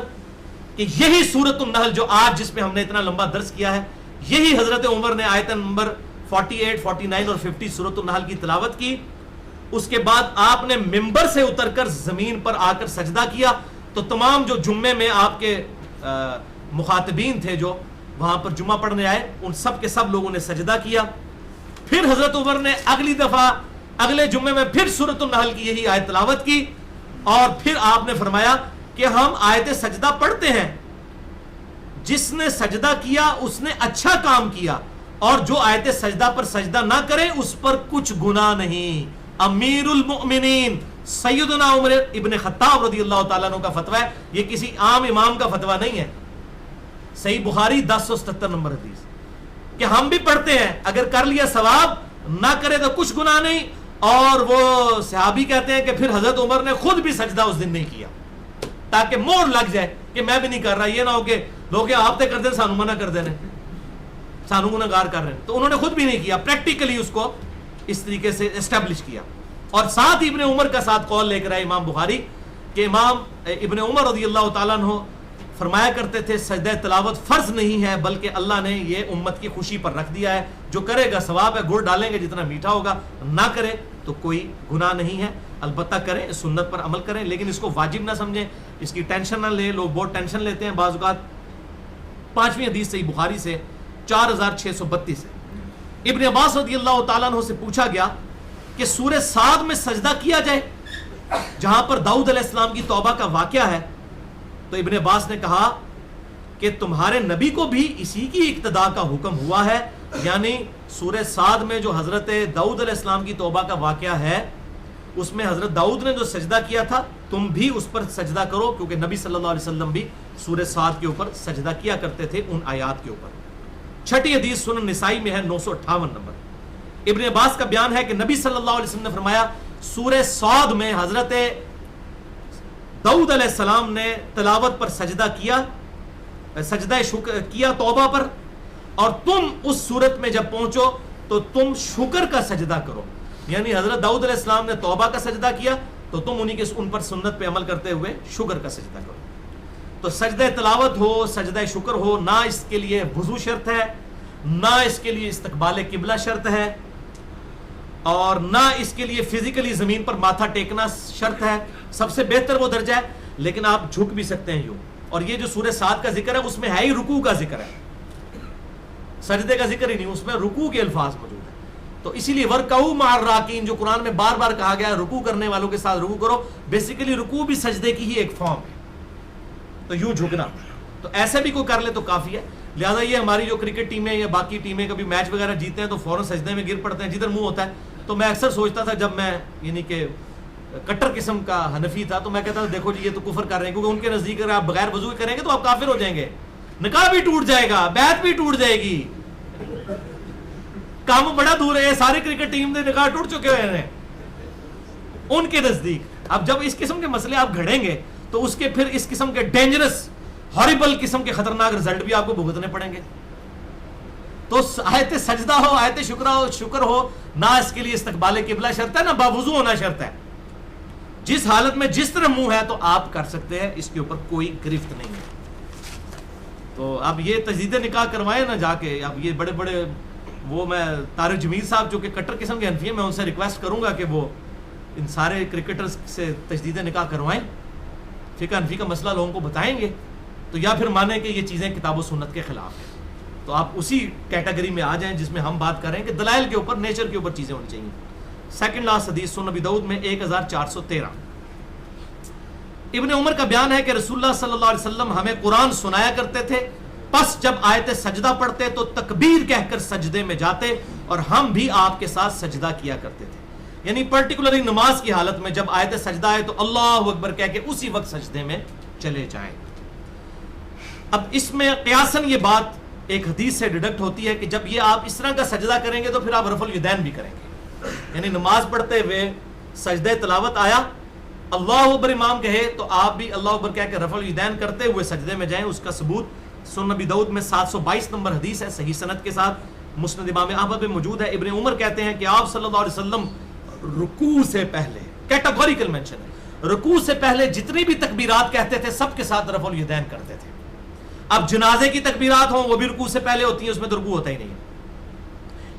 کہ یہی سورۃ النحل جو آج جس پہ ہم نے اتنا لمبا درس کیا ہے، یہی حضرت عمر نے آیت نمبر 48، 49 اور 50 سورۃ النحل کی تلاوت کی، اس کے بعد آپ نے ممبر سے اتر کر زمین پر آ کر سجدہ کیا، تو تمام جو جمعے میں آپ کے مخاطبین تھے جو وہاں پر جمعہ پڑھنے آئے، ان سب کے سب لوگوں نے سجدہ کیا۔ پھر حضرت عمر نے اگلی دفعہ اگلے جمعے میں پھر سورۃ النحل کی یہی آیت تلاوت کی، اور پھر آپ نے فرمایا کہ ہم آیت سجدہ پڑھتے ہیں، جس نے سجدہ کیا اس نے اچھا کام کیا، اور جو آیت سجدہ پر سجدہ نہ کرے اس پر کچھ گناہ نہیں۔ امیر المؤمنین سیدنا عمر ابن خطاب رضی اللہ تعالیٰ عنہ کا فتویٰ ہے، یہ کسی عام امام کا فتویٰ نہیں ہے۔ صحیح بخاری 1077 نمبر حدیث کہ ہم بھی پڑھتے ہیں، اگر کر لیا ثواب نہ کرے تو کچھ گناہ نہیں. اور وہ صحابی کہتے ہیں کہ پھر حضرت عمر نے خود بھی سجدہ اس دن نہیں کیا تاکہ مور لگ جائے کہ میں بھی نہیں کر رہا. یہ نہ ہو کہ لوگ آپ تے کر دیں سانو منع کر دینے سانو گناہگار کر رہے ہیں. تو انہوں نے خود بھی نہیں کیا, پریکٹیکلی اس کو اس طریقے سے اسٹیبلش کیا. اور ساتھ ابن عمر کا ساتھ قول لے کر آئے امام بخاری کہ امام ابن عمر رضی اللہ تعالیٰ عنہ فرمایا کرتے تھے سجدہ تلاوت فرض نہیں ہے بلکہ اللہ نے یہ امت کی خوشی پر رکھ دیا ہے, جو کرے گا ثواب ہے, گڑ ڈالیں گے جتنا میٹھا ہوگا, نہ کرے تو کوئی گناہ نہیں ہے. البتہ کریں, سنت پر عمل کریں, لیکن اس کو واجب نہ سمجھیں, اس کی ٹینشن نہ لیں. لوگ بہت ٹینشن لیتے ہیں بعض اوقات. 5ویں حدیث صحیح بخاری سے 4632 سے ابن عباس رضی اللہ تعالیٰ عنہ سے پوچھا گیا کہ سورہ صاد میں سجدہ کیا جائے جہاں پر داؤد علیہ السلام کی توبہ کا واقعہ ہے. تو ابن عباس نے کہا کہ تمہارے نبی کو بھی اسی کی اقتداء کا حکم ہوا ہے, یعنی سورہ صاد میں جو حضرت داؤد علیہ السلام کی توبہ کا واقعہ ہے اس میں حضرت داؤد نے جو سجدہ کیا تھا تم بھی اس پر سجدہ کرو, کیونکہ نبی صلی اللہ علیہ وسلم بھی سورہ صاد کے اوپر سجدہ کیا کرتے تھے ان آیات کے اوپر. 6ٹھی حدیث سنن نسائی میں ہے 958 نمبر. ابن عباس کا بیان ہے کہ نبی صلی اللہ علیہ وسلم نے فرمایا سورہ صاد میں حضرت داؤد علیہ السلام نے تلاوت پر سجدہ کیا, سجدہ شکر کیا توبہ پر, اور تم اس صورت میں جب پہنچو تو تم شکر کا سجدہ کرو. یعنی حضرت داؤد علیہ السلام نے توبہ کا سجدہ کیا تو تم انہی کے ان پر سنت پہ عمل کرتے ہوئے شکر کا سجدہ کرو. تو سجدہ تلاوت ہو, سجدہ شکر ہو, نہ اس کے لیے وضو شرط ہے, نہ اس کے لیے استقبال قبلہ شرط ہے, اور نہ اس کے لیے فزیکلی زمین پر ماتھا ٹیکنا شرط ہے. سب سے بہتر وہ درجہ ہے, لیکن آپ جھک بھی سکتے ہیں یوں. اور یہ جو سورہ صاد کا ذکر ہے اس میں ہے ہی رکوع کا ذکر ہے, سجدے کا ذکر ہی نہیں, اس میں رکوع کے الفاظ موجود ہیں. تو اسی لیے ورکعوا مع الراکعین جو قرآن میں بار بار کہا گیا ہے رکوع کرنے والوں کے ساتھ رکوع کرو, بیسیکلی رکوع بھی سجدے کی ہی ایک فارم ہے. تو یوں جھکنا, تو ایسے بھی کوئی کر لے تو کافی ہے. لہٰذا یہ ہماری جو کرکٹ ٹیمیں یا باقی ٹیمیں کبھی میچ وغیرہ جیتے ہیں تو فوراً سجدے میں گر پڑتے ہیں جدھر منہ ہوتا ہے. تو میں اکثر سوچتا تھا جب میں یعنی کہ کٹر قسم کا حنفی تھا تو میں کہتا تھا دیکھو جی یہ تو کفر کر رہے ہیں, کیونکہ ان کے نزدیک اگر آپ بغیر وضو کریں گے تو آپ کافر ہو جائیں گے, نکاح بھی ٹوٹ جائے گا, بیعت بھی ٹوٹ جائے گی. کام بڑا دور ہے, سارے کرکٹ ٹیم کے نکاح ٹوٹ چکے ہوئے ہیں ان کے نزدیک. اب جب اس قسم کے مسئلے آپ گھڑیں گے تو اس کے پھر اس قسم کے ڈینجرس ہاربل قسم کے خطرناک رزلٹ بھی آپ کو بھگتنے پڑیں گے. تو آیت سجدہ ہو, آیت شکر ہو, نہ اس کے لیے استقبال قبلہ شرط ہے, نہ باوضو ہونا شرط ہے. جس حالت میں جس طرح منہ ہے تو آپ کر سکتے ہیں, اس کے اوپر کوئی گرفت نہیں ہے. تو اب یہ تجدید نکاح کروائے نا جا کے, اب یہ بڑے بڑے وہ میں طارق جمیل صاحب جو کہ کٹر قسم کے حنفی ہیں, میں ان سے ریکویسٹ کروں گا کہ وہ ان سارے کرکٹرز سے تجدید نکاح کروائیں, فقہ حنفی کا مسئلہ لوگوں کو بتائیں گے, تو یا پھر مانیں کہ یہ چیزیں کتاب و سنت کے خلاف ہیں. تو آپ اسی کیٹیگری میں آ جائیں جس میں ہم بات کریں کہ دلائل کے اوپر, نیچر کے اوپر چیزیں ہونی چاہیے. سیکنڈ لاسٹ حدیث سنن ابی داؤد میں 1413 ابن عمر کا بیان ہے کہ رسول اللہ صلی اللہ علیہ وسلم ہمیں قرآن سنایا کرتے تھے, پس جب آیت سجدہ پڑھتے تو تکبیر کہہ کر سجدے میں جاتے اور ہم بھی آپ کے ساتھ سجدہ کیا کرتے تھے. یعنی پرٹیکولرلی نماز کی حالت میں جب آیت سجدہ آئے تو اللہ اکبر کہہ کے اسی وقت سجدے میں چلے جائیں. اب اس میں قیاساً یہ بات ایک حدیث سے ڈیڈکٹ ہوتی ہے کہ جب یہ آپ اس طرح کا سجدہ کریں گے تو پھر آپ رفع الیدین بھی کریں گے. یعنی نماز پڑھتے ہوئے سجدہ تلاوت آیا, اللہ اکبر امام کہے تو آپ بھی اللہ اکبر کہہ کے رفع الیدین کرتے ہوئے سجدے میں جائیں. اس کا ثبوت سنن ابی داؤد میں 722 نمبر حدیث ہے, صحیح سند کے ساتھ, مسند امام احمد میں موجود ہے. ابن عمر کہتے ہیں کہ آپ صلی اللہ علیہ وسلم رکوع سے پہلے, کیٹیگوریکل مینشن ہے, رکوع سے پہلے جتنی بھی تکبیرات کہتے تھے سب کے ساتھ رفع الیدین کرتے تھے. اب جنازے کی تکبیرات ہوں وہ بھی رکوع سے پہلے ہوتی ہیں, اس میں تو رکوع ہوتا ہی نہیں ہے.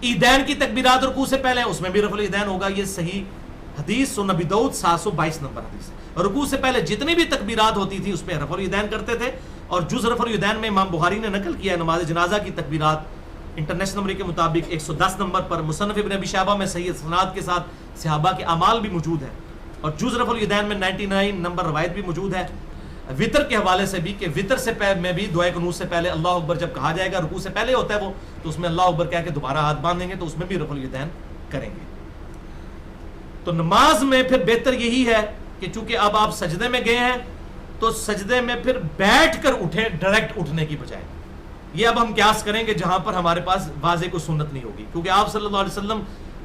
عیدین کی تکبیرات رکوع سے پہلے, اس میں بھی رفع الیدین ہوگا. یہ صحیح حدیث سنن ابی داؤد 722 نمبر حدیث ہے. رکوع سے پہلے جتنی بھی تکبیرات ہوتی تھی اس میں رفع الیدین کرتے تھے. اور جز رفع الیدین میں امام بخاری نے نقل کیا ہے نماز جنازہ کی تکبیرات انٹرنیشنل نمبر کے مطابق 110 نمبر پر, مصنف ابن ابی شیبہ میں صحیح اسناد کے ساتھ صحابہ کے اعمال بھی موجود ہیں. اور جز رفع الیدین میں 99 نمبر روایت بھی موجود ہے. وطر کے حوالے سے بھی کہ وطر سے میں بھی دعائے قنوت سے پہلے اللہ اکبر جب کہا جائے گا, رکوع سے پہلے ہوتا ہے وہ, تو اس میں اللہ اکبر کہہ کے دوبارہ ہاتھ باندھیں گے تو اس میں بھی رفع الیدین کریں گے. تو نماز میں پھر بہتر یہی ہے کہ چونکہ اب آپ سجدے میں گئے ہیں تو سجدے میں پھر بیٹھ کر اٹھیں ڈائریکٹ اٹھنے کی بجائے. یہ اب ہم قیاس کریں گے جہاں پر ہمارے پاس واضح کوئی سنت نہیں ہوگی, کیونکہ آپ صلی اللہ علیہ وسلم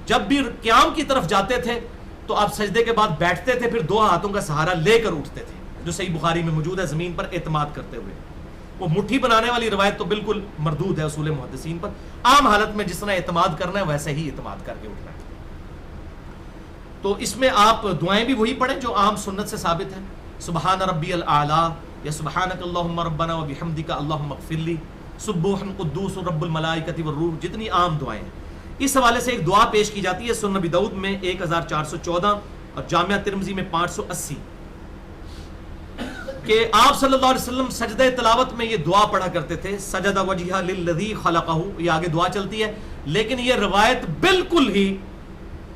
جب بھی قیام کی طرف جاتے تھے تو آپ سجدے کے بعد بیٹھتے تھے، پھر دو ہاتھوں کا سہارا لے کر اٹھتے تھے، جو صحیح بخاری میں موجود ہے، زمین پر اعتماد کرتے ہوئے۔ وہ مٹھی بنانے والی روایت تو بالکل مردود ہے اصول محدثین پر، عام حالت میں جس طرح اعتماد کرنا ہے ویسے ہی اعتماد کر کے اٹھنا ہے۔ تو اس میں آپ دعائیں بھی وہی پڑھیں جو عام سنت سے ثابت ہیں، سبحان ربی الاعلیٰ یا سبحانک اللہم ربنا و بحمدک اللہم اغفر لی، سبوح قدوس رب الملائکۃ والروح، جتنی عام دعائیں ہیں۔ اس حوالے سے ایک دعا پیش کی جاتی ہے سنن نبی داؤد میں 1414 اور جامعہ ترمذی میں 580 کہ آپ صلی اللہ علیہ وسلم سجدہ تلاوت میں یہ دعا پڑھا کرتے تھے، سجد وجہہ للذی خلقہ، یہ آگے دعا چلتی ہے، لیکن یہ روایت بالکل ہی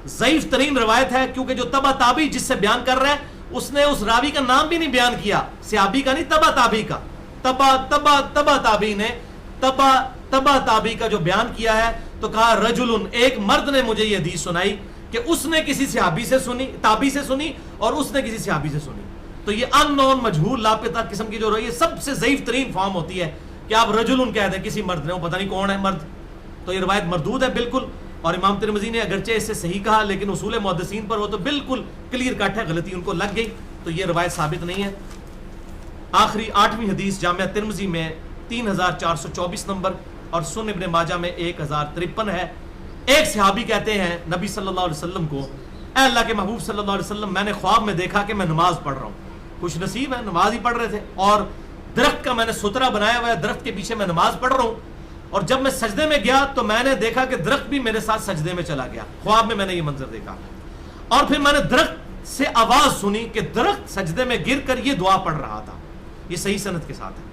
ضعیف ترین روایت ہے، کیونکہ جو تبع تابعی جس سے بیان کر رہا ہے اس نے اس راوی کا نام بھی نہیں بیان کیا، صحابی کا نہیں، تبع تابعی کا، تبع تابعی نے تبع تابعی کا جو بیان کیا ہے تو کہا رجل، ایک مرد نے مجھے یہ حدیث سنائی کہ اس نے کسی صحابی سے سنی، تابعی سے سنی، اور اس نے کسی صحابی سے سنی۔ تو یہ ان نون مجہول لاپتہ قسم کی جو یہ سب سے ضعیف ترین فارم ہوتی ہے کہ آپ رجل کہہ دیں کسی مرد نے، وہ پتہ نہیں کون ہے مرد، تو یہ روایت مردود ہے بالکل۔ اور امام ترمذی نے اگرچہ اسے صحیح کہا لیکن اصول محدثین پر وہ تو بالکل کلیئر کٹ ہے، غلطی ان کو لگ گئی، تو یہ روایت ثابت نہیں ہے۔ آخری 8ویں حدیث جامعہ ترمذی میں 3424 نمبر اور سنن ابن ماجہ میں 1053 ہے۔ ایک صحابی کہتے ہیں نبی صلی اللہ علیہ وسلم کو، اے اللہ کے محبوب صلی اللہ علیہ وسلم، میں نے خواب میں دیکھا کہ میں نماز پڑھ رہا ہوں، خوش نصیب ہے، نماز ہی پڑھ رہے تھے، اور درخت کا میں نے سترہ بنایا ہوا ہے، درخت کے پیچھے میں نماز پڑھ رہا ہوں، اور جب میں سجدے میں گیا تو میں نے دیکھا کہ درخت بھی میرے ساتھ سجدے میں چلا گیا، خواب میں نے یہ منظر دیکھا، اور پھر میں نے درخت سے آواز سنی کہ درخت سجدے میں گر کر یہ دعا پڑھ رہا تھا، یہ صحیح سند کے ساتھ ہے،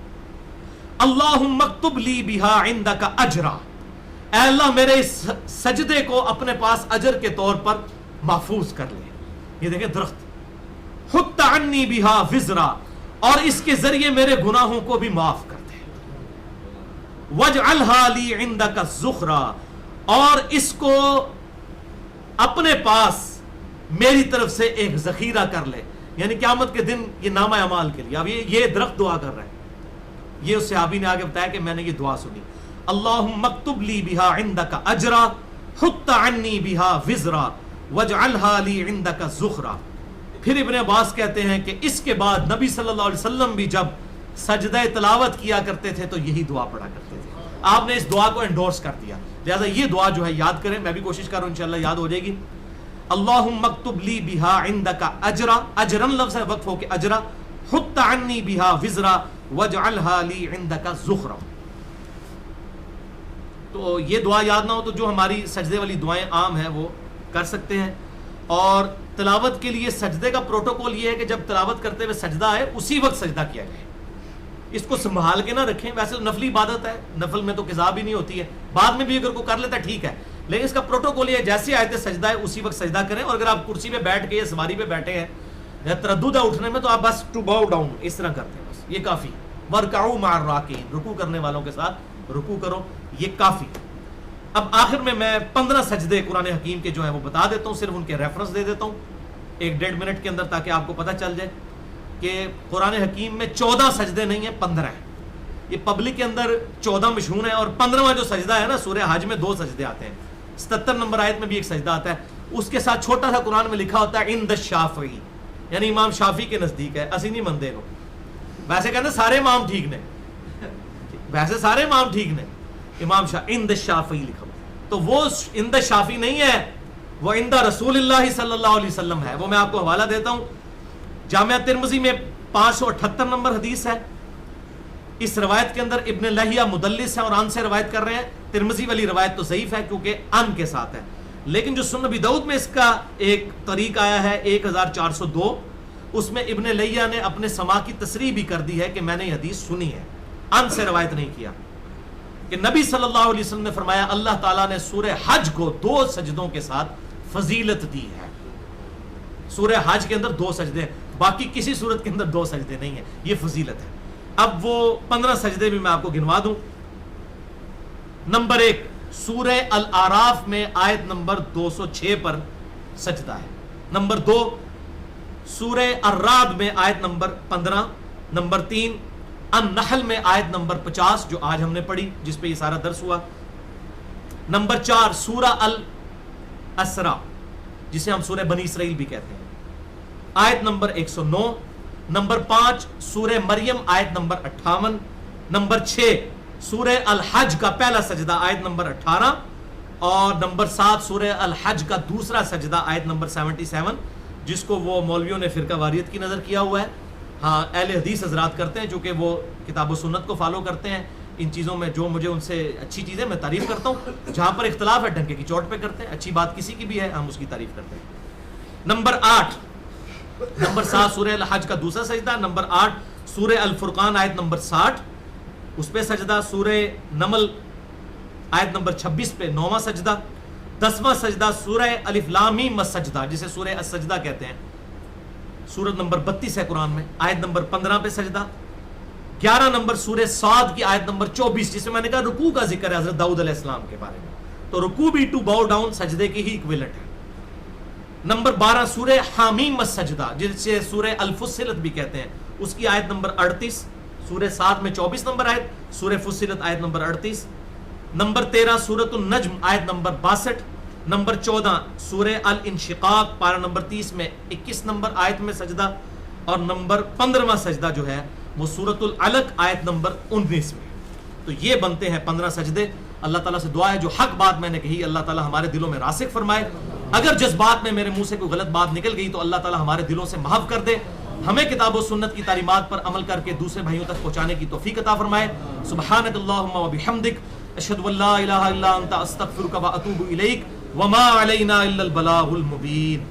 اللہم اکتب لی بہا عندک اجرا، اے اللہ میرے اس سجدے کو اپنے پاس اجر کے طور پر محفوظ کر لے۔ یہ دیکھیں درخت، حط عنی بہا وزرا، اور اس کے ذریعے میرے گناہوں کو بھی معاف کر دے، وجعلھا لی عندک زخرا، اور اس کو اپنے پاس میری طرف سے ایک ذخیرہ کر لے، یعنی قیامت کے دن یہ نامہ اعمال کے لیے۔ اب یہ درخت دعا کر رہا ہے، یہ اس صحابی نے آگے بتایا کہ میں نے یہ دعا سنی، اللہم اکتب لی بہا عندک اجرا، حط عنی بہا وزرا، وجعلھا لی عندک زخرا۔ پھر ابن عباس کہتے ہیں کہ اس کے بعد نبی صلی اللہ علیہ وسلم بھی جب سجدہ تلاوت کیا کرتے تھے تو یہی دعا پڑھا کرتے تھے، آپ نے اس دعا کو انڈورس کر دیا، لہذا یہ دعا جو ہے یاد کریں، میں بھی کوشش کر رہا ہوں انشاءاللہ یاد ہو جائے گی۔ اللہم اکتب لی بہا عندک اجرا، اجرن لفظ ہے وقف ہو کے اجرا، حط عنی بہا وزرا، وجعلھا لی عندک زخرا۔ تو یہ دعا یاد نہ ہو تو جو ہماری سجدے والی دعائیں عام ہیں وہ کر سکتے ہیں۔ اور تلاوت کے لیے سجدے کا پروٹوکول یہ ہے کہ جب تلاوت کرتے ہوئے سجدہ آئے اسی وقت سجدہ کیا جائے، اس کو سنبھال کے نہ رکھیں، ویسے تو نفلی عبادت ہے، نفل میں تو قضا بھی نہیں ہوتی ہے، بعد میں بھی اگر کوئی کر لیتا ہے ٹھیک ہے، لیکن اس کا پروٹوکول یہ ہے جیسے آیت سجدہ ہے اسی وقت سجدہ کریں، اور اگر آپ کرسی پہ بیٹھ کے یا سواری پہ بیٹھے ہیں یا تردد ہے اٹھنے میں تو آپ بس ٹو باؤ ڈاؤن اس طرح کرتے ہیں، بس یہ کافی، ورکعوا مع الراکعین، رکوع کرنے والوں کے ساتھ رکوع کرو، یہ کافی۔ اب آخر میں 15 سجدے قرآن حکیم کے جو ہیں وہ بتا دیتا ہوں، صرف ان کے ریفرنس دے دیتا ہوں 1-1.5 منٹ کے اندر، تاکہ آپ کو پتہ چل جائے کہ قرآن حکیم میں 14 سجدے نہیں ہیں، 15 ہیں۔ یہ پبلک کے اندر 14 مشہور ہیں، اور 15واں جو سجدہ ہے نا سورہ حج میں 2 سجدے آتے ہیں، 77 نمبر آیت میں بھی ایک سجدہ آتا ہے، اس کے ساتھ چھوٹا سا قرآن میں لکھا ہوتا ہے عند الشافعی، یعنی امام شافعی کے نزدیک ہے، اسی نہیں مندے کو، ویسے کہتے ہیں سارے امام ٹھیک نے، ویسے سارے امام ٹھیک نے، امام عند الشافعی لکھا، تو وہ عند الشافعی نہیں ہے، وہ عند رسول اللہ صلی اللہ علیہ وسلم ہے، وہ میں آپ کو حوالہ دیتا ہوں، جامعہ ترمذی میں 578 نمبر حدیث ہے، اس روایت کے اندر ابن لہیہ مدلس ہے اور ان سے روایت کر رہے ہیں، ترمذی والی روایت تو ضعیف ہے کیونکہ ان کے ساتھ ہے، لیکن جو سنن ابی داؤد میں اس کا ایک طریق آیا ہے 1402، اس میں ابن لہیہ نے اپنے سما کی تصریح بھی کر دی ہے کہ میں نے یہ حدیث سنی ہے، ان سے روایت نہیں کیا، کہ نبی صلی اللہ علیہ وسلم نے فرمایا اللہ تعالیٰ نے سورہ حج کو 2 سجدوں کے ساتھ فضیلت دی ہے، سورہ حج کے اندر 2 سجدے، باقی کسی صورت کے اندر 2 سجدے نہیں ہیں، یہ فضیلت ہے۔ اب وہ 15 سجدے بھی میں آپ کو گنوا دوں۔ نمبر 1 سورہ الاعراف میں آیت نمبر 206 پر سجدہ ہے، نمبر 2 سورہ الرعد میں آیت نمبر 15، نمبر 3 النحل میں آیت نمبر 50 جو آج ہم نے پڑھی جس پہ یہ سارا درس ہوا، نمبر 4 سورہ اسرا جسے ہم سورہ بنی اسرائیل بھی کہتے ہیں، آیت نمبر 109. نمبر 5 سورہ مریم آیت نمبر 58. نمبر 6 سورہ الحج کا پہلا سجدہ آیت نمبر 18. اور نمبر 7 سورہ الحج کا دوسرا سجدہ آیت نمبر 77، جس کو وہ مولویوں نے فرقہ واریت کی نظر کیا ہوا ہے. ہاں اہل حدیث حضرات کرتے ہیں، چونکہ وہ کتاب و سنت کو فالو کرتے ہیں. ان چیزوں میں جو مجھے ان سے اچھی چیزیں میں تعریف کرتا ہوں، جہاں پر اختلاف ہے ڈنکے کی چوٹ پہ کرتے ہیں. اچھی بات کسی کی بھی ہے ہم اس کی تعریف کرتے ہیں. نمبر 7 سورہ الحج کا دوسرا سجدہ. نمبر 8 سورہ الفرقان آیت نمبر 60 اس پہ سجدہ. سورہ نمل آیت نمبر 26 پہ 9واں سجدہ. 10واں سجدہ سورہ الف لام میم السجدہ جسے سورہ السجدہ کہتے ہیں، سورت نمبر 32 ہے قرآن میں، آیت نمبر 15 پہ سجدہ. 11 نمبر سورہ صاد کی آیت نمبر 24 جس میں میں نے کہا رکوع کا ذکر ہے حضرت داؤد علیہ السلام کے بارے میں، تو رکوع بھی ٹو باؤ ڈاؤن سجدے کی ہی ایکویلنٹ ہے. نمبر 12 سورہ حامیم السجدہ جسے سورہ الفصلت بھی کہتے ہیں، اس کی آیت نمبر 38. سورہ صاد میں 24 نمبر آیت، سورہ فصلت آیت نمبر 38. نمبر 13 سورۃ النجم آیت نمبر 62. نمبر 14 سورہ الانشقاق پارہ نمبر 30 میں 21 نمبر آیت میں سجدہ. اور نمبر 15واں سجدہ جو ہے وہ سورۃ العلق آیت نمبر 19 میں. تو یہ بنتے ہیں 15 سجدے. اللہ تعالیٰ سے دعا ہے جو حق بات میں نے کہی اللہ تعالیٰ ہمارے دلوں میں راسخ فرمائے. اگر جس بات میں میرے منہ سے کوئی غلط بات نکل گئی تو اللہ تعالیٰ ہمارے دلوں سے محو کر دے. ہمیں کتاب و سنت کی تعلیمات پر عمل کر کے دوسرے بھائیوں تک پہنچانے کی توفیق عطا فرمائے. سبحانک اللہم و بحمدک اشہد ان لا الہ الا انت استغفرک و اتوب الیک وما علینا الا البلاغ المبین.